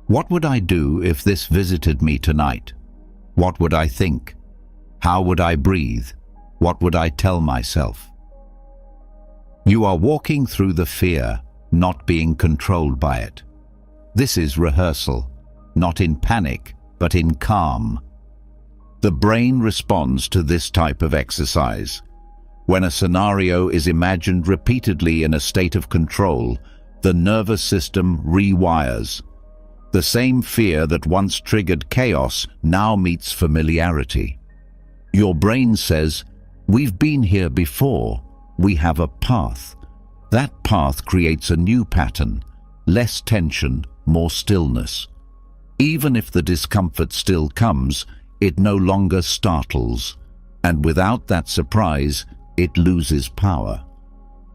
what would I do if this visited me tonight? What would I think? How would I breathe? What would I tell myself? You are walking through the fear, not being controlled by it. This is rehearsal, not in panic, but in calm. The brain responds to this type of exercise. When a scenario is imagined repeatedly in a state of control, the nervous system rewires. The same fear that once triggered chaos now meets familiarity. Your brain says, "We've been here before. We have a path." That path creates a new pattern, less tension, more stillness. Even if the discomfort still comes, it no longer startles, and without that surprise, it loses power.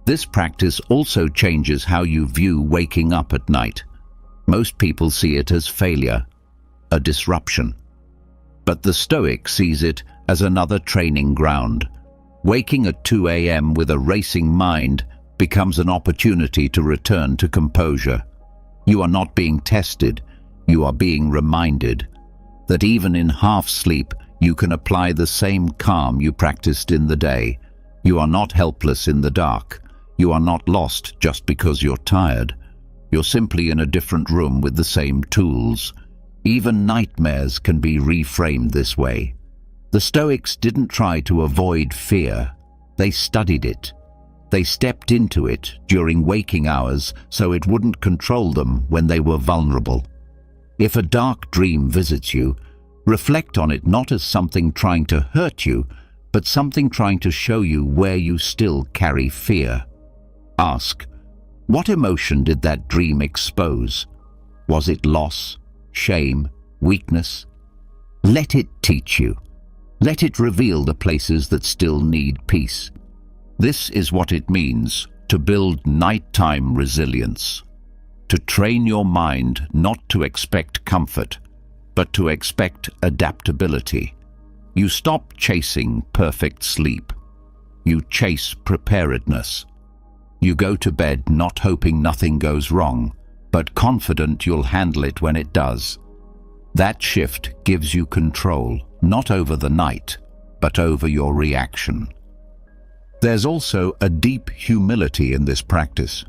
This practice also changes how you view waking up at night. Most people see it as failure, a disruption. But the Stoic sees it as another training ground. Waking at 2 a.m. with a racing mind becomes an opportunity to return to composure. You are not being tested, you are being reminded that even in half sleep you can apply the same calm you practiced in the day. You are not helpless in the dark. You are not lost just because you're tired. You're simply in a different room with the same tools. Even nightmares can be reframed this way. The Stoics didn't try to avoid fear. They studied it. They stepped into it during waking hours so it wouldn't control them when they were vulnerable. If a dark dream visits you, reflect on it not as something trying to hurt you, but something trying to show you where you still carry fear. Ask, what emotion did that dream expose? Was it loss, shame, weakness? Let it teach you. Let it reveal the places that still need peace. This is what it means to build nighttime resilience. To train your mind not to expect comfort, but to expect adaptability. You stop chasing perfect sleep. You chase preparedness. You go to bed not hoping nothing goes wrong, but confident you'll handle it when it does. That shift gives you control, not over the night, but over your reaction. There's also a deep humility in this practice.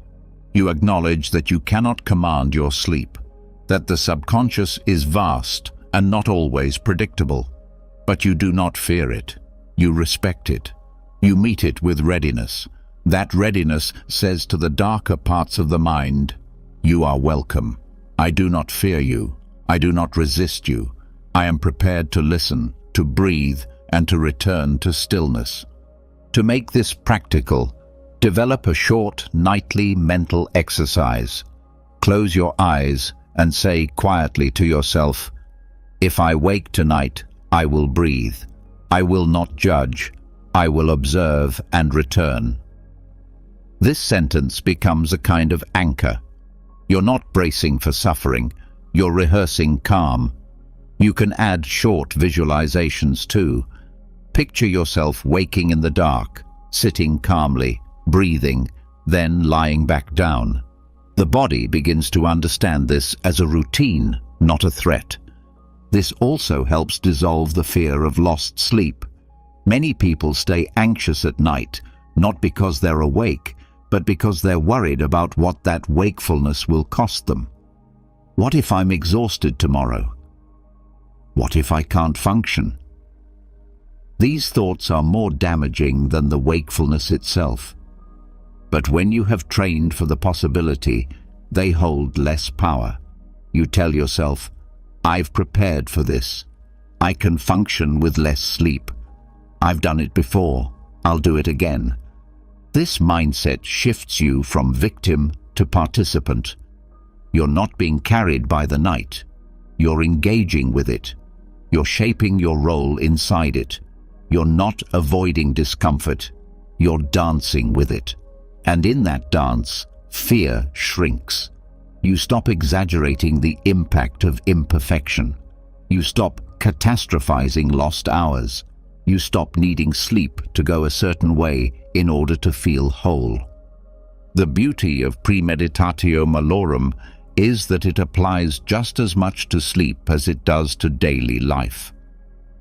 You acknowledge that you cannot command your sleep, that the subconscious is vast and not always predictable. But you do not fear it. You respect it. You meet it with readiness. That readiness says to the darker parts of the mind, "You are welcome. I do not fear you. I do not resist you. I am prepared to listen, to breathe, and to return to stillness." To make this practical, develop a short nightly mental exercise. Close your eyes and say quietly to yourself, "If I wake tonight, I will breathe. I will not judge. I will observe and return." This sentence becomes a kind of anchor. You're not bracing for suffering, you're rehearsing calm. You can add short visualizations too. Picture yourself waking in the dark, sitting calmly, breathing, then lying back down. The body begins to understand this as a routine, not a threat. This also helps dissolve the fear of lost sleep. Many people stay anxious at night, not because they're awake, but because they're worried about what that wakefulness will cost them. What if I'm exhausted tomorrow? What if I can't function? These thoughts are more damaging than the wakefulness itself. But when you have trained for the possibility, they hold less power. You tell yourself, "I've prepared for this. I can function with less sleep. I've done it before. I'll do it again." This mindset shifts you from victim to participant. You're not being carried by the night. You're engaging with it. You're shaping your role inside it. You're not avoiding discomfort. You're dancing with it. And in that dance, fear shrinks. You stop exaggerating the impact of imperfection. You stop catastrophizing lost hours. You stop needing sleep to go a certain way in order to feel whole. The beauty of premeditatio malorum is that it applies just as much to sleep as it does to daily life.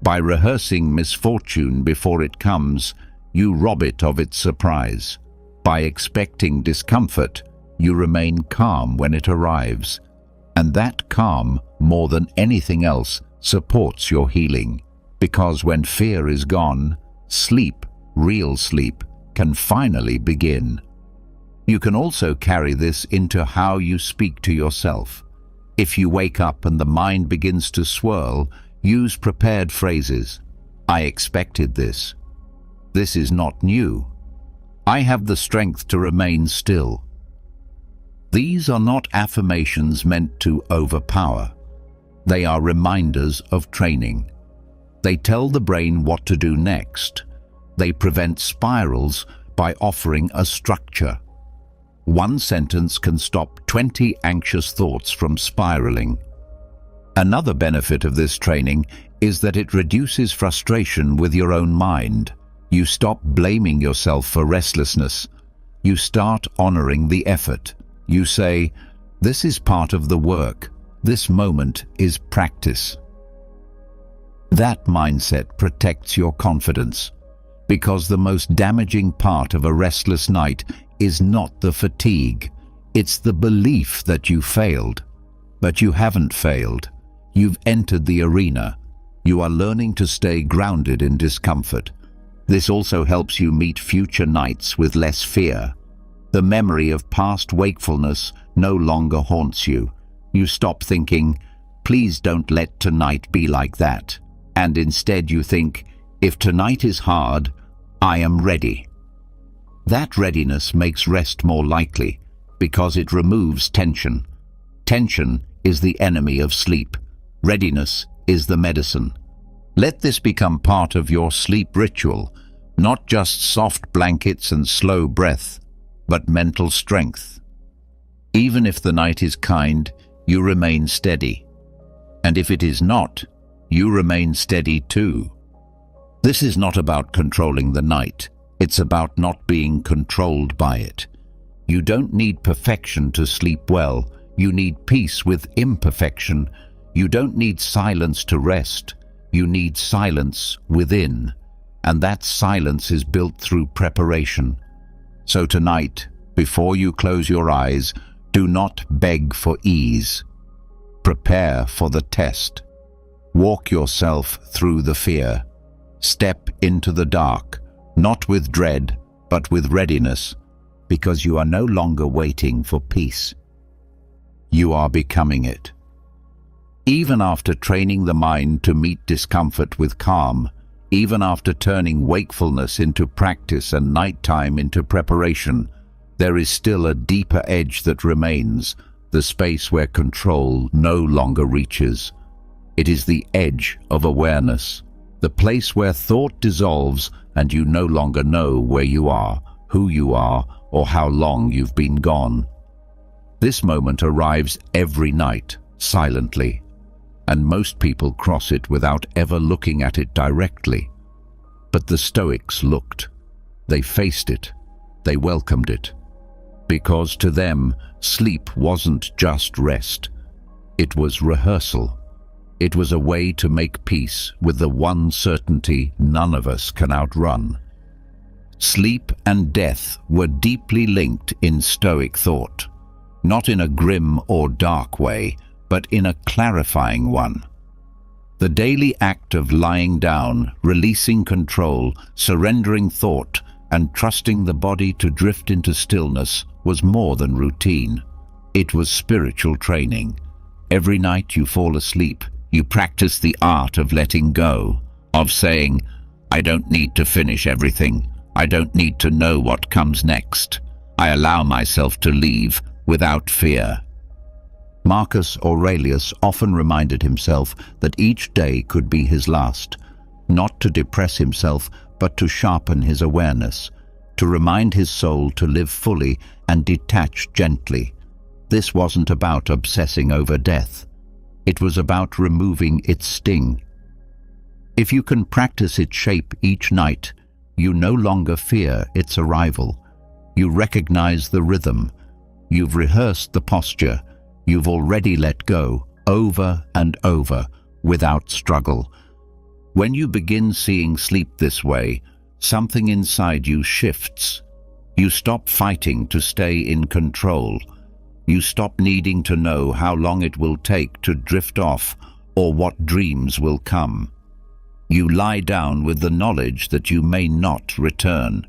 By rehearsing misfortune before it comes, you rob it of its surprise. By expecting discomfort, you remain calm when it arrives. And that calm, more than anything else, supports your healing. Because when fear is gone, sleep, real sleep, can finally begin. You can also carry this into how you speak to yourself. If you wake up and the mind begins to swirl, use prepared phrases. I expected this. This is not new. I have the strength to remain still. These are not affirmations meant to overpower. They are reminders of training. They tell the brain what to do next. They prevent spirals by offering a structure. One sentence can stop 20 anxious thoughts from spiraling. Another benefit of this training is that it reduces frustration with your own mind. You stop blaming yourself for restlessness. You start honoring the effort. You say, this is part of the work. This moment is practice. That mindset protects your confidence, because the most damaging part of a restless night is not the fatigue. It's the belief that you failed. But you haven't failed. You've entered the arena. You are learning to stay grounded in discomfort. This also helps you meet future nights with less fear. The memory of past wakefulness no longer haunts you. You stop thinking, please don't let tonight be like that. And instead you think, if tonight is hard, I am ready. That readiness makes rest more likely because it removes tension. Tension is the enemy of sleep. Readiness is the medicine. Let this become part of your sleep ritual, not just soft blankets and slow breath, but mental strength. Even if the night is kind, you remain steady. And if it is not, you remain steady too. This is not about controlling the night. It's about not being controlled by it. You don't need perfection to sleep well. You need peace with imperfection. You don't need silence to rest. You need silence within. And that silence is built through preparation. So tonight, before you close your eyes, do not beg for ease. Prepare for the test. Walk yourself through the fear. Step into the dark, not with dread, but with readiness, because you are no longer waiting for peace. You are becoming it. Even after training the mind to meet discomfort with calm, even after turning wakefulness into practice and nighttime into preparation, there is still a deeper edge that remains, the space where control no longer reaches. It is the edge of awareness, the place where thought dissolves and you no longer know where you are, who you are, or how long you've been gone. This moment arrives every night, silently, and most people cross it without ever looking at it directly. But the Stoics looked. They faced it. They welcomed it. Because to them, sleep wasn't just rest. It was rehearsal. It was a way to make peace with the one certainty none of us can outrun. Sleep and death were deeply linked in Stoic thought, not in a grim or dark way, but in a clarifying one. The daily act of lying down, releasing control, surrendering thought, and trusting the body to drift into stillness was more than routine. It was spiritual training. Every night you fall asleep, you practice the art of letting go, of saying, I don't need to finish everything. I don't need to know what comes next. I allow myself to leave without fear. Marcus Aurelius often reminded himself that each day could be his last, not to depress himself, but to sharpen his awareness, to remind his soul to live fully and detach gently. This wasn't about obsessing over death. It was about removing its sting. If you can practice its shape each night, you no longer fear its arrival. You recognize the rhythm. You've rehearsed the posture. You've already let go, over and over, without struggle. When you begin seeing sleep this way, something inside you shifts. You stop fighting to stay in control. You stop needing to know how long it will take to drift off or what dreams will come. You lie down with the knowledge that you may not return.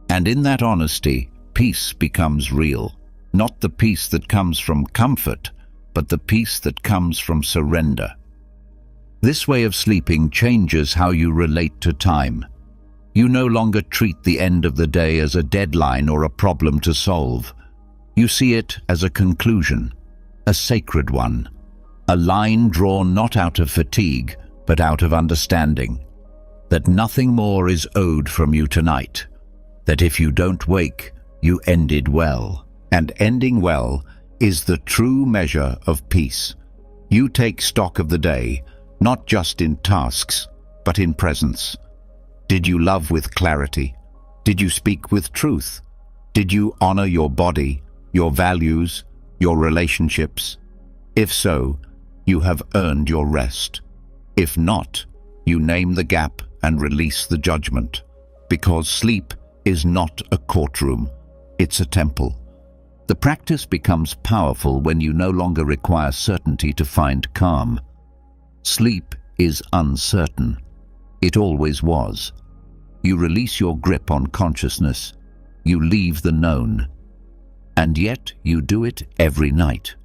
And in that honesty, peace becomes real. Not the peace that comes from comfort, but the peace that comes from surrender. This way of sleeping changes how you relate to time. You no longer treat the end of the day as a deadline or a problem to solve. You see it as a conclusion, a sacred one, a line drawn not out of fatigue, but out of understanding. That nothing more is owed from you tonight. That if you don't wake, you ended well. And ending well is the true measure of peace. You take stock of the day, not just in tasks, but in presence. Did you love with clarity? Did you speak with truth? Did you honor your body, your values, your relationships? If so, you have earned your rest. If not, you name the gap and release the judgment. Because sleep is not a courtroom, it's a temple. The practice becomes powerful when you no longer require certainty to find calm. Sleep is uncertain. It always was. You release your grip on consciousness. You leave the known. And yet you do it every night.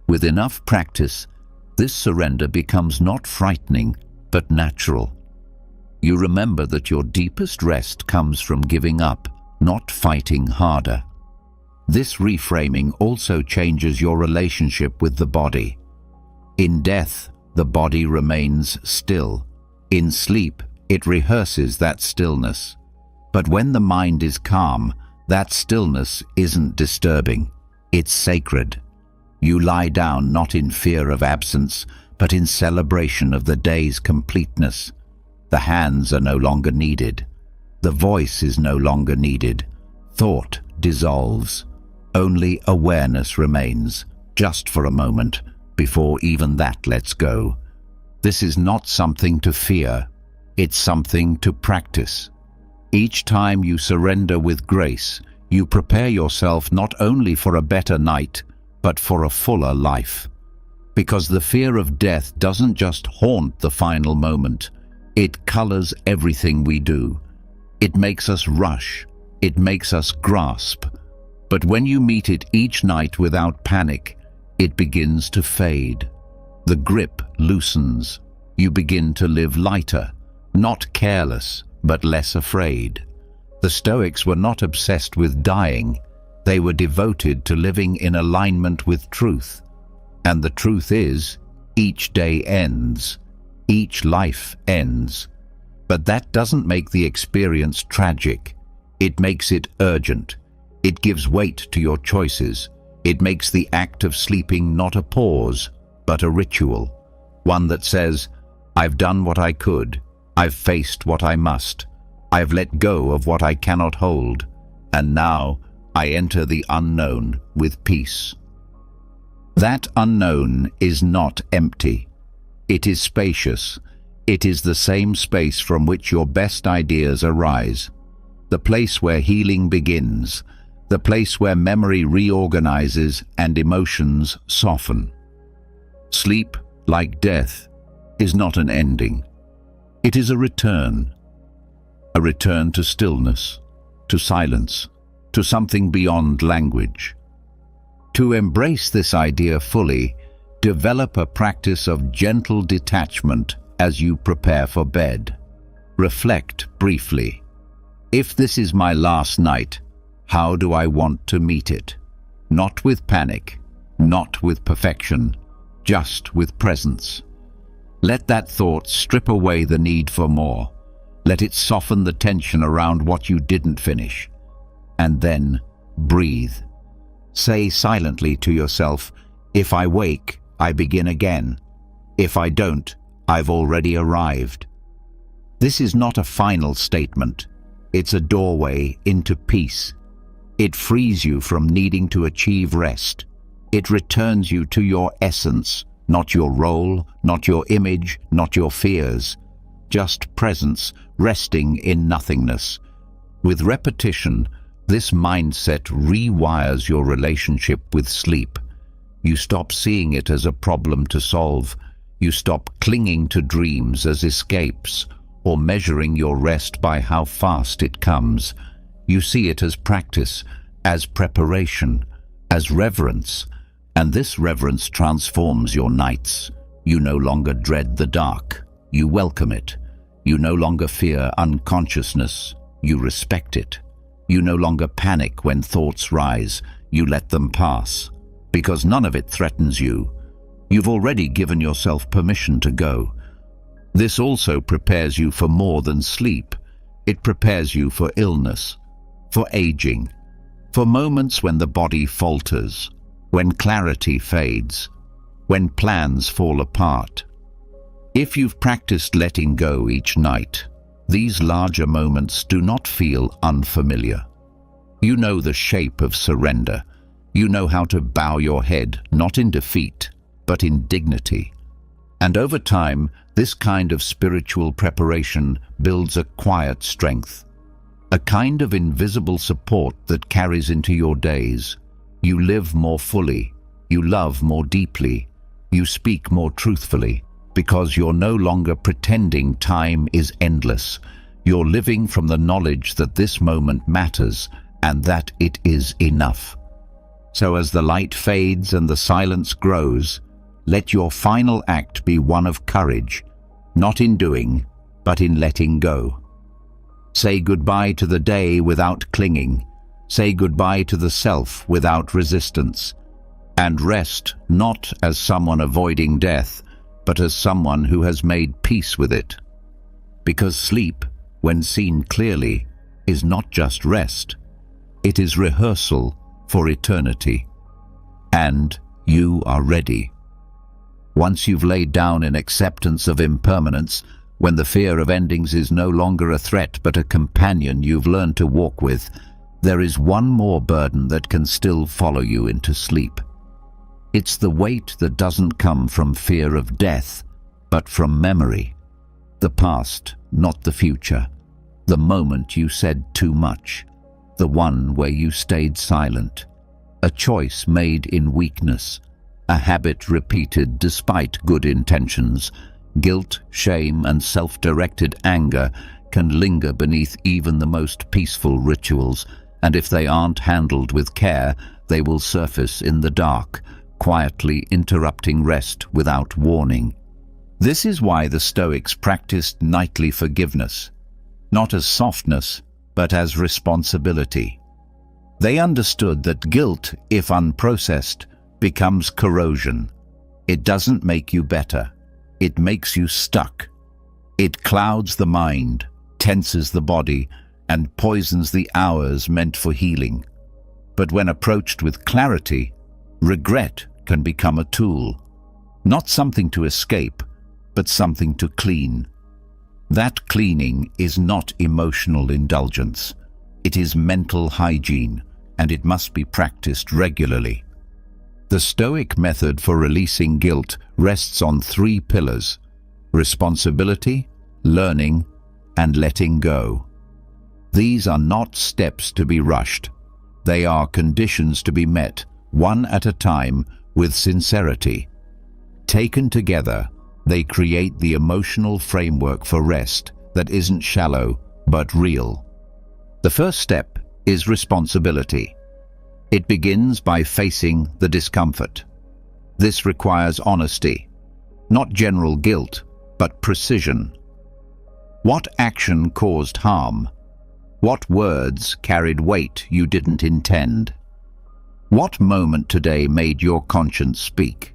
With enough practice, this surrender becomes not frightening, but natural. You remember that your deepest rest comes from giving up, not fighting harder. This reframing also changes your relationship with the body. In death, the body remains still. In sleep, it rehearses that stillness. But when the mind is calm, that stillness isn't disturbing. It's sacred. You lie down not in fear of absence, but in celebration of the day's completeness. The hands are no longer needed. The voice is no longer needed. Thought dissolves. Only awareness remains, just for a moment, before even that lets go. This is not something to fear. It's something to practice. Each time you surrender with grace, you prepare yourself not only for a better night, but for a fuller life. Because the fear of death doesn't just haunt the final moment, it colors everything we do. It makes us rush. It makes us grasp. But when you meet it each night without panic, it begins to fade. The grip loosens. You begin to live lighter, not careless, but less afraid. The Stoics were not obsessed with dying. They were devoted to living in alignment with truth. And the truth is, each day ends. Each life ends. But that doesn't make the experience tragic. It makes it urgent. It gives weight to your choices. It makes the act of sleeping not a pause, but a ritual. One that says, I've done what I could. I've faced what I must. I've let go of what I cannot hold. And now I enter the unknown with peace. That unknown is not empty. It is spacious. It is the same space from which your best ideas arise. The place where healing begins. The place where memory reorganizes and emotions soften. Sleep, like death, is not an ending. It is a return to stillness, to silence, to something beyond language. To embrace this idea fully, develop a practice of gentle detachment as you prepare for bed. Reflect briefly. If this is my last night, how do I want to meet it? Not with panic, not with perfection, just with presence. Let that thought strip away the need for more. Let it soften the tension around what you didn't finish. And then breathe. Say silently to yourself, if I wake, I begin again. If I don't, I've already arrived. This is not a final statement. It's a doorway into peace. It frees you from needing to achieve rest. It returns you to your essence, not your role, not your image, not your fears. Just presence, resting in nothingness. With repetition, this mindset rewires your relationship with sleep. You stop seeing it as a problem to solve. You stop clinging to dreams as escapes or measuring your rest by how fast it comes. You see it as practice, as preparation, as reverence, and this reverence transforms your nights. You no longer dread the dark. You welcome it. You no longer fear unconsciousness. You respect it. You no longer panic when thoughts rise. You let them pass, because none of it threatens you. You've already given yourself permission to go. This also prepares you for more than sleep. It prepares you for illness, for aging, for moments when the body falters, when clarity fades, when plans fall apart. If you've practiced letting go each night, these larger moments do not feel unfamiliar. You know the shape of surrender. You know how to bow your head, not in defeat, but in dignity. And over time, this kind of spiritual preparation builds a quiet strength, a kind of invisible support that carries into your days. You live more fully, you love more deeply, you speak more truthfully, because you're no longer pretending time is endless. You're living from the knowledge that this moment matters and that it is enough. So as the light fades and the silence grows, let your final act be one of courage, not in doing, but in letting go. Say goodbye to the day without clinging. Say goodbye to the self without resistance. And rest not as someone avoiding death, but as someone who has made peace with it. Because sleep, when seen clearly, is not just rest. It is rehearsal for eternity. And you are ready. Once you've laid down in acceptance of impermanence, when the fear of endings is no longer a threat but a companion you've learned to walk with, there is one more burden that can still follow you into sleep. It's the weight that doesn't come from fear of death, but from memory. The past, not the future. The moment you said too much. The one where you stayed silent. A choice made in weakness. A habit repeated despite good intentions. Guilt, shame, and self-directed anger can linger beneath even the most peaceful rituals, and if they aren't handled with care, they will surface in the dark, quietly interrupting rest without warning. This is why the Stoics practiced nightly forgiveness, not as softness, but as responsibility. They understood that guilt, if unprocessed, becomes corrosion. It doesn't make you better. It makes you stuck. It clouds the mind, tenses the body, and poisons the hours meant for healing. But when approached with clarity, regret can become a tool. Not something to escape, but something to clean. That cleaning is not emotional indulgence. It is mental hygiene, and it must be practiced regularly. The Stoic method for releasing guilt rests on 3 pillars: responsibility, learning, and letting go. These are not steps to be rushed. They are conditions to be met, one at a time, with sincerity. Taken together, they create the emotional framework for rest that isn't shallow, but real. The first step is responsibility. It begins by facing the discomfort. This requires honesty, not general guilt, but precision. What action caused harm? What words carried weight you didn't intend? What moment today made your conscience speak?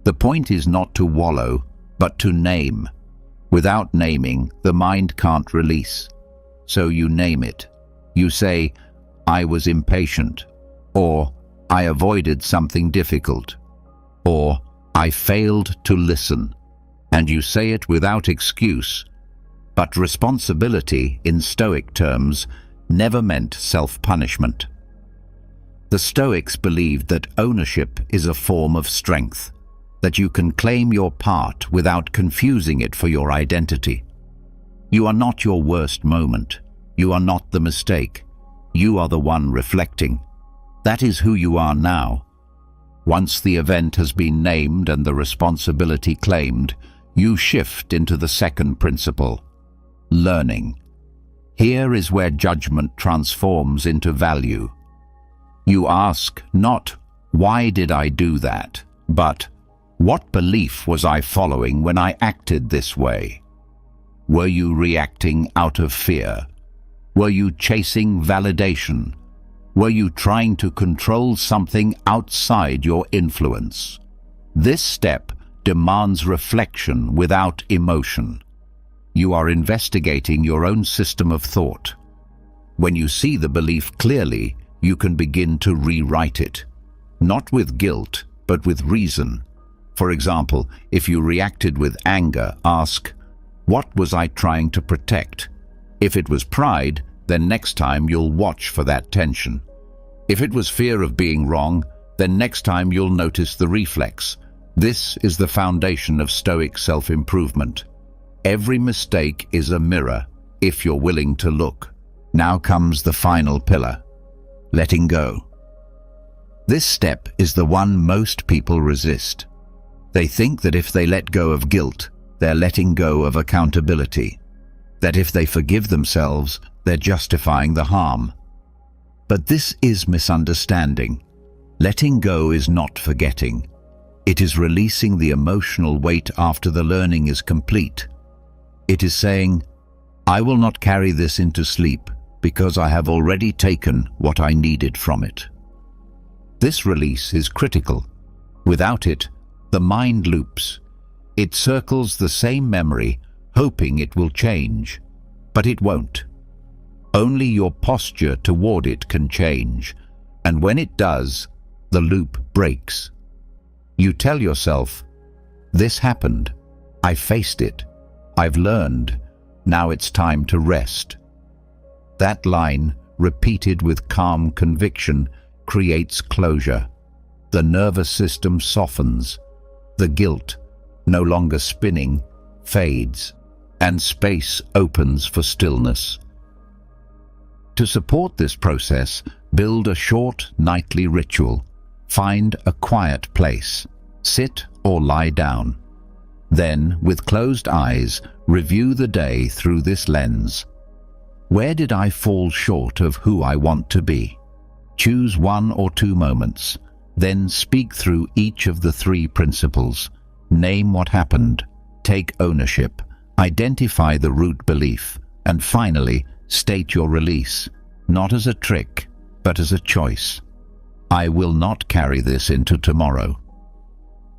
The point is not to wallow, but to name. Without naming, the mind can't release. So you name it. You say, I was impatient, or I avoided something difficult, or I failed to listen. And you say it without excuse. But responsibility, in Stoic terms, never meant self-punishment. The Stoics believed that ownership is a form of strength, that you can claim your part without confusing it for your identity. You are not your worst moment. You are not the mistake. You are the one reflecting. That is who you are now. Once the event has been named and the responsibility claimed, you shift into the second principle, learning. Here is where judgment transforms into value. You ask not, "Why did I do that?" but, "What belief was I following when I acted this way?" Were you reacting out of fear? Were you chasing validation? Were you trying to control something outside your influence? This step demands reflection without emotion. You are investigating your own system of thought. When you see the belief clearly, you can begin to rewrite it. Not with guilt, but with reason. For example, if you reacted with anger, ask, "What was I trying to protect?" If it was pride, then next time you'll watch for that tension. If it was fear of being wrong, then next time you'll notice the reflex. This is the foundation of Stoic self-improvement. Every mistake is a mirror, if you're willing to look. Now comes the final pillar, letting go. This step is the one most people resist. They think that if they let go of guilt, they're letting go of accountability. That if they forgive themselves, they're justifying the harm. But this is misunderstanding. Letting go is not forgetting. It is releasing the emotional weight after the learning is complete. It is saying, "I will not carry this into sleep because I have already taken what I needed from it." This release is critical. Without it, the mind loops. It circles the same memory, hoping it will change, but it won't. Only your posture toward it can change, and when it does, the loop breaks. You tell yourself, "This happened. I faced it. I've learned. Now it's time to rest." That line, repeated with calm conviction, creates closure. The nervous system softens. The guilt, no longer spinning, fades, and space opens for stillness. To support this process, build a short nightly ritual. Find a quiet place. Sit or lie down. Then, with closed eyes, review the day through this lens. Where did I fall short of who I want to be? Choose 1 or 2 moments. Then speak through each of the 3 principles. Name what happened. Take ownership. Identify the root belief. And finally, state your release. Not as a trick, but as a choice. I will not carry this into tomorrow.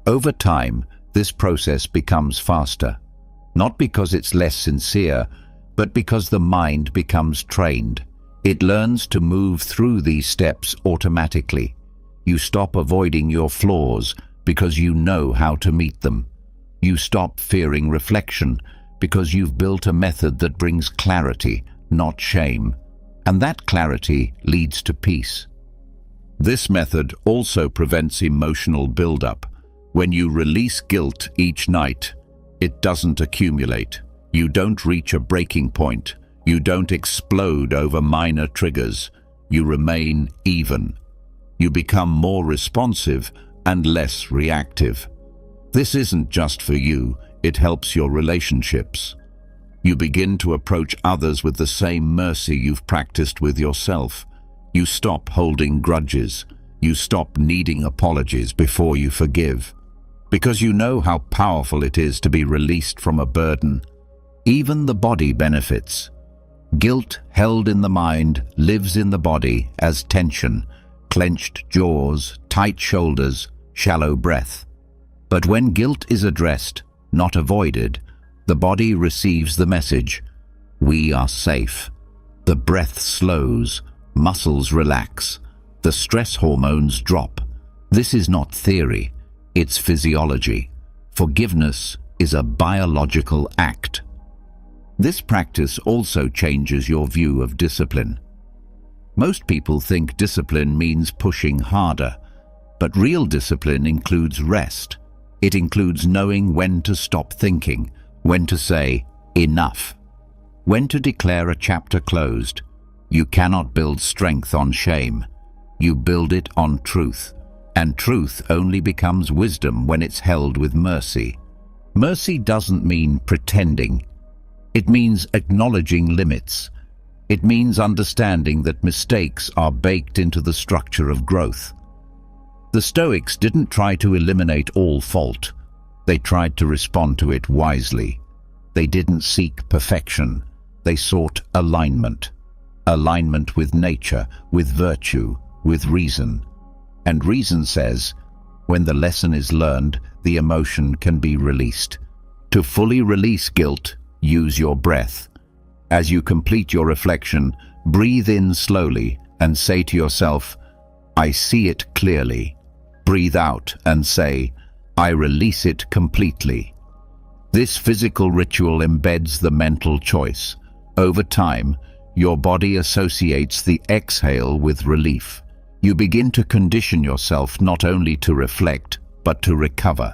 Over time, this process becomes faster. Not because it's less sincere, but because the mind becomes trained. It learns to move through these steps automatically. You stop avoiding your flaws because you know how to meet them. You stop fearing reflection because you've built a method that brings clarity, not shame. And that clarity leads to peace. This method also prevents emotional buildup. When you release guilt each night, it doesn't accumulate. You don't reach a breaking point. You don't explode over minor triggers. You remain even. You become more responsive and less reactive. This isn't just for you, it helps your relationships. You begin to approach others with the same mercy you've practiced with yourself. You stop holding grudges. You stop needing apologies before you forgive. Because you know how powerful it is to be released from a burden. Even the body benefits. Guilt held in the mind lives in the body as tension, clenched jaws, tight shoulders, shallow breath. But when guilt is addressed, not avoided, the body receives the message, "We are safe." The breath slows, muscles relax, the stress hormones drop. This is not theory, it's physiology. Forgiveness is a biological act. This practice also changes your view of discipline. Most people think discipline means pushing harder, but real discipline includes rest. It includes knowing when to stop thinking, when to say, "Enough," when to declare a chapter closed. You cannot build strength on shame. You build it on truth. And truth only becomes wisdom when it's held with mercy. Mercy doesn't mean pretending. It means acknowledging limits. It means understanding that mistakes are baked into the structure of growth. The Stoics didn't try to eliminate all fault. They tried to respond to it wisely. They didn't seek perfection. They sought alignment. Alignment with nature, with virtue, with reason. And reason says, when the lesson is learned, the emotion can be released. To fully release guilt, use your breath. As you complete your reflection, breathe in slowly and say to yourself, I see it clearly. Breathe out and say, I release it completely. This physical ritual embeds the mental choice. Over time, your body associates the exhale with relief. You begin to condition yourself not only to reflect, but to recover.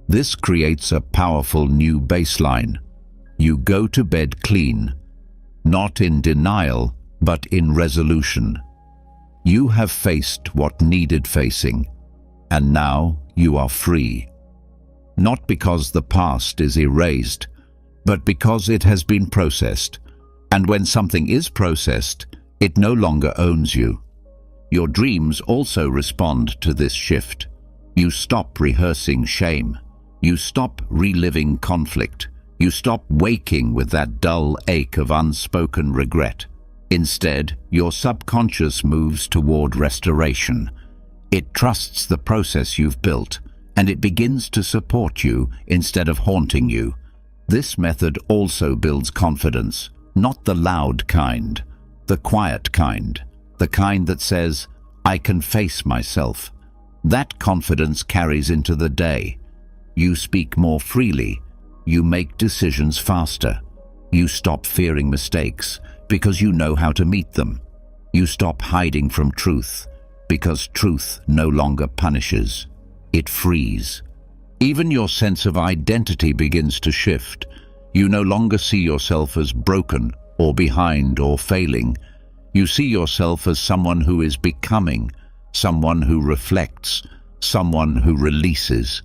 This creates a powerful new baseline. You go to bed clean, not in denial, but in resolution. You have faced what needed facing, and now you are free. Not because the past is erased, but because it has been processed. And when something is processed, it no longer owns you. Your dreams also respond to this shift. You stop rehearsing shame. You stop reliving conflict. You stop waking with that dull ache of unspoken regret. Instead, your subconscious moves toward restoration. It trusts the process you've built, and it begins to support you instead of haunting you. This method also builds confidence, not the loud kind, the quiet kind. The kind that says, I can face myself. That confidence carries into the day. You speak more freely. You make decisions faster. You stop fearing mistakes because you know how to meet them. You stop hiding from truth because truth no longer punishes. It frees. Even your sense of identity begins to shift. You no longer see yourself as broken or behind or failing. You see yourself as someone who is becoming, someone who reflects, someone who releases.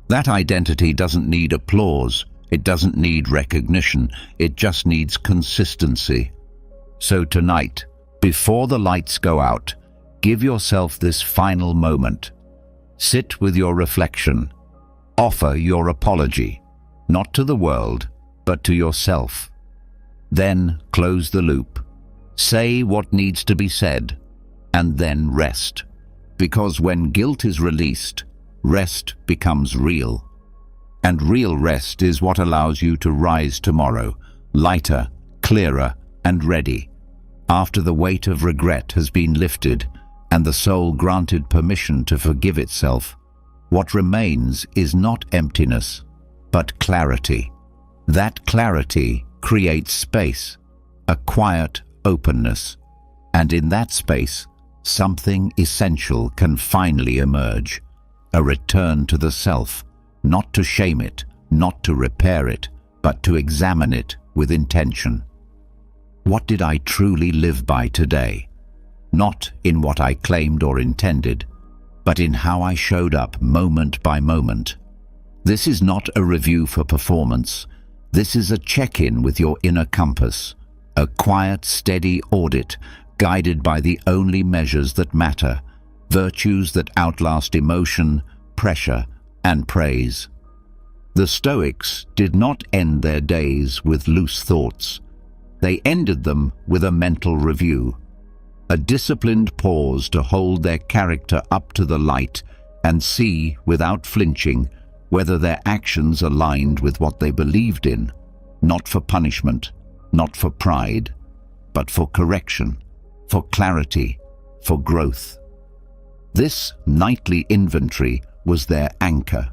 That identity doesn't need applause. It doesn't need recognition. It just needs consistency. So tonight, before the lights go out, give yourself this final moment. Sit with your reflection. Offer your apology, not to the world, but to yourself. Then close the loop. Say what needs to be said, and then rest. Because when guilt is released, rest becomes real. And real rest is what allows you to rise tomorrow, lighter, clearer, and ready. After the weight of regret has been lifted, and the soul granted permission to forgive itself, what remains is not emptiness, but clarity. That clarity creates space, a quiet openness, and in that space, something essential can finally emerge, a return to the self, not to shame it, not to repair it, but to examine it with intention. What did I truly live by today? Not in what I claimed or intended, but in how I showed up moment by moment. This is not a review for performance. This is a check-in with your inner compass, a quiet, steady audit guided by the only measures that matter, virtues that outlast emotion, pressure, and praise. The Stoics did not end their days with loose thoughts. They ended them with a mental review, a disciplined pause to hold their character up to the light and see, without flinching, whether their actions aligned with what they believed in, not for punishment, not for pride, but for correction, for clarity, for growth. This nightly inventory was their anchor.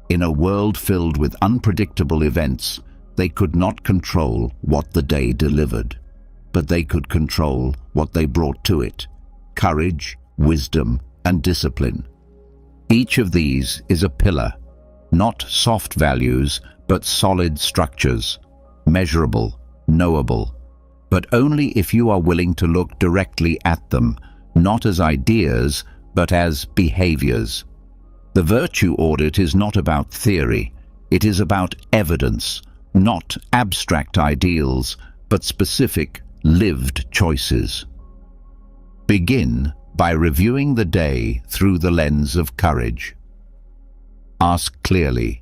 In a world filled with unpredictable events, they could not control what the day delivered, but they could control what they brought to it: courage, wisdom, and discipline. Each of these is a pillar, not soft values, but solid structures, measurable, knowable, but only if you are willing to look directly at them, not as ideas, but as behaviors. The virtue audit is not about theory. It is about evidence, not abstract ideals, but specific, lived choices. Begin by reviewing the day through the lens of courage. Ask clearly,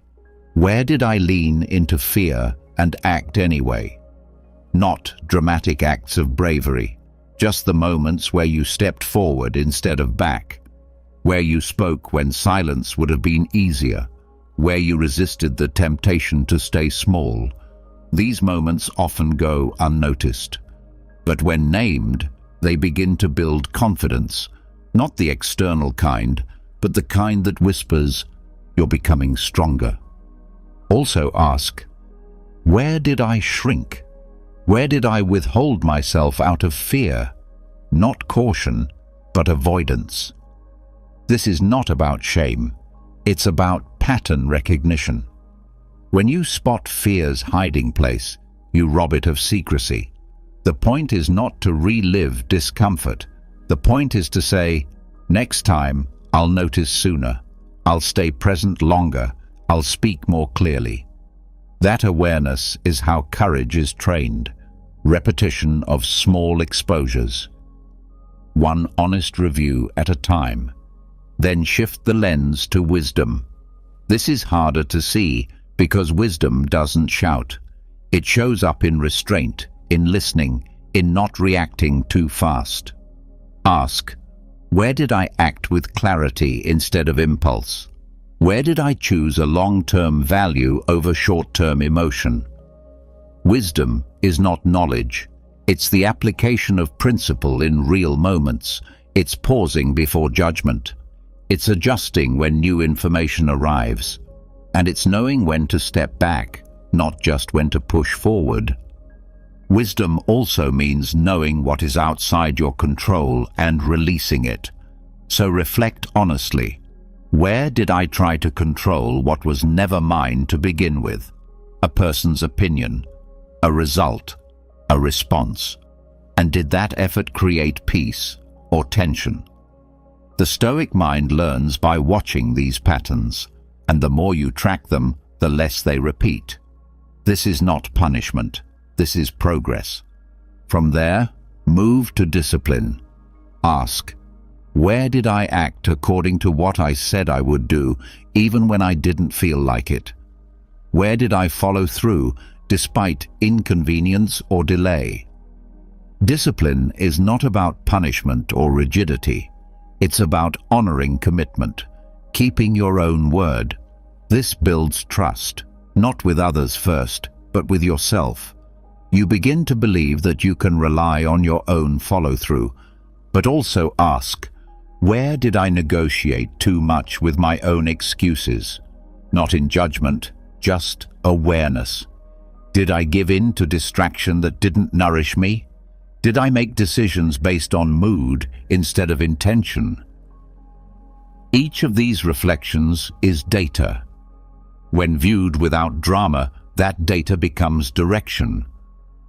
where did I lean into fear and act anyway? Not dramatic acts of bravery, just the moments where you stepped forward instead of back, where you spoke when silence would have been easier, where you resisted the temptation to stay small. These moments often go unnoticed, but when named, they begin to build confidence, not the external kind, but the kind that whispers, "You're becoming stronger." Also ask, where did I shrink? Where did I withhold myself out of fear? Not caution, but avoidance. This is not about shame. It's about pattern recognition. When you spot fear's hiding place, you rob it of secrecy. The point is not to relive discomfort. The point is to say, next time, I'll notice sooner. I'll stay present longer. I'll speak more clearly. That awareness is how courage is trained. Repetition of small exposures. One honest review at a time. Then shift the lens to wisdom. This is harder to see because wisdom doesn't shout. It shows up in restraint, in listening, in not reacting too fast. Ask, where did I act with clarity instead of impulse? Where did I choose a long-term value over short-term emotion? Wisdom is not knowledge. It's the application of principle in real moments. It's pausing before judgment. It's adjusting when new information arrives. And it's knowing when to step back, not just when to push forward. Wisdom also means knowing what is outside your control and releasing it. So reflect honestly. Where did I try to control what was never mine to begin with? A person's opinion, a result, a response. And did that effort create peace or tension? The Stoic mind learns by watching these patterns, and the more you track them, the less they repeat. This is not punishment. This is progress. From there, move to discipline. Ask, where did I act according to what I said I would do, even when I didn't feel like it? Where did I follow through, despite inconvenience or delay? Discipline is not about punishment or rigidity. It's about honoring commitment, keeping your own word. This builds trust, not with others first, but with yourself. You begin to believe that you can rely on your own follow-through, but also ask, where did I negotiate too much with my own excuses? Not in judgment, just awareness. Did I give in to distraction that didn't nourish me? Did I make decisions based on mood instead of intention? Each of these reflections is data. When viewed without drama, that data becomes direction.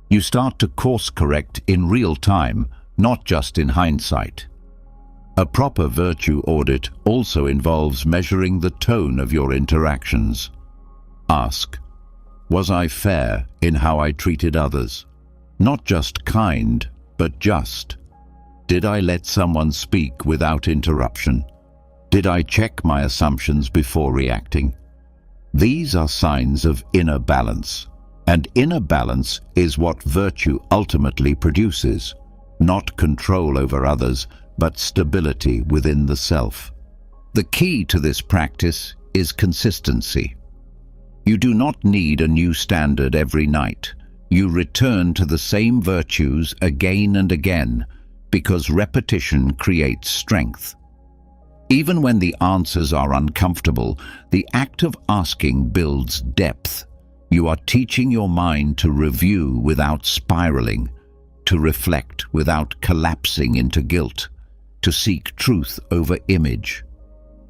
You start to course correct in real time, not just in hindsight. A proper virtue audit also involves measuring the tone of your interactions. Ask, was I fair in how I treated others? Not just kind, but just. Did I let someone speak without interruption? Did I check my assumptions before reacting? These are signs of inner balance, and inner balance is what virtue ultimately produces, not control over others, but stability within the self. The key to this practice is consistency. You do not need a new standard every night. You return to the same virtues again and again, because repetition creates strength. Even when the answers are uncomfortable, the act of asking builds depth. You are teaching your mind to review without spiraling, to reflect without collapsing into guilt, to seek truth over image.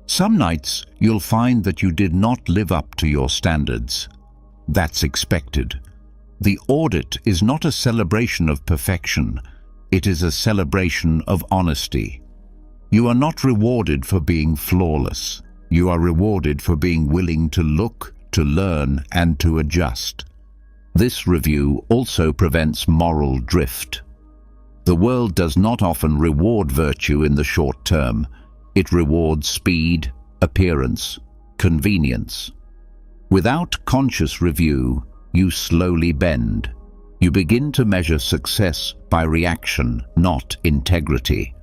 Some nights you'll find that you did not live up to your standards. That's expected. The audit is not a celebration of perfection. It is a celebration of honesty. You are not rewarded for being flawless. You are rewarded for being willing to look, to learn, and to adjust. This review also prevents moral drift. The world does not often reward virtue in the short term. It rewards speed, appearance, convenience. Without conscious review, you slowly bend. You begin to measure success by reaction, not integrity.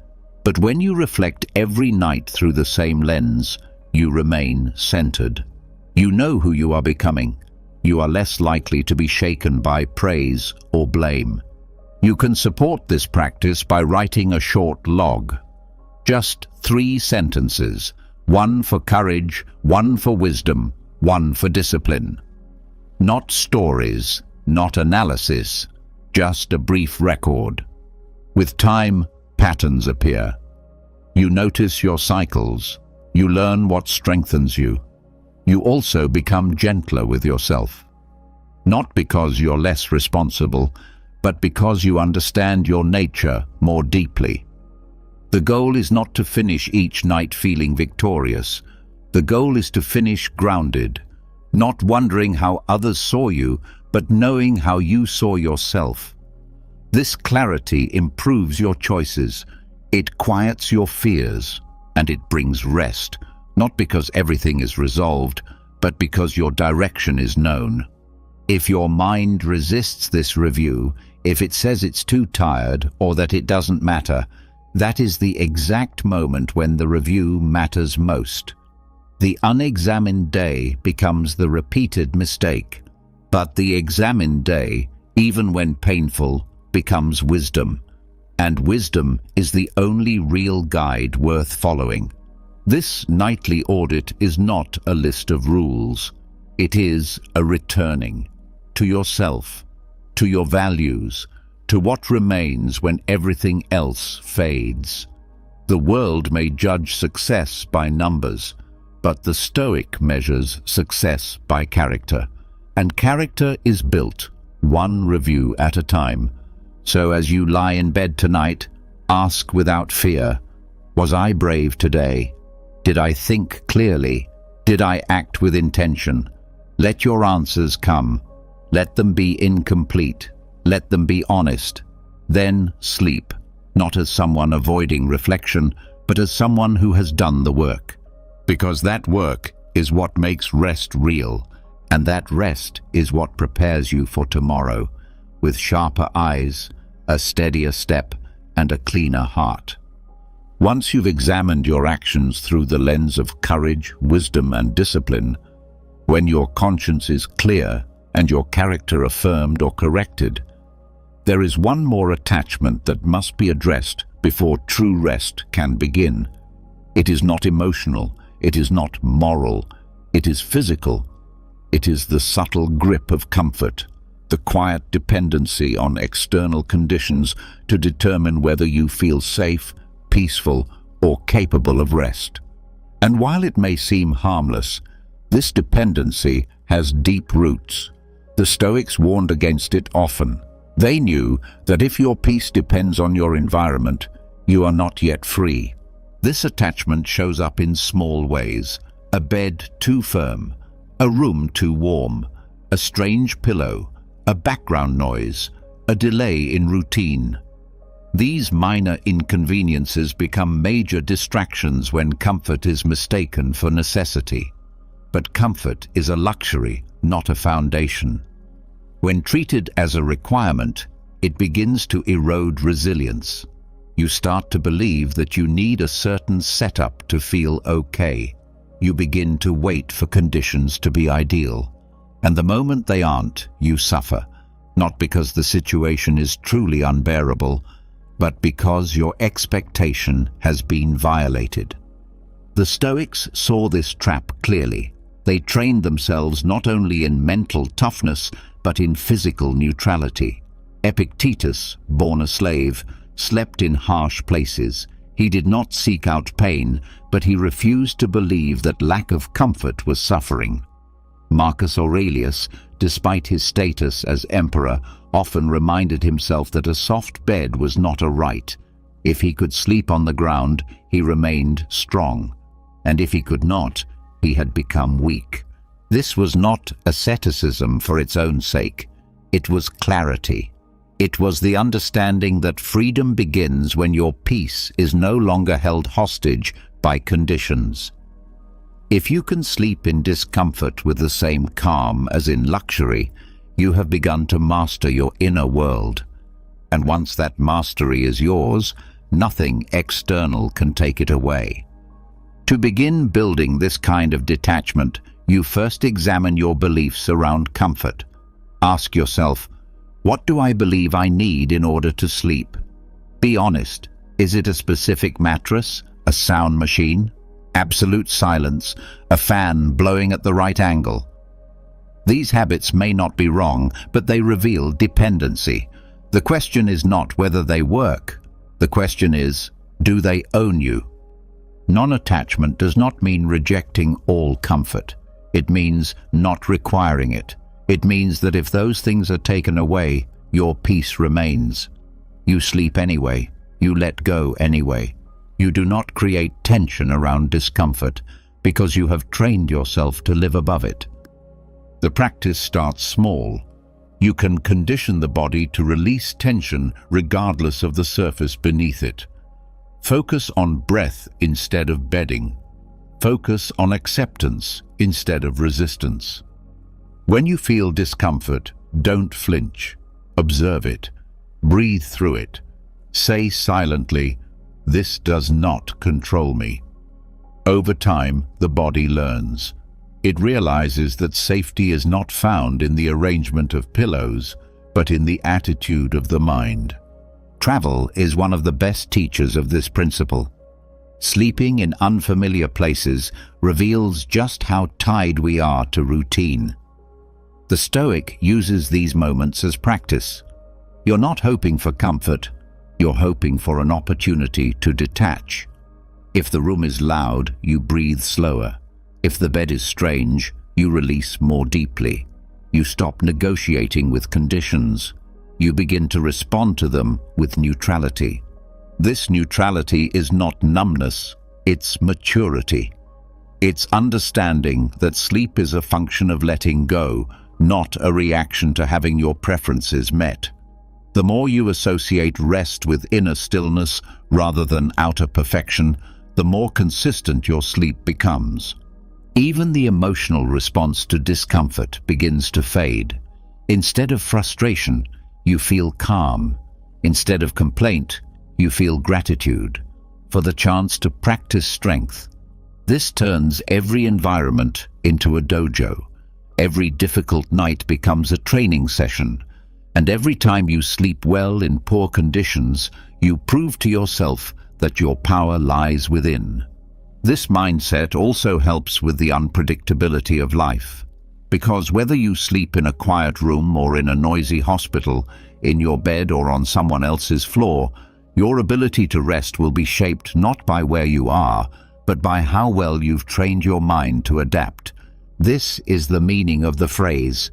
But when you reflect every night through the same lens, you remain centered. You know who you are becoming. You are less likely to be shaken by praise or blame. You can support this practice by writing a short log. Just 3 sentences, 1 for courage, 1 for wisdom, 1 for discipline. Not stories, not analysis, just a brief record. With time, patterns appear. You notice your cycles. You learn what strengthens you. You also become gentler with yourself. Not because you're less responsible, but because you understand your nature more deeply. The goal is not to finish each night feeling victorious. The goal is to finish grounded, not wondering how others saw you, but knowing how you saw yourself. This clarity improves your choices. It quiets your fears, and it brings rest, not because everything is resolved, but because your direction is known. If your mind resists this review, if it says it's too tired or that it doesn't matter, that is the exact moment when the review matters most. The unexamined day becomes the repeated mistake, but the examined day, even when painful, becomes wisdom. And wisdom is the only real guide worth following. This nightly audit is not a list of rules. It is a returning to yourself, to your values, to what remains when everything else fades. The world may judge success by numbers, but the Stoic measures success by character. And character is built, one review at a time. So as you lie in bed tonight, ask without fear, was I brave today? Did I think clearly? Did I act with intention? Let your answers come. Let them be incomplete. Let them be honest. Then sleep, not as someone avoiding reflection, but as someone who has done the work. Because that work is what makes rest real, and that rest is what prepares you for tomorrow, with sharper eyes, a steadier step, and a cleaner heart. Once you've examined your actions through the lens of courage, wisdom, and discipline, when your conscience is clear and your character affirmed or corrected, there is one more attachment that must be addressed before true rest can begin. It is not emotional, it is not moral, it is physical. It is the subtle grip of comfort, the quiet dependency on external conditions to determine whether you feel safe, peaceful, or capable of rest. And while it may seem harmless, this dependency has deep roots. The Stoics warned against it often. They knew that if your peace depends on your environment, you are not yet free. This attachment shows up in small ways: a bed too firm, a room too warm, a strange pillow, a background noise, a delay in routine. These minor inconveniences become major distractions when comfort is mistaken for necessity. But comfort is a luxury, not a foundation. When treated as a requirement, it begins to erode resilience. You start to believe that you need a certain setup to feel okay. You begin to wait for conditions to be ideal. And the moment they aren't, you suffer, not because the situation is truly unbearable, but because your expectation has been violated. The Stoics saw this trap clearly. They trained themselves not only in mental toughness, but in physical neutrality. Epictetus, born a slave, slept in harsh places. He did not seek out pain, but he refused to believe that lack of comfort was suffering. Marcus Aurelius, despite his status as emperor, often reminded himself that a soft bed was not a right. If he could sleep on the ground, he remained strong, and if he could not, he had become weak. This was not asceticism for its own sake. It was clarity. It was the understanding that freedom begins when your peace is no longer held hostage by conditions. If you can sleep in discomfort with the same calm as in luxury, you have begun to master your inner world. And once that mastery is yours, nothing external can take it away. To begin building this kind of detachment, you first examine your beliefs around comfort. Ask yourself, what do I believe I need in order to sleep? Be honest. Is it a specific mattress, a sound machine, absolute silence, a fan blowing at the right angle? These habits may not be wrong, but they reveal dependency. The question is not whether they work. The question is, do they own you? Non-attachment does not mean rejecting all comfort. It means not requiring it. It means that if those things are taken away, your peace remains. You sleep anyway. You let go anyway. You do not create tension around discomfort because you have trained yourself to live above it. The practice starts small. You can condition the body to release tension regardless of the surface beneath it. Focus on breath instead of bedding. Focus on acceptance instead of resistance. When you feel discomfort, don't flinch. Observe it. Breathe through it. Say silently, "This does not control me." Over time, the body learns. It realizes that safety is not found in the arrangement of pillows, but in the attitude of the mind. Travel is one of the best teachers of this principle. Sleeping in unfamiliar places reveals just how tied we are to routine. The Stoic uses these moments as practice. You're not hoping for comfort, you're hoping for an opportunity to detach. If the room is loud, you breathe slower. If the bed is strange, you release more deeply. You stop negotiating with conditions. You begin to respond to them with neutrality. This neutrality is not numbness, it's maturity. It's understanding that sleep is a function of letting go, not a reaction to having your preferences met. The more you associate rest with inner stillness rather than outer perfection, the more consistent your sleep becomes. Even the emotional response to discomfort begins to fade. Instead of frustration, you feel calm. Instead of complaint, you feel gratitude for the chance to practice strength. This turns every environment into a dojo. Every difficult night becomes a training session, and every time you sleep well in poor conditions, you prove to yourself that your power lies within. This mindset also helps with the unpredictability of life, because whether you sleep in a quiet room or in a noisy hospital, in your bed or on someone else's floor, your ability to rest will be shaped not by where you are, but by how well you've trained your mind to adapt. This is the meaning of the phrase,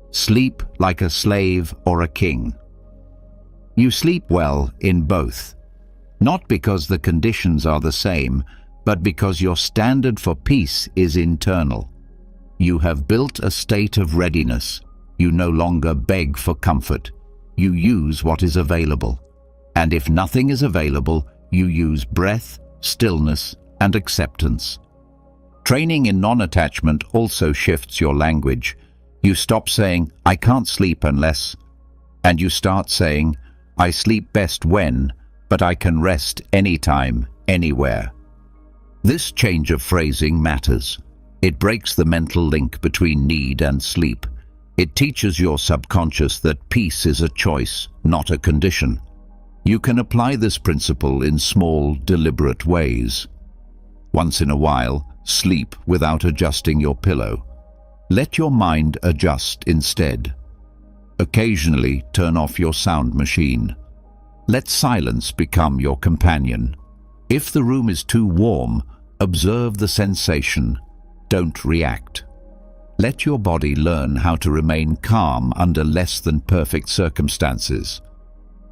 "Sleep like a slave or a king." You sleep well in both, not because the conditions are the same, but because your standard for peace is internal. You have built a state of readiness. You no longer beg for comfort. You use what is available. And if nothing is available, you use breath, stillness, and acceptance. Training in non-attachment also shifts your language. You stop saying, "I can't sleep unless," and you start saying, "I sleep best when, but I can rest anytime, anywhere." This change of phrasing matters. It breaks the mental link between need and sleep. It teaches your subconscious that peace is a choice, not a condition. You can apply this principle in small, deliberate ways. Once in a while, sleep without adjusting your pillow. Let your mind adjust instead. Occasionally, turn off your sound machine. Let silence become your companion. If the room is too warm, observe the sensation. Don't react. Let your body learn how to remain calm under less than perfect circumstances.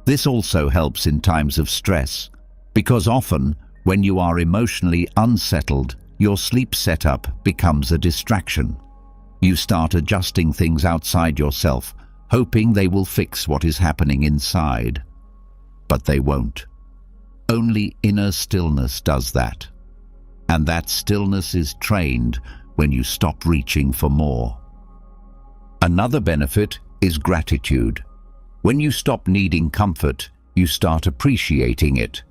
This also helps in times of stress. Because often, when you are emotionally unsettled, your sleep setup becomes a distraction. You start adjusting things outside yourself, hoping they will fix what is happening inside. But they won't. Only inner stillness does that. And that stillness is trained when you stop reaching for more. Another benefit is gratitude. When you stop needing comfort, you start appreciating it.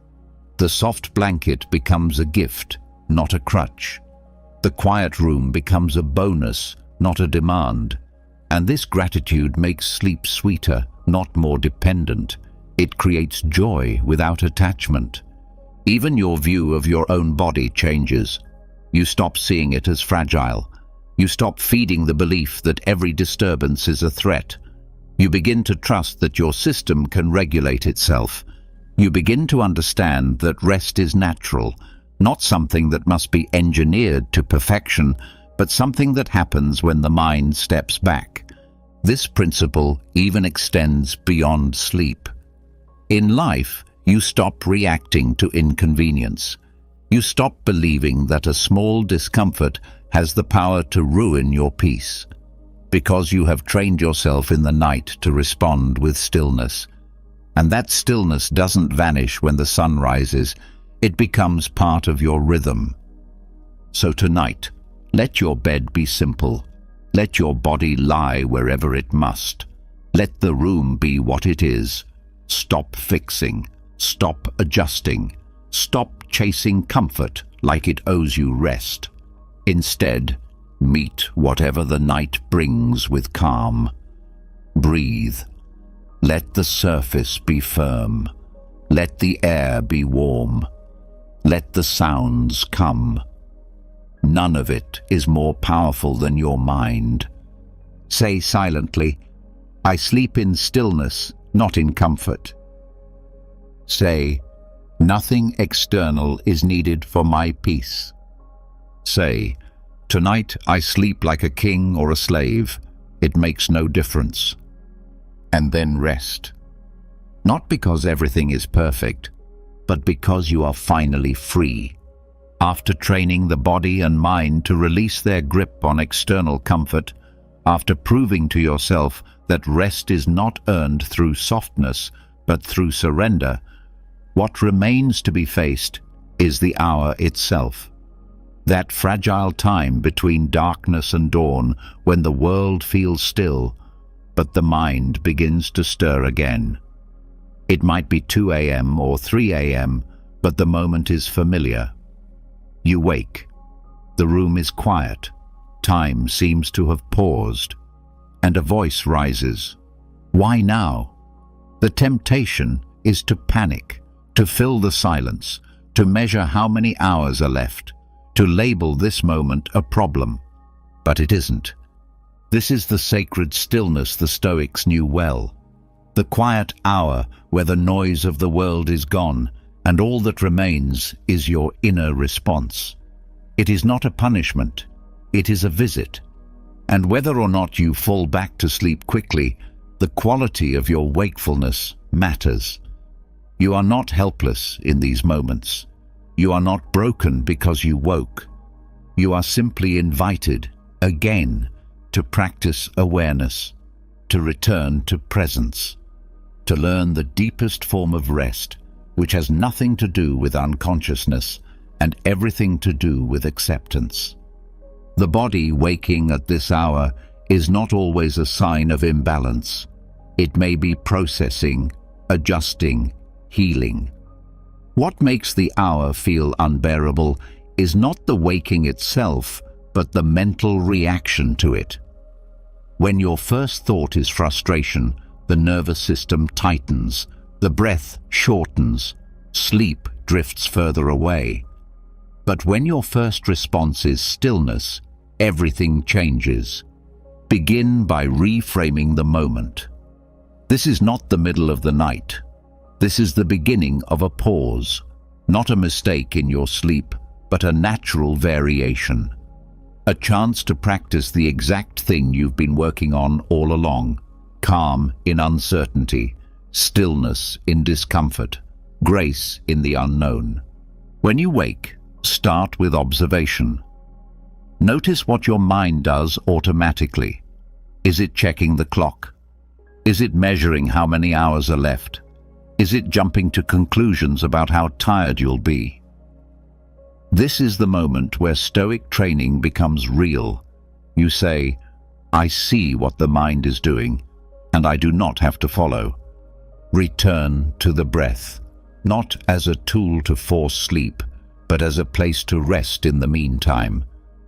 The soft blanket becomes a gift, not a crutch. The quiet room becomes a bonus, not a demand. And this gratitude makes sleep sweeter, not more dependent. It creates joy without attachment. Even your view of your own body changes. You stop seeing it as fragile. You stop feeding the belief that every disturbance is a threat. You begin to trust that your system can regulate itself. You begin to understand that rest is natural, not something that must be engineered to perfection, but something that happens when the mind steps back. This principle even extends beyond sleep. In life, you stop reacting to inconvenience. You stop believing that a small discomfort has the power to ruin your peace. Because you have trained yourself in the night to respond with stillness. And that stillness doesn't vanish when the sun rises. It becomes part of your rhythm. So tonight, let your bed be simple. Let your body lie wherever it must. Let the room be what it is. Stop fixing. Stop adjusting. Stop chasing comfort like it owes you rest. Instead, meet whatever the night brings with calm. Breathe. Let the surface be firm. Let the air be warm. Let the sounds come. None of it is more powerful than your mind. Say silently, I sleep in stillness, not in comfort. Say, nothing external is needed for my peace. Say, tonight I sleep like a king or a slave. It makes no difference. And then rest. Not because everything is perfect, but because you are finally free. After training the body and mind to release their grip on external comfort, after proving to yourself that rest is not earned through softness, but through surrender, what remains to be faced is the hour itself. That fragile time between darkness and dawn when the world feels still, but the mind begins to stir again. It might be 2 a.m. or 3 a.m., but the moment is familiar. You wake. The room is quiet. Time seems to have paused. And a voice rises. Why now? The temptation is to panic, to fill the silence, to measure how many hours are left, to label this moment a problem. But it isn't. This is the sacred stillness the Stoics knew well. The quiet hour where the noise of the world is gone, and all that remains is your inner response. It is not a punishment, it is a visit. And whether or not you fall back to sleep quickly, the quality of your wakefulness matters. You are not helpless in these moments. You are not broken because you woke. You are simply invited, again, to practice awareness, to return to presence, to learn the deepest form of rest, which has nothing to do with unconsciousness and everything to do with acceptance. The body waking at this hour is not always a sign of imbalance. It may be processing, adjusting, healing. What makes the hour feel unbearable is not the waking itself, but the mental reaction to it. When your first thought is frustration, the nervous system tightens, the breath shortens, sleep drifts further away. But when your first response is stillness, everything changes. Begin by reframing the moment. This is not the middle of the night. This is the beginning of a pause, not a mistake in your sleep, but a natural variation. A chance to practice the exact thing you've been working on all along: calm in uncertainty, stillness in discomfort, grace in the unknown. When you wake, start with observation. Notice what your mind does automatically. Is it checking the clock? Is it measuring how many hours are left? Is it jumping to conclusions about how tired you'll be? This is the moment where Stoic training becomes real. You say, I see what the mind is doing, and I do not have to follow. Return to the breath, not as a tool to force sleep, but as a place to rest in the meantime.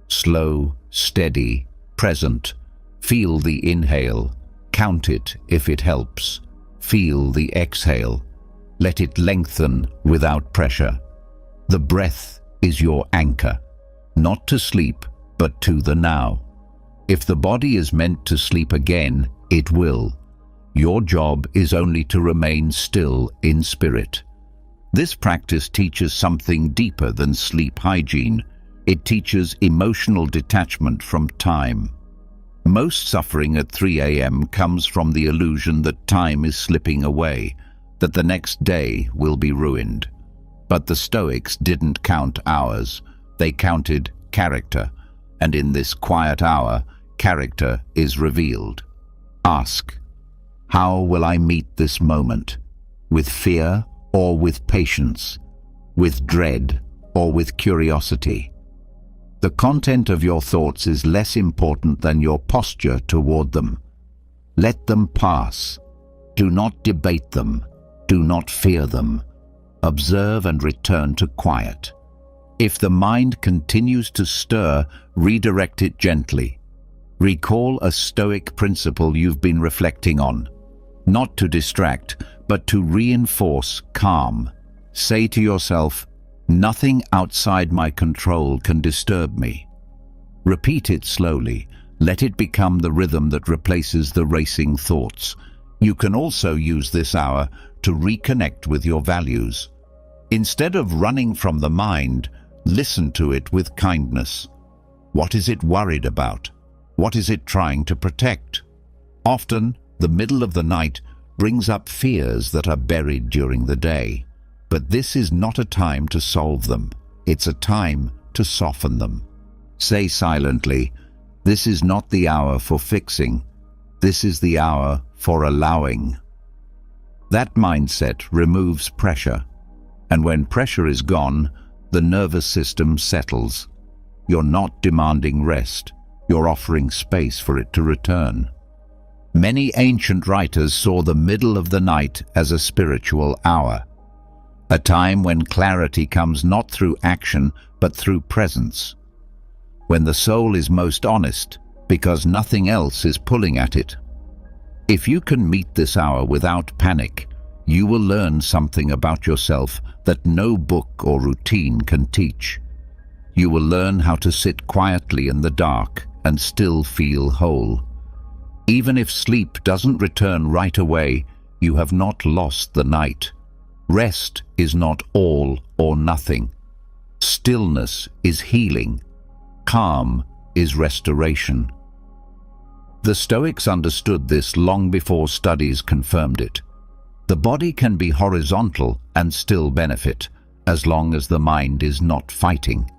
Slow, steady, present. Feel the inhale. Count it if it helps. Feel the exhale. Let it lengthen without pressure. The breath is your anchor, not to sleep, but to the now. If the body is meant to sleep again, it will. Your job is only to remain still in spirit. This practice teaches something deeper than sleep hygiene. It teaches emotional detachment from time. Most suffering at 3 a.m. comes from the illusion that time is slipping away, that the next day will be ruined. But the Stoics didn't count hours, they counted character, and in this quiet hour, character is revealed. Ask, how will I meet this moment? With fear or with patience? With dread or with curiosity? The content of your thoughts is less important than your posture toward them. Let them pass. Do not debate them. Do not fear them. Observe and return to quiet. If the mind continues to stir, redirect it gently. Recall a Stoic principle you've been reflecting on. Not to distract, but to reinforce calm. Say to yourself, nothing outside my control can disturb me. Repeat it slowly. Let it become the rhythm that replaces the racing thoughts. You can also use this hour to reconnect with your values. Instead of running from the mind, listen to it with kindness. What is it worried about? What is it trying to protect? Often, the middle of the night brings up fears that are buried during the day. But this is not a time to solve them. It's a time to soften them. Say silently, this is not the hour for fixing. This is the hour for allowing. That mindset removes pressure. And when pressure is gone, the nervous system settles. You're not demanding rest. You're offering space for it to return. Many ancient writers saw the middle of the night as a spiritual hour. A time when clarity comes not through action, but through presence. When the soul is most honest, because nothing else is pulling at it. If you can meet this hour without panic, you will learn something about yourself that no book or routine can teach. You will learn how to sit quietly in the dark and still feel whole. Even if sleep doesn't return right away, you have not lost the night. Rest is not all or nothing. Stillness is healing. Calm is restoration. The Stoics understood this long before studies confirmed it. The body can be horizontal and still benefit, as long as the mind is not fighting.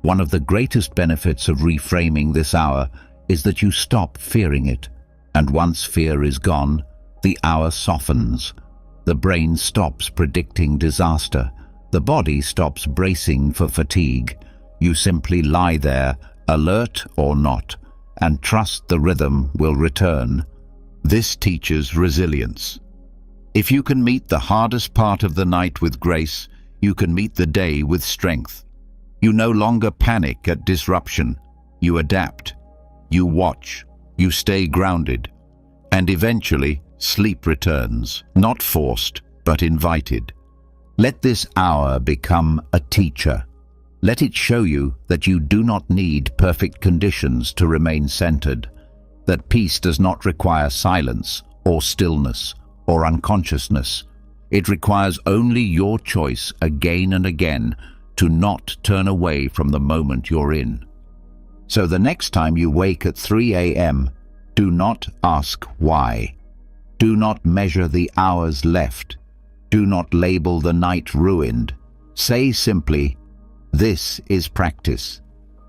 One of the greatest benefits of reframing this hour is that you stop fearing it, and once fear is gone, the hour softens. The brain stops predicting disaster. The body stops bracing for fatigue. You simply lie there, alert or not, and trust the rhythm will return. This teaches resilience. If you can meet the hardest part of the night with grace, you can meet the day with strength. You no longer panic at disruption. You adapt. You watch. You stay grounded. And eventually, sleep returns, not forced, but invited. Let this hour become a teacher. Let it show you that you do not need perfect conditions to remain centered, that peace does not require silence or stillness or unconsciousness. It requires only your choice again and again to not turn away from the moment you're in. So the next time you wake at 3 a.m., do not ask why. Do not measure the hours left. Do not label the night ruined. Say simply, "This is practice.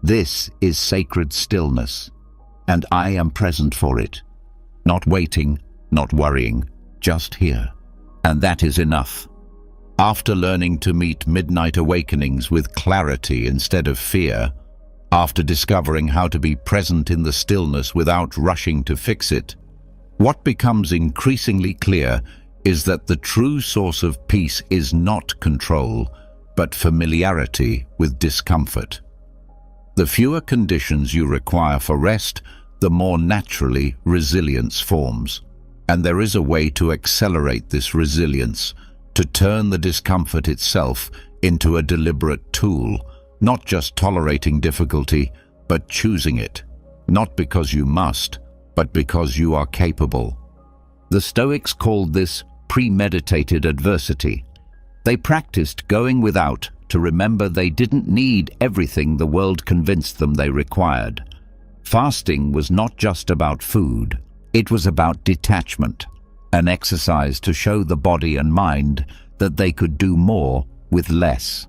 This is sacred stillness, and I am present for it." Not waiting, not worrying, just here. And that is enough. After learning to meet midnight awakenings with clarity instead of fear, after discovering how to be present in the stillness without rushing to fix it, what becomes increasingly clear is that the true source of peace is not control, but familiarity with discomfort. The fewer conditions you require for rest, the more naturally resilience forms. And there is a way to accelerate this resilience, to turn the discomfort itself into a deliberate tool, not just tolerating difficulty, but choosing it, not because you must, but because you are capable. The Stoics called this premeditated adversity. They practiced going without to remember they didn't need everything the world convinced them they required. Fasting was not just about food, it was about detachment, an exercise to show the body and mind that they could do more with less.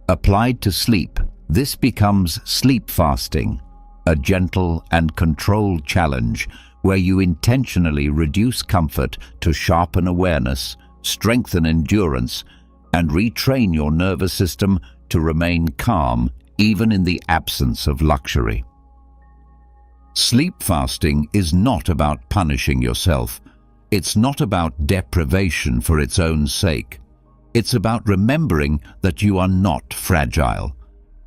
Applied to sleep, this becomes sleep fasting, a gentle and controlled challenge where you intentionally reduce comfort to sharpen awareness, strengthen endurance, and retrain your nervous system to remain calm even in the absence of luxury. Sleep fasting is not about punishing yourself. It's not about deprivation for its own sake. It's about remembering that you are not fragile.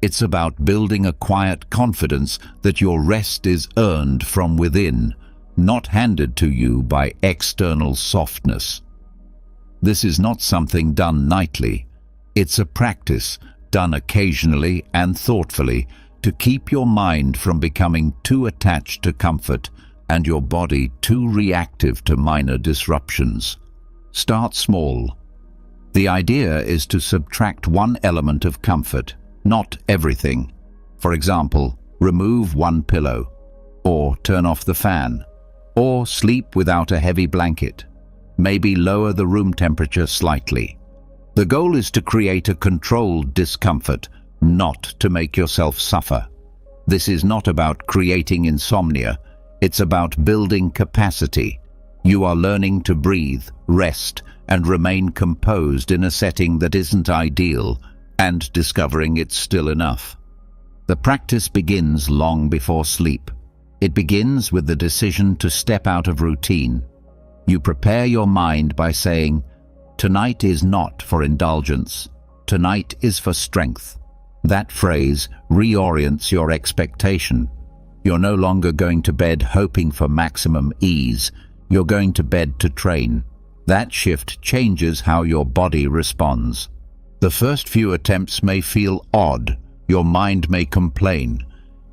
It's about building a quiet confidence that your rest is earned from within, not handed to you by external softness. This is not something done nightly. It's a practice done occasionally and thoughtfully to keep your mind from becoming too attached to comfort and your body too reactive to minor disruptions. Start small. The idea is to subtract one element of comfort, not everything. For example, remove one pillow, or turn off the fan, or sleep without a heavy blanket. Maybe lower the room temperature slightly. The goal is to create a controlled discomfort, not to make yourself suffer. This is not about creating insomnia, it's about building capacity. You are learning to breathe, rest, and remain composed in a setting that isn't ideal, and discovering it's still enough. The practice begins long before sleep. It begins with the decision to step out of routine. You prepare your mind by saying, "Tonight is not for indulgence. Tonight is for strength." That phrase reorients your expectation. You're no longer going to bed hoping for maximum ease. You're going to bed to train. That shift changes how your body responds. The first few attempts may feel odd. Your mind may complain.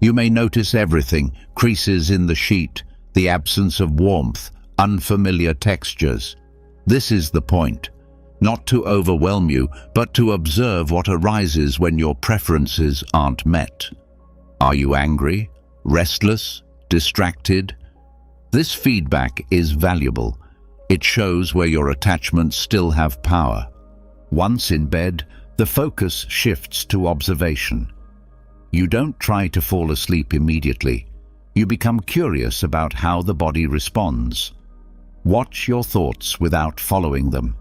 You may notice everything: creases in the sheet, the absence of warmth, unfamiliar textures. This is the point. Not to overwhelm you, but to observe what arises when your preferences aren't met. Are you angry, restless, distracted? This feedback is valuable. It shows where your attachments still have power. Once in bed, the focus shifts to observation. You don't try to fall asleep immediately. You become curious about how the body responds. Watch your thoughts without following them.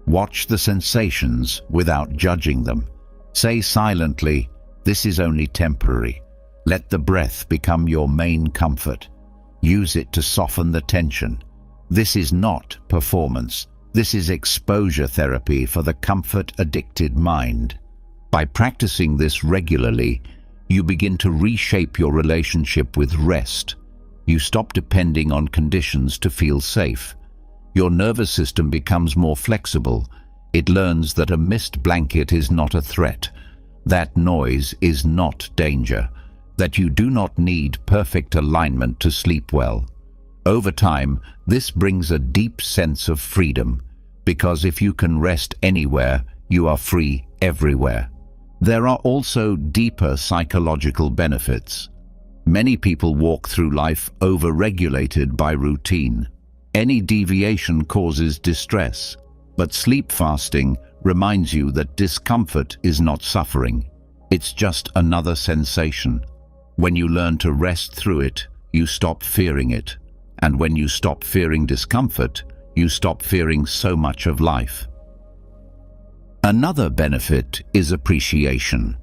Watch the sensations without judging them. Say silently, "This is only temporary." Let the breath become your main comfort. Use it to soften the tension. This is not performance. This is exposure therapy for the comfort-addicted mind. By practicing this regularly, you begin to reshape your relationship with rest. You stop depending on conditions to feel safe. Your nervous system becomes more flexible. It learns that a mist blanket is not a threat, that noise is not danger, that you do not need perfect alignment to sleep well. Over time, this brings a deep sense of freedom, because if you can rest anywhere, you are free everywhere. There are also deeper psychological benefits. Many people walk through life over-regulated by routine. Any deviation causes distress. But sleep fasting reminds you that discomfort is not suffering. It's just another sensation. When you learn to rest through it, you stop fearing it. And when you stop fearing discomfort, you stop fearing so much of life. Another benefit is appreciation.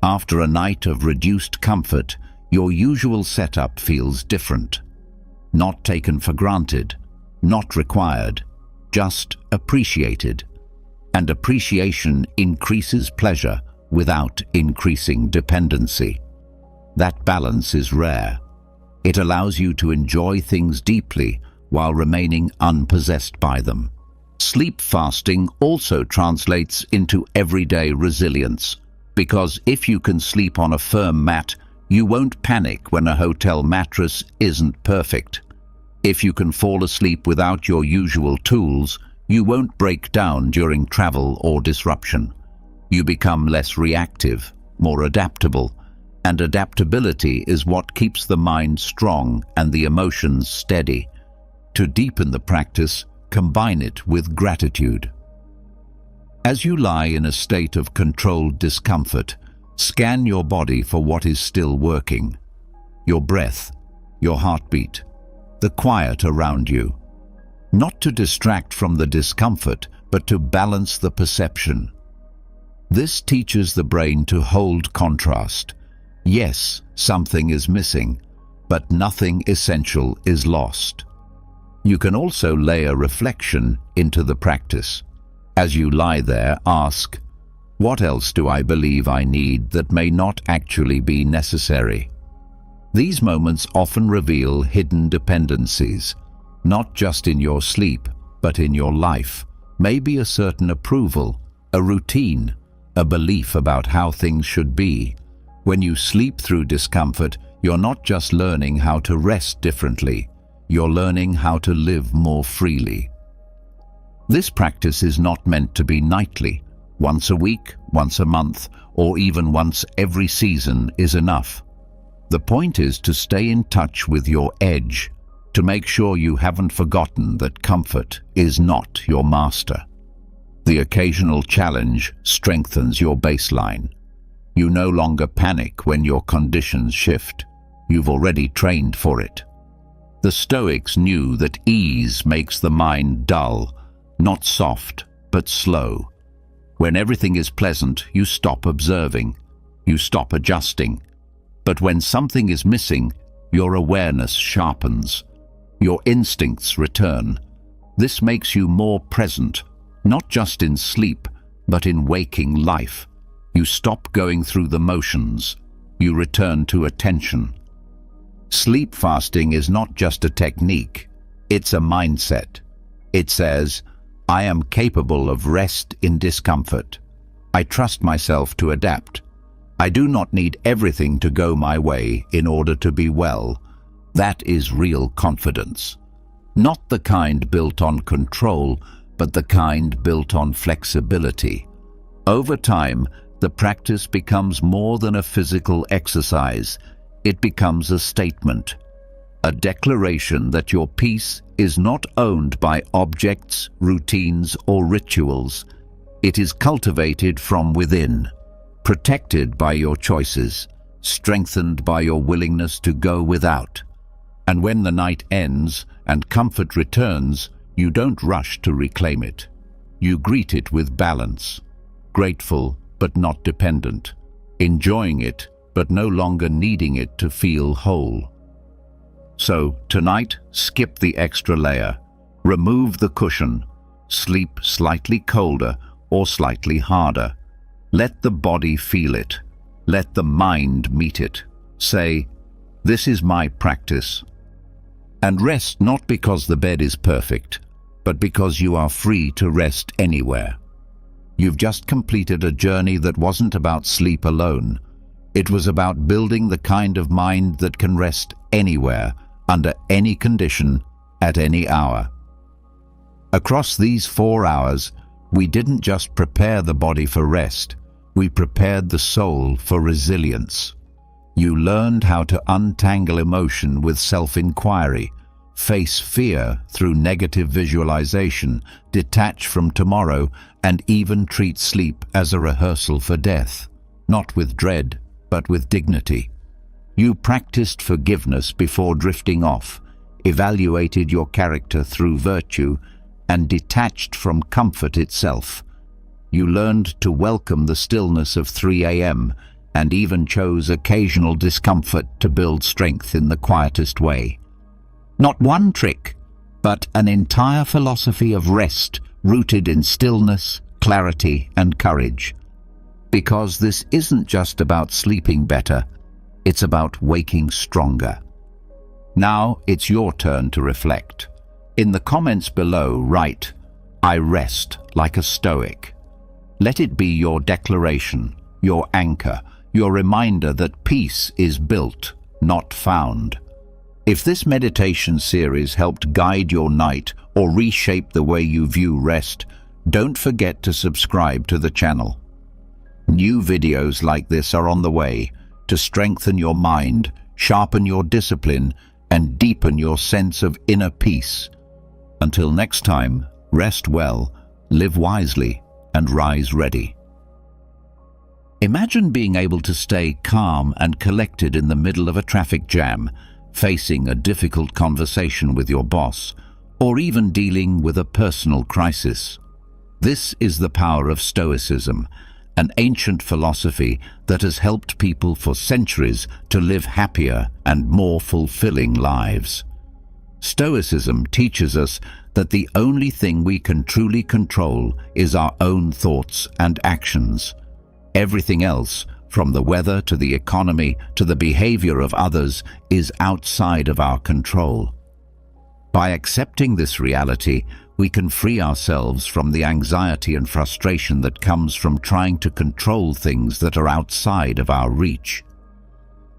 After a night of reduced comfort, your usual setup feels different. Not taken for granted, not required, just appreciated. And appreciation increases pleasure without increasing dependency. That balance is rare. It allows you to enjoy things deeply while remaining unpossessed by them. Sleep fasting also translates into everyday resilience, because if you can sleep on a firm mat, you won't panic when a hotel mattress isn't perfect. If you can fall asleep without your usual tools, you won't break down during travel or disruption. You become less reactive, more adaptable, and adaptability is what keeps the mind strong and the emotions steady. To deepen the practice, combine it with gratitude. As you lie in a state of controlled discomfort, scan your body for what is still working. Your breath, your heartbeat, the quiet around you. Not to distract from the discomfort, but to balance the perception. This teaches the brain to hold contrast. Yes, something is missing, but nothing essential is lost. You can also layer reflection into the practice. As you lie there, ask, what else do I believe I need that may not actually be necessary? These moments often reveal hidden dependencies, not just in your sleep, but in your life. Maybe a certain approval, a routine, a belief about how things should be. When you sleep through discomfort, you're not just learning how to rest differently, you're learning how to live more freely. This practice is not meant to be nightly. Once a week, once a month, or even once every season is enough. The point is to stay in touch with your edge, to make sure you haven't forgotten that comfort is not your master. The occasional challenge strengthens your baseline. You no longer panic when your conditions shift. You've already trained for it. The Stoics knew that ease makes the mind dull, not soft, but slow. When everything is pleasant, you stop observing, you stop adjusting. But when something is missing, your awareness sharpens, your instincts return. This makes you more present, not just in sleep, but in waking life. You stop going through the motions, you return to attention. Sleep fasting is not just a technique, it's a mindset. It says, I am capable of rest in discomfort. I trust myself to adapt. I do not need everything to go my way in order to be well. That is real confidence. Not the kind built on control, but the kind built on flexibility. Over time, the practice becomes more than a physical exercise. It becomes a statement, a declaration that your peace is not owned by objects, routines, or rituals. It is cultivated from within, protected by your choices, strengthened by your willingness to go without. And when the night ends and comfort returns, you don't rush to reclaim it. You greet it with balance, grateful but not dependent, enjoying it but no longer needing it to feel whole. So tonight, skip the extra layer, remove the cushion, sleep slightly colder or slightly harder. Let the body feel it, let the mind meet it. Say, this is my practice. And rest not because the bed is perfect, but because you are free to rest anywhere. You've just completed a journey that wasn't about sleep alone. It was about building the kind of mind that can rest anywhere, under any condition, at any hour. Across these 4 hours, we didn't just prepare the body for rest, we prepared the soul for resilience. You learned how to untangle emotion with self-inquiry, face fear through negative visualization, detach from tomorrow, and even treat sleep as a rehearsal for death, not with dread, but with dignity. You practiced forgiveness before drifting off, evaluated your character through virtue, and detached from comfort itself. You learned to welcome the stillness of 3 a.m. and even chose occasional discomfort to build strength in the quietest way. Not one trick, but an entire philosophy of rest rooted in stillness, clarity, and courage. Because this isn't just about sleeping better, it's about waking stronger. Now it's your turn to reflect. In the comments below, write, "I rest like a Stoic." Let it be your declaration, your anchor, your reminder that peace is built, not found. If this meditation series helped guide your night or reshape the way you view rest, don't forget to subscribe to the channel. New videos like this are on the way to strengthen your mind, sharpen your discipline, and deepen your sense of inner peace. Until next time, rest well, live wisely, and rise ready. Imagine being able to stay calm and collected in the middle of a traffic jam, facing a difficult conversation with your boss, or even dealing with a personal crisis. This is the power of Stoicism, an ancient philosophy that has helped people for centuries to live happier and more fulfilling lives. Stoicism teaches us that the only thing we can truly control is our own thoughts and actions. Everything else, from the weather to the economy to the behavior of others, is outside of our control. By accepting this reality, we can free ourselves from the anxiety and frustration that comes from trying to control things that are outside of our reach.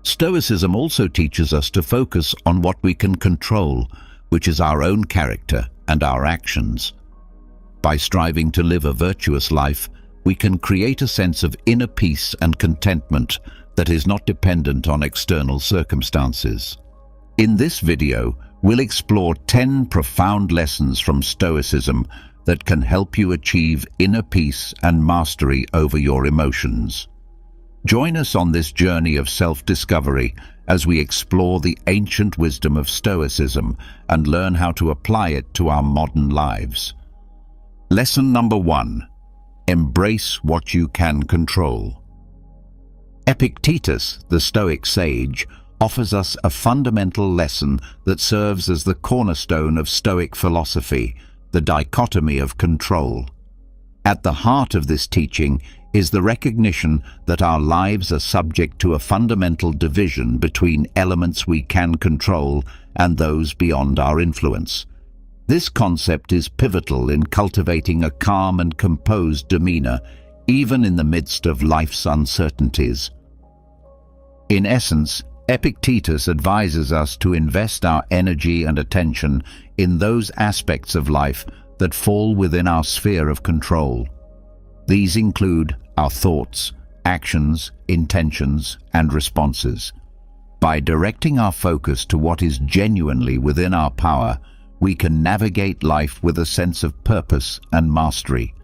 Stoicism also teaches us to focus on what we can control, which is our own character and our actions. By striving to live a virtuous life, we can create a sense of inner peace and contentment that is not dependent on external circumstances. In this video, we'll explore 10 profound lessons from Stoicism that can help you achieve inner peace and mastery over your emotions. Join us on this journey of self-discovery as we explore the ancient wisdom of Stoicism and learn how to apply it to our modern lives. Lesson number 1. Embrace what you can control. Epictetus, the Stoic sage, offers us a fundamental lesson that serves as the cornerstone of Stoic philosophy, the dichotomy of control. At the heart of this teaching is the recognition that our lives are subject to a fundamental division between elements we can control and those beyond our influence. This concept is pivotal in cultivating a calm and composed demeanor, even in the midst of life's uncertainties. In essence, Epictetus advises us to invest our energy and attention in those aspects of life that fall within our sphere of control. These include our thoughts, actions, intentions, and responses. By directing our focus to what is genuinely within our power, we can navigate life with a sense of purpose and mastery.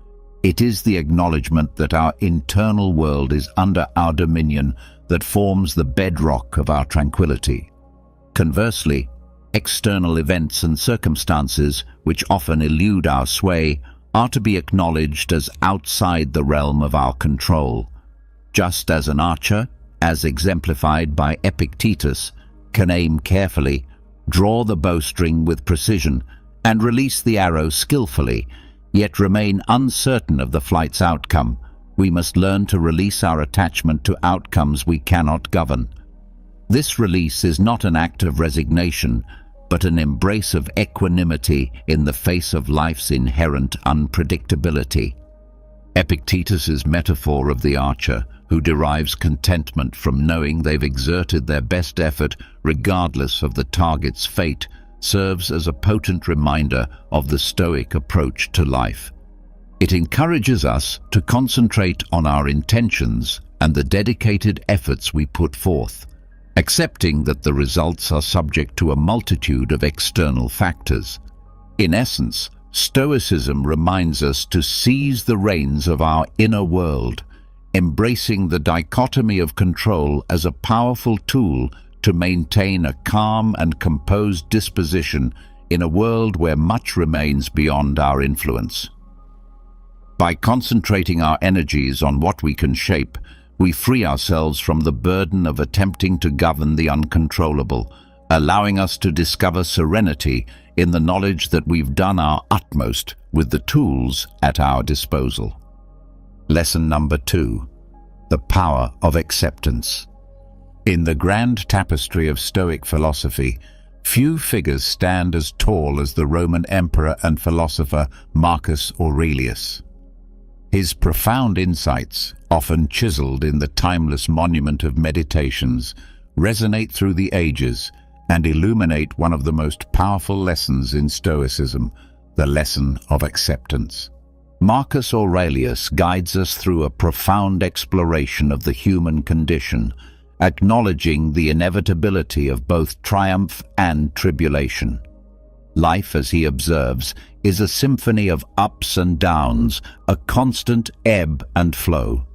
It is the acknowledgement that our internal world is under our dominion that forms the bedrock of our tranquility. Conversely, external events and circumstances, which often elude our sway, are to be acknowledged as outside the realm of our control. Just as an archer, as exemplified by Epictetus, can aim carefully, draw the bowstring with precision, and release the arrow skillfully, yet remain uncertain of the flight's outcome, we must learn to release our attachment to outcomes we cannot govern. This release is not an act of resignation, but an embrace of equanimity in the face of life's inherent unpredictability. Epictetus's metaphor of the archer, who derives contentment from knowing they've exerted their best effort regardless of the target's fate, serves as a potent reminder of the Stoic approach to life. It encourages us to concentrate on our intentions and the dedicated efforts we put forth, accepting that the results are subject to a multitude of external factors. In essence, Stoicism reminds us to seize the reins of our inner world, embracing the dichotomy of control as a powerful tool to maintain a calm and composed disposition in a world where much remains beyond our influence. By concentrating our energies on what we can shape, we free ourselves from the burden of attempting to govern the uncontrollable, allowing us to discover serenity in the knowledge that we've done our utmost with the tools at our disposal. Lesson number 2. The power of acceptance. In the grand tapestry of Stoic philosophy, few figures stand as tall as the Roman emperor and philosopher Marcus Aurelius. His profound insights, often chiseled in the timeless monument of Meditations, resonate through the ages and illuminate one of the most powerful lessons in Stoicism, the lesson of acceptance. Marcus Aurelius guides us through a profound exploration of the human condition, acknowledging the inevitability of both triumph and tribulation. Life, as he observes, is a symphony of ups and downs, a constant ebb and flow.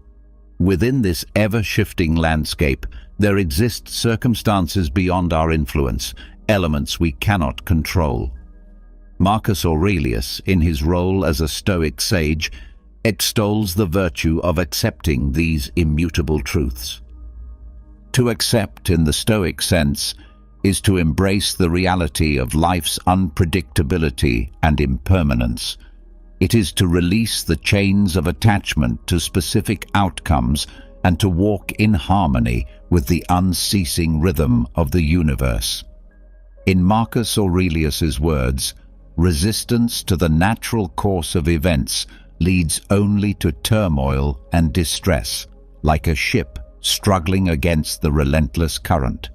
Within this ever-shifting landscape, there exist circumstances beyond our influence, elements we cannot control. Marcus Aurelius, in his role as a Stoic sage, extols the virtue of accepting these immutable truths. To accept, in the Stoic sense, is to embrace the reality of life's unpredictability and impermanence. It is to release the chains of attachment to specific outcomes and to walk in harmony with the unceasing rhythm of the universe. In Marcus Aurelius's words, resistance to the natural course of events leads only to turmoil and distress, like a ship struggling against the relentless current.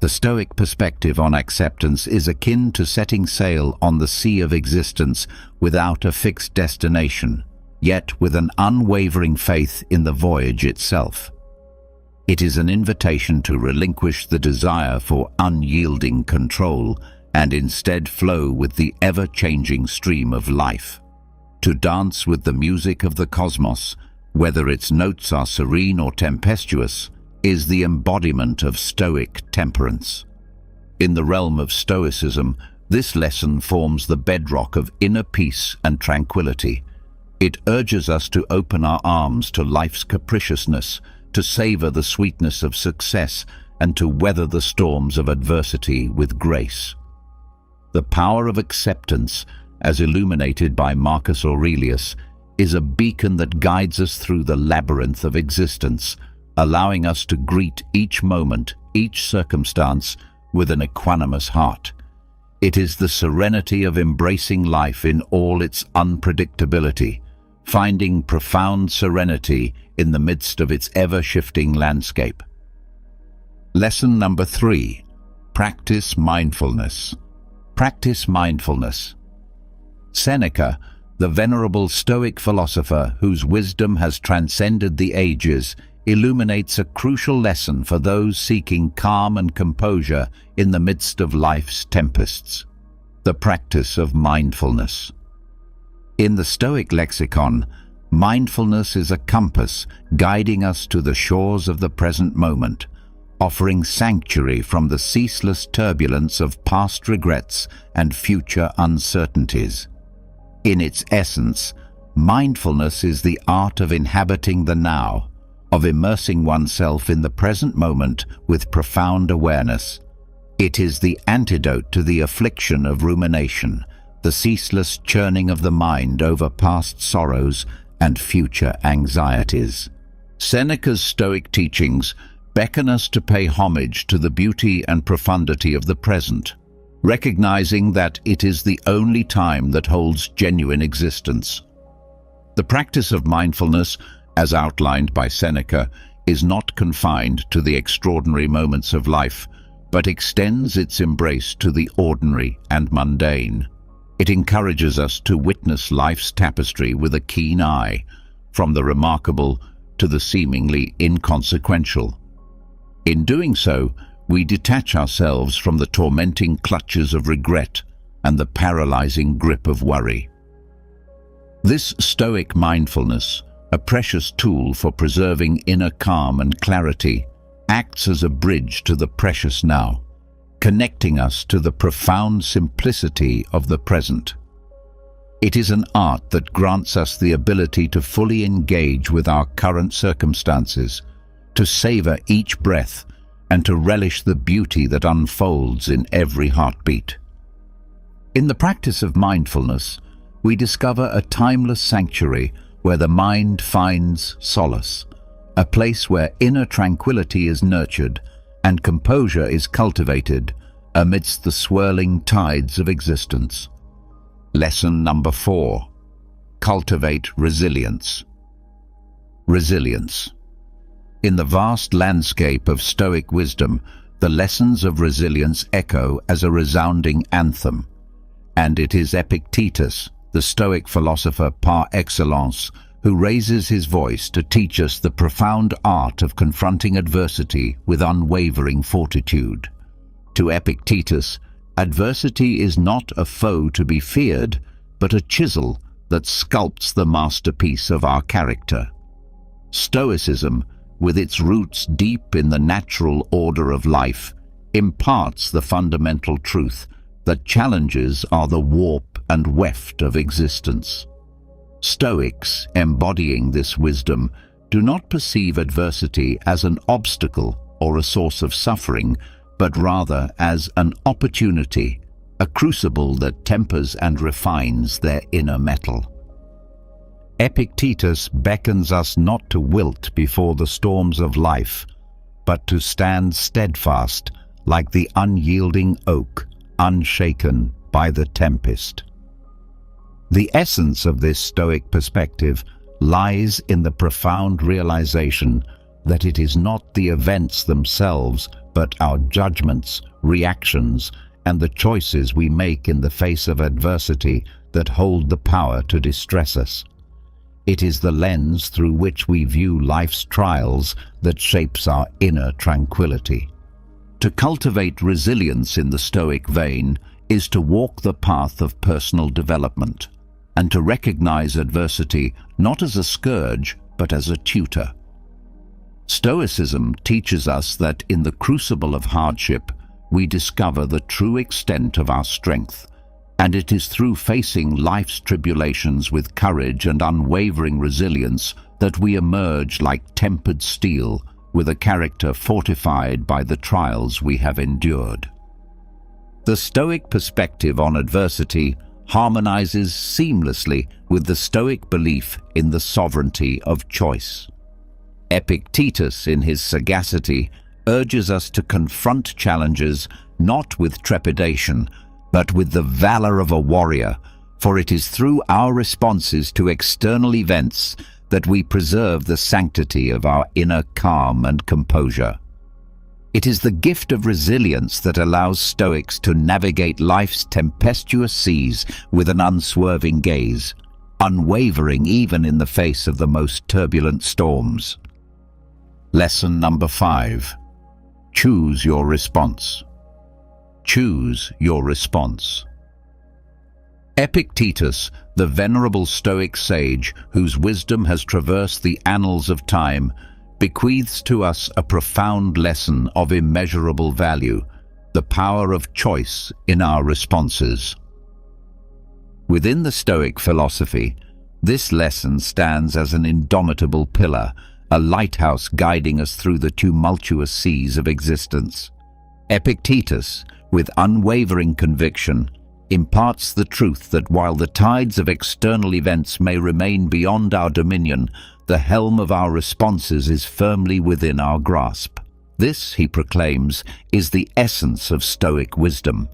The Stoic perspective on acceptance is akin to setting sail on the sea of existence without a fixed destination, yet with an unwavering faith in the voyage itself. It is an invitation to relinquish the desire for unyielding control and instead flow with the ever-changing stream of life. To dance with the music of the cosmos, whether its notes are serene or tempestuous, is the embodiment of Stoic temperance. In the realm of Stoicism, this lesson forms the bedrock of inner peace and tranquility. It urges us to open our arms to life's capriciousness, to savor the sweetness of success, and to weather the storms of adversity with grace. The power of acceptance, as illuminated by Marcus Aurelius, is a beacon that guides us through the labyrinth of existence, allowing us to greet each moment, each circumstance, with an equanimous heart. It is the serenity of embracing life in all its unpredictability, finding profound serenity in the midst of its ever-shifting landscape. Lesson number 3. Practice mindfulness. Practice mindfulness. Seneca, the venerable Stoic philosopher whose wisdom has transcended the ages, illuminates a crucial lesson for those seeking calm and composure in the midst of life's tempests: the practice of mindfulness. In the Stoic lexicon, mindfulness is a compass guiding us to the shores of the present moment, offering sanctuary from the ceaseless turbulence of past regrets and future uncertainties. In its essence, mindfulness is the art of inhabiting the now, of immersing oneself in the present moment with profound awareness. It is the antidote to the affliction of rumination, the ceaseless churning of the mind over past sorrows and future anxieties. Seneca's Stoic teachings beckon us to pay homage to the beauty and profundity of the present, recognizing that it is the only time that holds genuine existence. The practice of mindfulness, as outlined by Seneca, is not confined to the extraordinary moments of life, but extends its embrace to the ordinary and mundane. It encourages us to witness life's tapestry with a keen eye, from the remarkable to the seemingly inconsequential. In doing so, we detach ourselves from the tormenting clutches of regret and the paralyzing grip of worry. This Stoic mindfulness, a precious tool for preserving inner calm and clarity, acts as a bridge to the precious now, connecting us to the profound simplicity of the present. It is an art that grants us the ability to fully engage with our current circumstances, to savor each breath, and to relish the beauty that unfolds in every heartbeat. In the practice of mindfulness, we discover a timeless sanctuary where the mind finds solace, a place where inner tranquility is nurtured and composure is cultivated amidst the swirling tides of existence. Lesson number 4. Cultivate resilience. Resilience. In the vast landscape of Stoic wisdom, the lessons of resilience echo as a resounding anthem. And it is Epictetus, the Stoic philosopher par excellence, who raises his voice to teach us the profound art of confronting adversity with unwavering fortitude. To Epictetus, adversity is not a foe to be feared, but a chisel that sculpts the masterpiece of our character. Stoicism, with its roots deep in the natural order of life, imparts the fundamental truth that challenges are the warp and weft of existence. Stoics, embodying this wisdom, do not perceive adversity as an obstacle or a source of suffering, but rather as an opportunity, a crucible that tempers and refines their inner metal. Epictetus beckons us not to wilt before the storms of life, but to stand steadfast like the unyielding oak, unshaken by the tempest. The essence of this Stoic perspective lies in the profound realization that it is not the events themselves, but our judgments, reactions, and the choices we make in the face of adversity that hold the power to distress us. It is the lens through which we view life's trials that shapes our inner tranquility. To cultivate resilience in the Stoic vein is to walk the path of personal development, and to recognize adversity not as a scourge, but as a tutor. Stoicism teaches us that in the crucible of hardship, we discover the true extent of our strength, and it is through facing life's tribulations with courage and unwavering resilience that we emerge like tempered steel, with a character fortified by the trials we have endured. The Stoic perspective on adversity harmonizes seamlessly with the Stoic belief in the sovereignty of choice. Epictetus, in his sagacity, urges us to confront challenges not with trepidation, but with the valor of a warrior, for it is through our responses to external events that we preserve the sanctity of our inner calm and composure. It is the gift of resilience that allows Stoics to navigate life's tempestuous seas with an unswerving gaze, unwavering even in the face of the most turbulent storms. Lesson number 5. Choose your response. Choose your response. Epictetus, the venerable Stoic sage whose wisdom has traversed the annals of time, bequeaths to us a profound lesson of immeasurable value, the power of choice in our responses. Within the Stoic philosophy, this lesson stands as an indomitable pillar, a lighthouse guiding us through the tumultuous seas of existence. Epictetus, with unwavering conviction, imparts the truth that while the tides of external events may remain beyond our dominion, the helm of our responses is firmly within our grasp. This, he proclaims, is the essence of Stoic wisdom.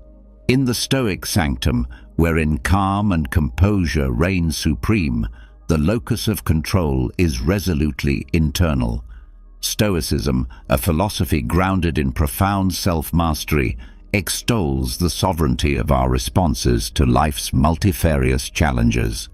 In the Stoic sanctum, wherein calm and composure reign supreme, the locus of control is resolutely internal. Stoicism, a philosophy grounded in profound self-mastery, extols the sovereignty of our responses to life's multifarious challenges.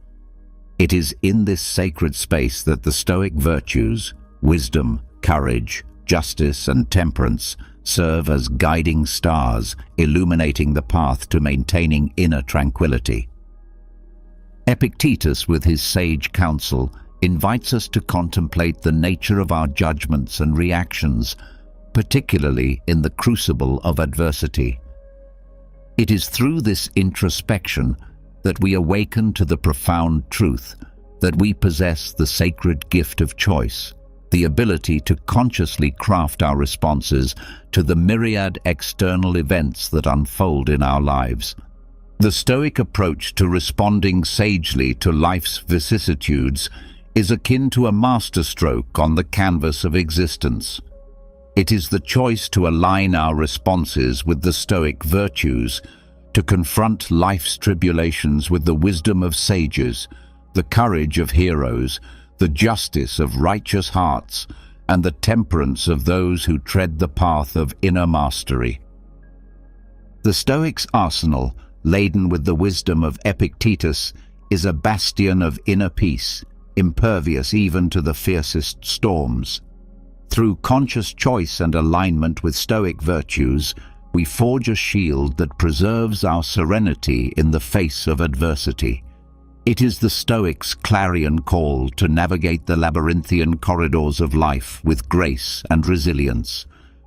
It is in this sacred space that the Stoic virtues, wisdom, courage, justice, and temperance serve as guiding stars, illuminating the path to maintaining inner tranquility. Epictetus, with his sage counsel, invites us to contemplate the nature of our judgments and reactions, particularly in the crucible of adversity. It is through this introspection that we awaken to the profound truth that we possess the sacred gift of choice, the ability to consciously craft our responses to the myriad external events that unfold in our lives. The Stoic approach to responding sagely to life's vicissitudes is akin to a masterstroke on the canvas of existence. It is the choice to align our responses with the Stoic virtues, to confront life's tribulations with the wisdom of sages, the courage of heroes, the justice of righteous hearts, and the temperance of those who tread the path of inner mastery. The Stoics' arsenal, laden with the wisdom of Epictetus, is a bastion of inner peace, impervious even to the fiercest storms. Through conscious choice and alignment with Stoic virtues, we forge a shield that preserves our serenity in the face of adversity. It is the Stoics' clarion call to navigate the labyrinthian corridors of life with grace and resilience.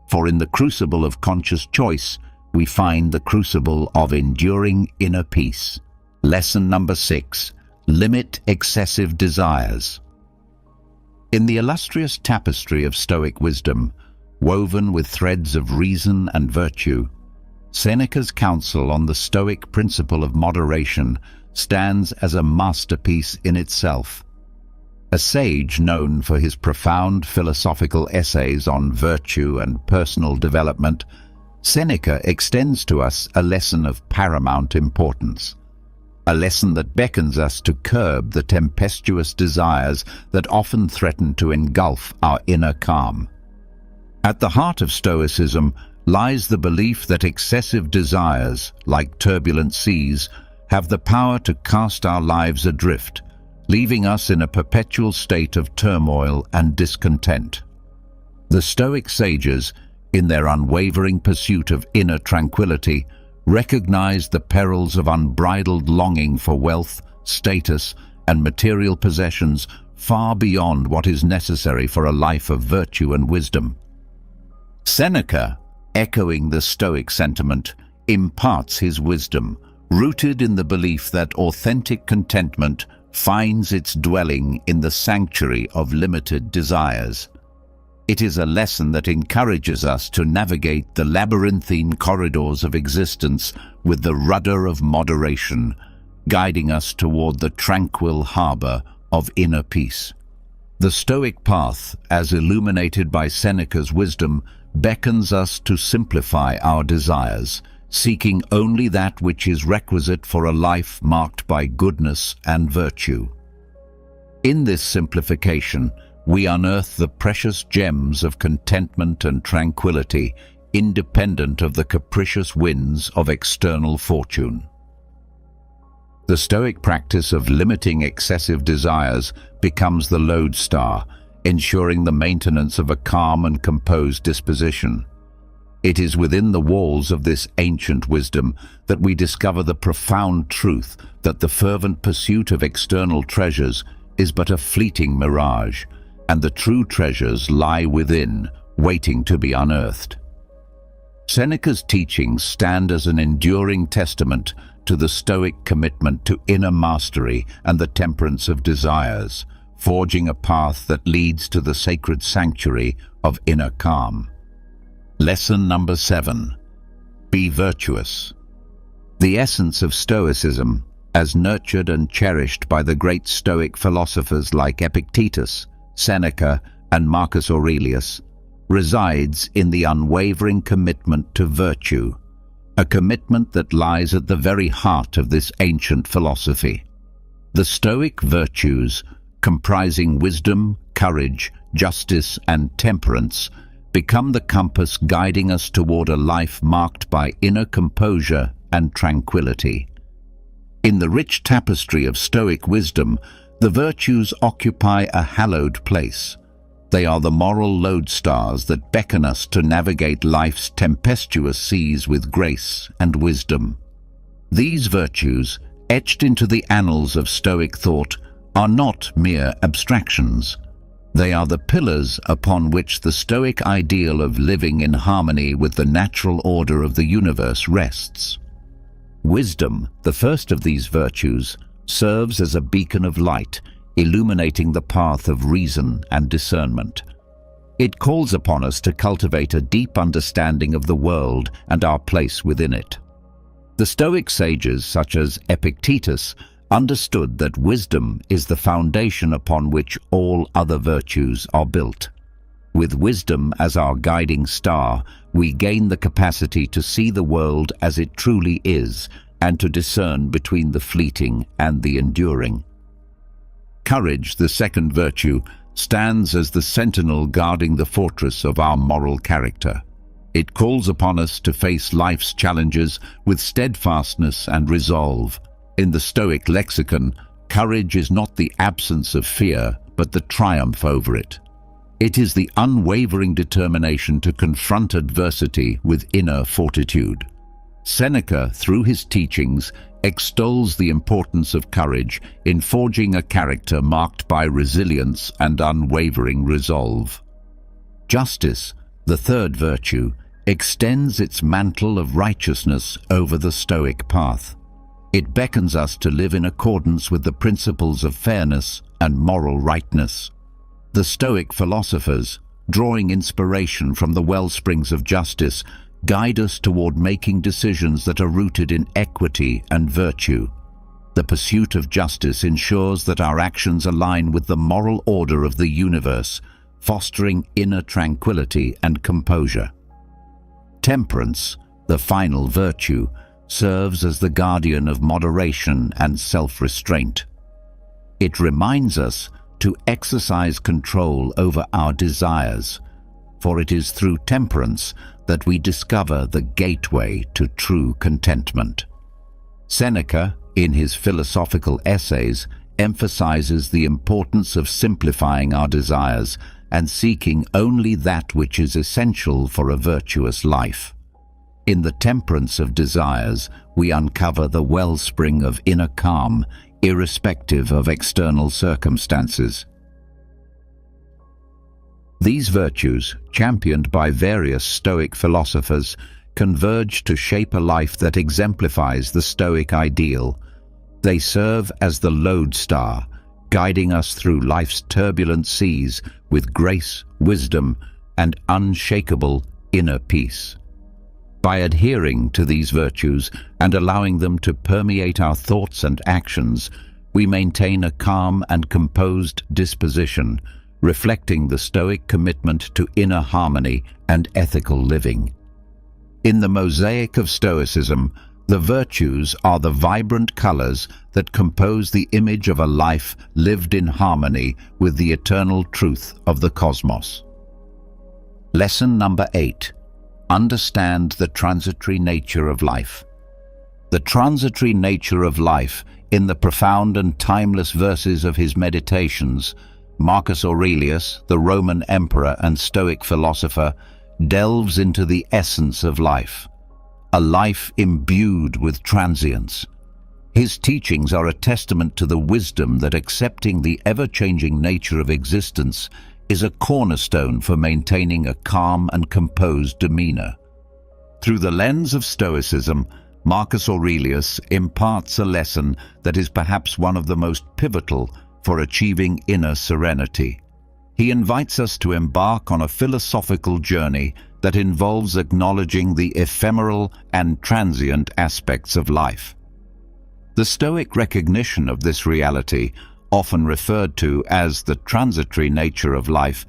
For in the crucible of conscious choice, we find the crucible of enduring inner peace. Lesson number 6. Limit excessive desires. In the illustrious tapestry of Stoic wisdom, woven with threads of reason and virtue, Seneca's counsel on the Stoic principle of moderation stands as a masterpiece in itself. A sage known for his profound philosophical essays on virtue and personal development, Seneca extends to us a lesson of paramount importance. A lesson that beckons us to curb the tempestuous desires that often threaten to engulf our inner calm. At the heart of Stoicism lies the belief that excessive desires, like turbulent seas, have the power to cast our lives adrift, leaving us in a perpetual state of turmoil and discontent. The Stoic sages, in their unwavering pursuit of inner tranquility, recognized the perils of unbridled longing for wealth, status, and material possessions far beyond what is necessary for a life of virtue and wisdom. Seneca, echoing the Stoic sentiment, imparts his wisdom, rooted in the belief that authentic contentment finds its dwelling in the sanctuary of limited desires. It is a lesson that encourages us to navigate the labyrinthine corridors of existence with the rudder of moderation, guiding us toward the tranquil harbor of inner peace. The Stoic path, as illuminated by Seneca's wisdom, beckons us to simplify our desires, seeking only that which is requisite for a life marked by goodness and virtue. In this simplification, we unearth the precious gems of contentment and tranquility, independent of the capricious winds of external fortune. The Stoic practice of limiting excessive desires becomes the lodestar, ensuring the maintenance of a calm and composed disposition. It is within the walls of this ancient wisdom that we discover the profound truth that the fervent pursuit of external treasures is but a fleeting mirage, and the true treasures lie within, waiting to be unearthed. Seneca's teachings stand as an enduring testament to the Stoic commitment to inner mastery and the temperance of desires, forging a path that leads to the sacred sanctuary of inner calm. Lesson number 7. Be virtuous. The essence of Stoicism, as nurtured and cherished by the great Stoic philosophers like Epictetus, Seneca, and Marcus Aurelius, resides in the unwavering commitment to virtue, a commitment that lies at the very heart of this ancient philosophy. The Stoic virtues, comprising wisdom, courage, justice, and temperance, become the compass guiding us toward a life marked by inner composure and tranquility. In the rich tapestry of Stoic wisdom, the virtues occupy a hallowed place. They are the moral lodestars that beckon us to navigate life's tempestuous seas with grace and wisdom. These virtues, etched into the annals of Stoic thought, are not mere abstractions. They are the pillars upon which the Stoic ideal of living in harmony with the natural order of the universe rests. Wisdom, the first of these virtues, serves as a beacon of light, illuminating the path of reason and discernment. It calls upon us to cultivate a deep understanding of the world and our place within it. The Stoic sages, such as Epictetus, understood that wisdom is the foundation upon which all other virtues are built. With wisdom as our guiding star, we gain the capacity to see the world as it truly is and to discern between the fleeting and the enduring. Courage, the second virtue, stands as the sentinel guarding the fortress of our moral character. It calls upon us to face life's challenges with steadfastness and resolve. In the Stoic lexicon, courage is not the absence of fear, but the triumph over it. It is the unwavering determination to confront adversity with inner fortitude. Seneca, through his teachings, extols the importance of courage in forging a character marked by resilience and unwavering resolve. Justice, the third virtue, extends its mantle of righteousness over the Stoic path. It beckons us to live in accordance with the principles of fairness and moral rightness. The Stoic philosophers, drawing inspiration from the wellsprings of justice, guide us toward making decisions that are rooted in equity and virtue. The pursuit of justice ensures that our actions align with the moral order of the universe, fostering inner tranquility and composure. Temperance, the final virtue, serves as the guardian of moderation and self-restraint. It reminds us to exercise control over our desires, for it is through temperance that we discover the gateway to true contentment. Seneca, in his philosophical essays, emphasizes the importance of simplifying our desires and seeking only that which is essential for a virtuous life. In the temperance of desires, we uncover the wellspring of inner calm, irrespective of external circumstances. These virtues, championed by various Stoic philosophers, converge to shape a life that exemplifies the Stoic ideal. They serve as the lodestar, guiding us through life's turbulent seas with grace, wisdom, and unshakable inner peace. By adhering to these virtues and allowing them to permeate our thoughts and actions, we maintain a calm and composed disposition, reflecting the Stoic commitment to inner harmony and ethical living. In the mosaic of Stoicism, the virtues are the vibrant colors that compose the image of a life lived in harmony with the eternal truth of the cosmos. Lesson number 8. Understand the transitory nature of life. The transitory nature of life, in the profound and timeless verses of his Meditations, Marcus Aurelius, the Roman emperor and Stoic philosopher, delves into the essence of life, a life imbued with transience. His teachings are a testament to the wisdom that accepting the ever-changing nature of existence is a cornerstone for maintaining a calm and composed demeanor. Through the lens of Stoicism, Marcus Aurelius imparts a lesson that is perhaps one of the most pivotal for achieving inner serenity. He invites us to embark on a philosophical journey that involves acknowledging the ephemeral and transient aspects of life. The Stoic recognition of this reality, often referred to as the transitory nature of life,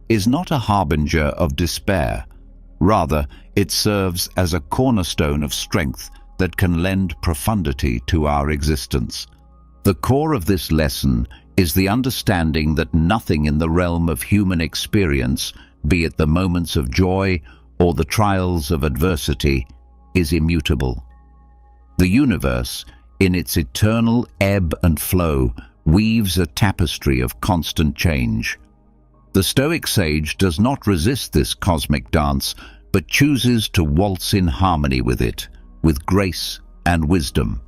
is not a harbinger of despair. Rather, it serves as a cornerstone of strength that can lend profundity to our existence. The core of this lesson is the understanding that nothing in the realm of human experience, be it the moments of joy or the trials of adversity, is immutable. The universe, in its eternal ebb and flow, weaves a tapestry of constant change. The Stoic sage does not resist this cosmic dance, but chooses to waltz in harmony with it, with grace and wisdom.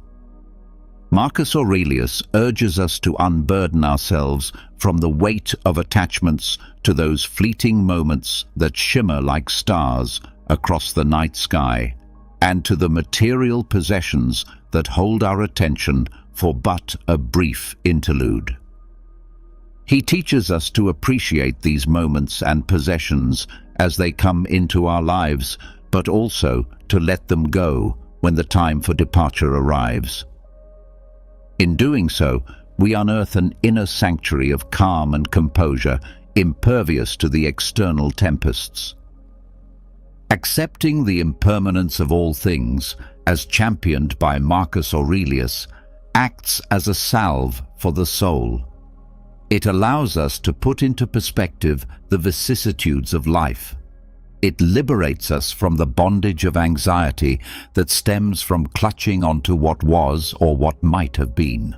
Marcus Aurelius urges us to unburden ourselves from the weight of attachments to those fleeting moments that shimmer like stars across the night sky, and to the material possessions that hold our attention for but a brief interlude. He teaches us to appreciate these moments and possessions as they come into our lives, but also to let them go when the time for departure arrives. In doing so, we unearth an inner sanctuary of calm and composure, impervious to the external tempests. Accepting the impermanence of all things, as championed by Marcus Aurelius, acts as a salve for the soul. It allows us to put into perspective the vicissitudes of life. It liberates us from the bondage of anxiety that stems from clutching onto what was or what might have been.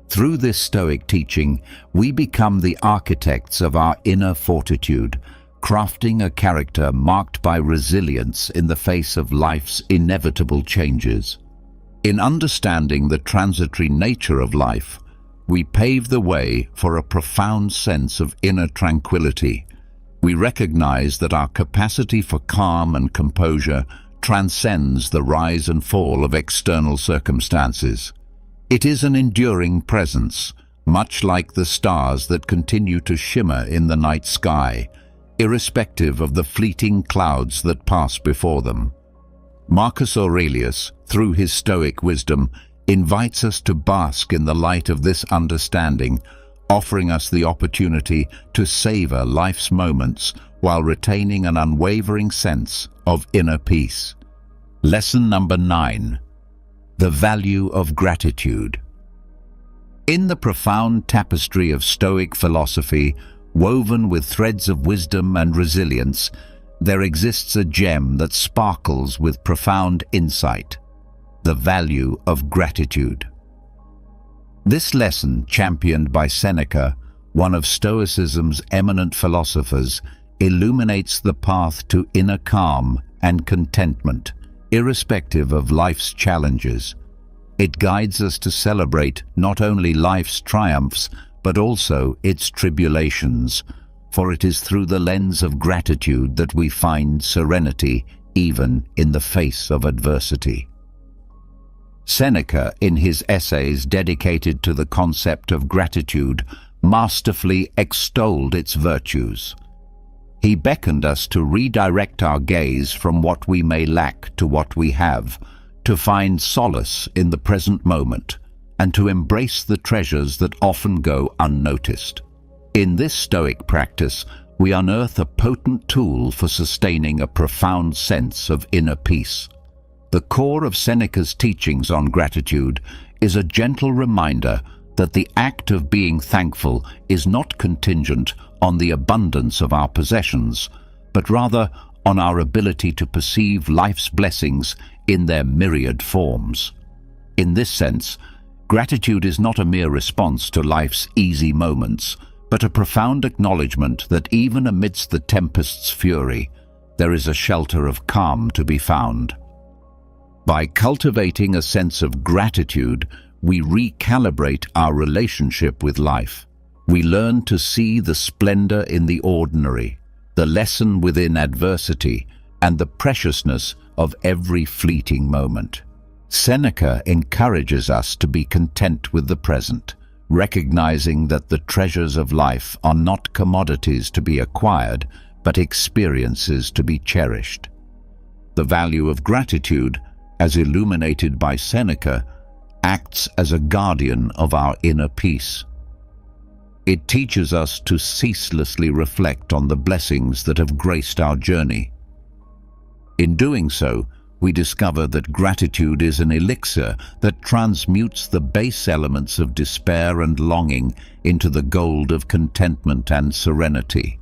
Through this Stoic teaching, we become the architects of our inner fortitude, crafting a character marked by resilience in the face of life's inevitable changes. In understanding the transitory nature of life, we pave the way for a profound sense of inner tranquility. We recognize that our capacity for calm and composure transcends the rise and fall of external circumstances. It is an enduring presence, much like the stars that continue to shimmer in the night sky, irrespective of the fleeting clouds that pass before them. Marcus Aurelius, through his Stoic wisdom, invites us to bask in the light of this understanding, offering us the opportunity to savor life's moments while retaining an unwavering sense of inner peace. Lesson number 9. The value of gratitude. In the profound tapestry of Stoic philosophy, woven with threads of wisdom and resilience, there exists a gem that sparkles with profound insight: the value of gratitude. This lesson, championed by Seneca, one of Stoicism's eminent philosophers, illuminates the path to inner calm and contentment, irrespective of life's challenges. It guides us to celebrate not only life's triumphs, but also its tribulations, for it is through the lens of gratitude that we find serenity even in the face of adversity. Seneca, in his essays dedicated to the concept of gratitude, masterfully extolled its virtues. He beckoned us to redirect our gaze from what we may lack to what we have, to find solace in the present moment, and to embrace the treasures that often go unnoticed. In this Stoic practice, we unearth a potent tool for sustaining a profound sense of inner peace. The core of Seneca's teachings on gratitude is a gentle reminder that the act of being thankful is not contingent on the abundance of our possessions, but rather on our ability to perceive life's blessings in their myriad forms. In this sense, gratitude is not a mere response to life's easy moments, but a profound acknowledgement that even amidst the tempest's fury, there is a shelter of calm to be found. By cultivating a sense of gratitude, we recalibrate our relationship with life. We learn to see the splendor in the ordinary, the lesson within adversity, and the preciousness of every fleeting moment. Seneca encourages us to be content with the present, recognizing that the treasures of life are not commodities to be acquired, but experiences to be cherished. The value of gratitude, as illuminated by Seneca, acts as a guardian of our inner peace. It teaches us to ceaselessly reflect on the blessings that have graced our journey. In doing so, we discover that gratitude is an elixir that transmutes the base elements of despair and longing into the gold of contentment and serenity.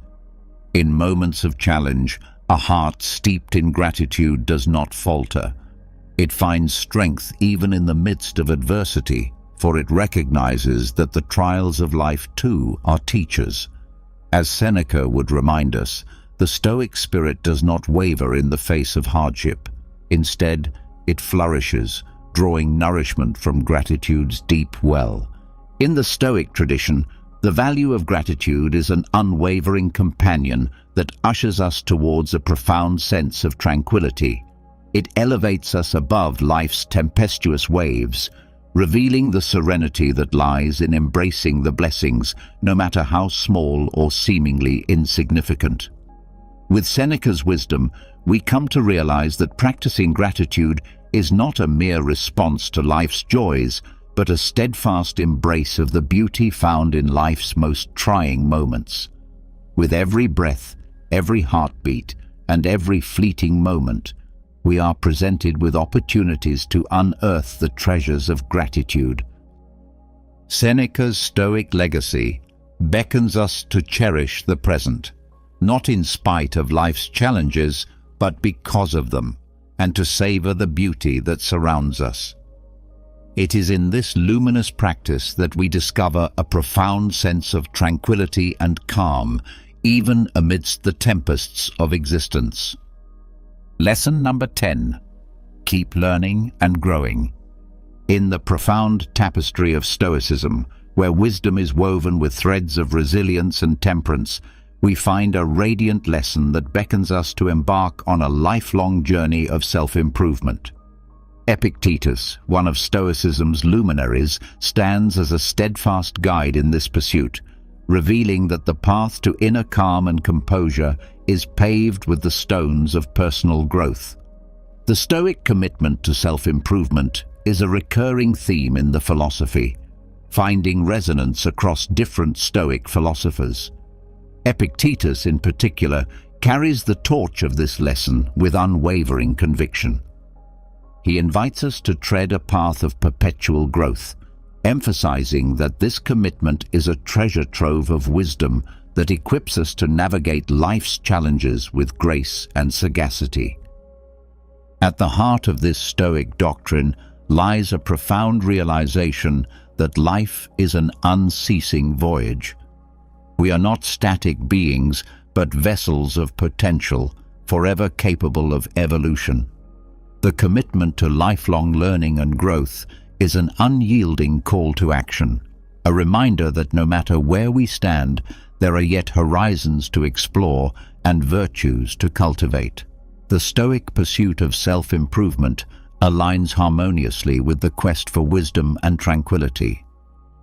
In moments of challenge, a heart steeped in gratitude does not falter. It finds strength even in the midst of adversity, for it recognizes that the trials of life too are teachers. As Seneca would remind us, the Stoic spirit does not waver in the face of hardship. Instead, it flourishes, drawing nourishment from gratitude's deep well. In the Stoic tradition, the value of gratitude is an unwavering companion that ushers us towards a profound sense of tranquility. It elevates us above life's tempestuous waves, revealing the serenity that lies in embracing the blessings, no matter how small or seemingly insignificant. With Seneca's wisdom, we come to realize that practicing gratitude is not a mere response to life's joys, but a steadfast embrace of the beauty found in life's most trying moments. With every breath, every heartbeat, and every fleeting moment, we are presented with opportunities to unearth the treasures of gratitude. Seneca's Stoic legacy beckons us to cherish the present, not in spite of life's challenges, but because of them, and to savor the beauty that surrounds us. It is in this luminous practice that we discover a profound sense of tranquility and calm, even amidst the tempests of existence. Lesson number 10. Keep learning and growing. In the profound tapestry of Stoicism, where wisdom is woven with threads of resilience and temperance, we find a radiant lesson that beckons us to embark on a lifelong journey of self-improvement. Epictetus, one of Stoicism's luminaries, stands as a steadfast guide in this pursuit, revealing that the path to inner calm and composure is paved with the stones of personal growth. The Stoic commitment to self-improvement is a recurring theme in the philosophy, finding resonance across different Stoic philosophers. Epictetus, in particular, carries the torch of this lesson with unwavering conviction. He invites us to tread a path of perpetual growth, emphasizing that this commitment is a treasure trove of wisdom that equips us to navigate life's challenges with grace and sagacity. At the heart of this Stoic doctrine lies a profound realization that life is an unceasing voyage. We are not static beings, but vessels of potential, forever capable of evolution. The commitment to lifelong learning and growth is an unyielding call to action, a reminder that no matter where we stand, there are yet horizons to explore and virtues to cultivate. The Stoic pursuit of self-improvement aligns harmoniously with the quest for wisdom and tranquility.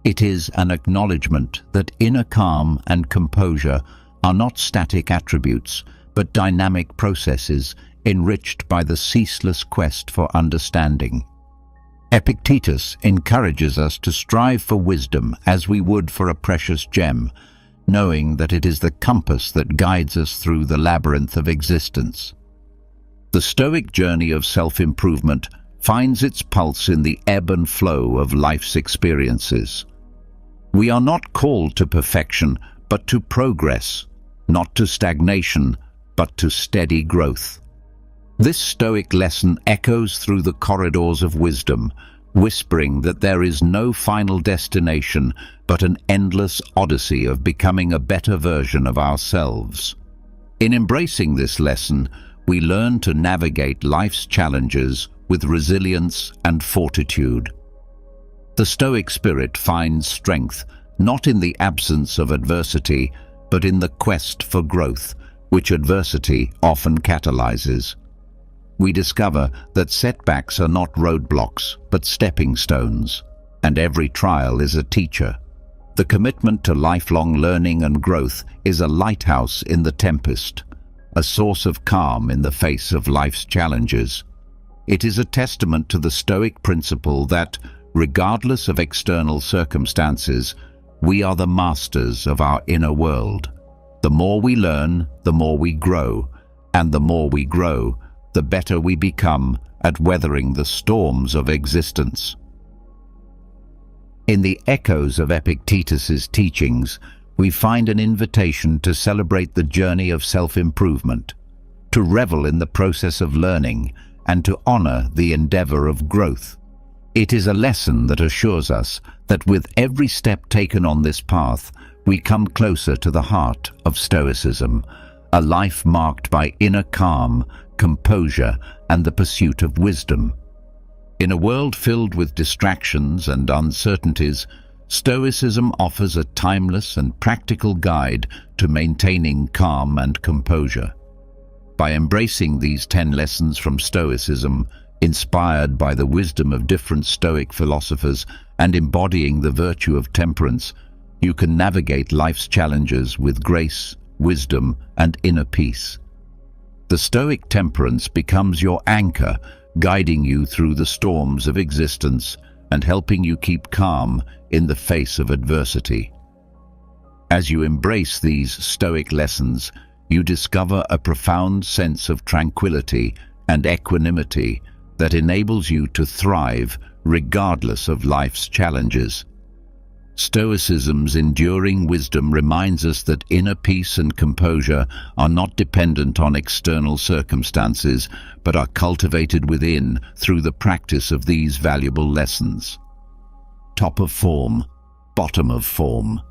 It is an acknowledgement that inner calm and composure are not static attributes, but dynamic processes enriched by the ceaseless quest for understanding. Epictetus encourages us to strive for wisdom as we would for a precious gem, knowing that it is the compass that guides us through the labyrinth of existence. The Stoic journey of self-improvement finds its pulse in the ebb and flow of life's experiences. We are not called to perfection, but to progress, not to stagnation, but to steady growth. This Stoic lesson echoes through the corridors of wisdom, whispering that there is no final destination, but an endless odyssey of becoming a better version of ourselves. In embracing this lesson, we learn to navigate life's challenges with resilience and fortitude. The Stoic spirit finds strength not in the absence of adversity, but in the quest for growth, which adversity often catalyzes. We discover that setbacks are not roadblocks, but stepping stones, and every trial is a teacher. The commitment to lifelong learning and growth is a lighthouse in the tempest, a source of calm in the face of life's challenges. It is a testament to the Stoic principle that, regardless of external circumstances, we are the masters of our inner world. The more we learn, the more we grow, and the more we grow, the better we become at weathering the storms of existence. In the echoes of Epictetus's teachings, we find an invitation to celebrate the journey of self-improvement, to revel in the process of learning, and to honor the endeavor of growth. It is a lesson that assures us that with every step taken on this path, we come closer to the heart of Stoicism, a life marked by inner calm, composure, and the pursuit of wisdom. In a world filled with distractions and uncertainties, Stoicism offers a timeless and practical guide to maintaining calm and composure. By embracing these 10 lessons from Stoicism, inspired by the wisdom of different Stoic philosophers and embodying the virtue of temperance, you can navigate life's challenges with grace, wisdom, and inner peace. The Stoic temperance becomes your anchor, guiding you through the storms of existence and helping you keep calm in the face of adversity. As you embrace these Stoic lessons, you discover a profound sense of tranquility and equanimity that enables you to thrive regardless of life's challenges. Stoicism's enduring wisdom reminds us that inner peace and composure are not dependent on external circumstances, but are cultivated within through the practice of these valuable lessons. Top of form, bottom of form.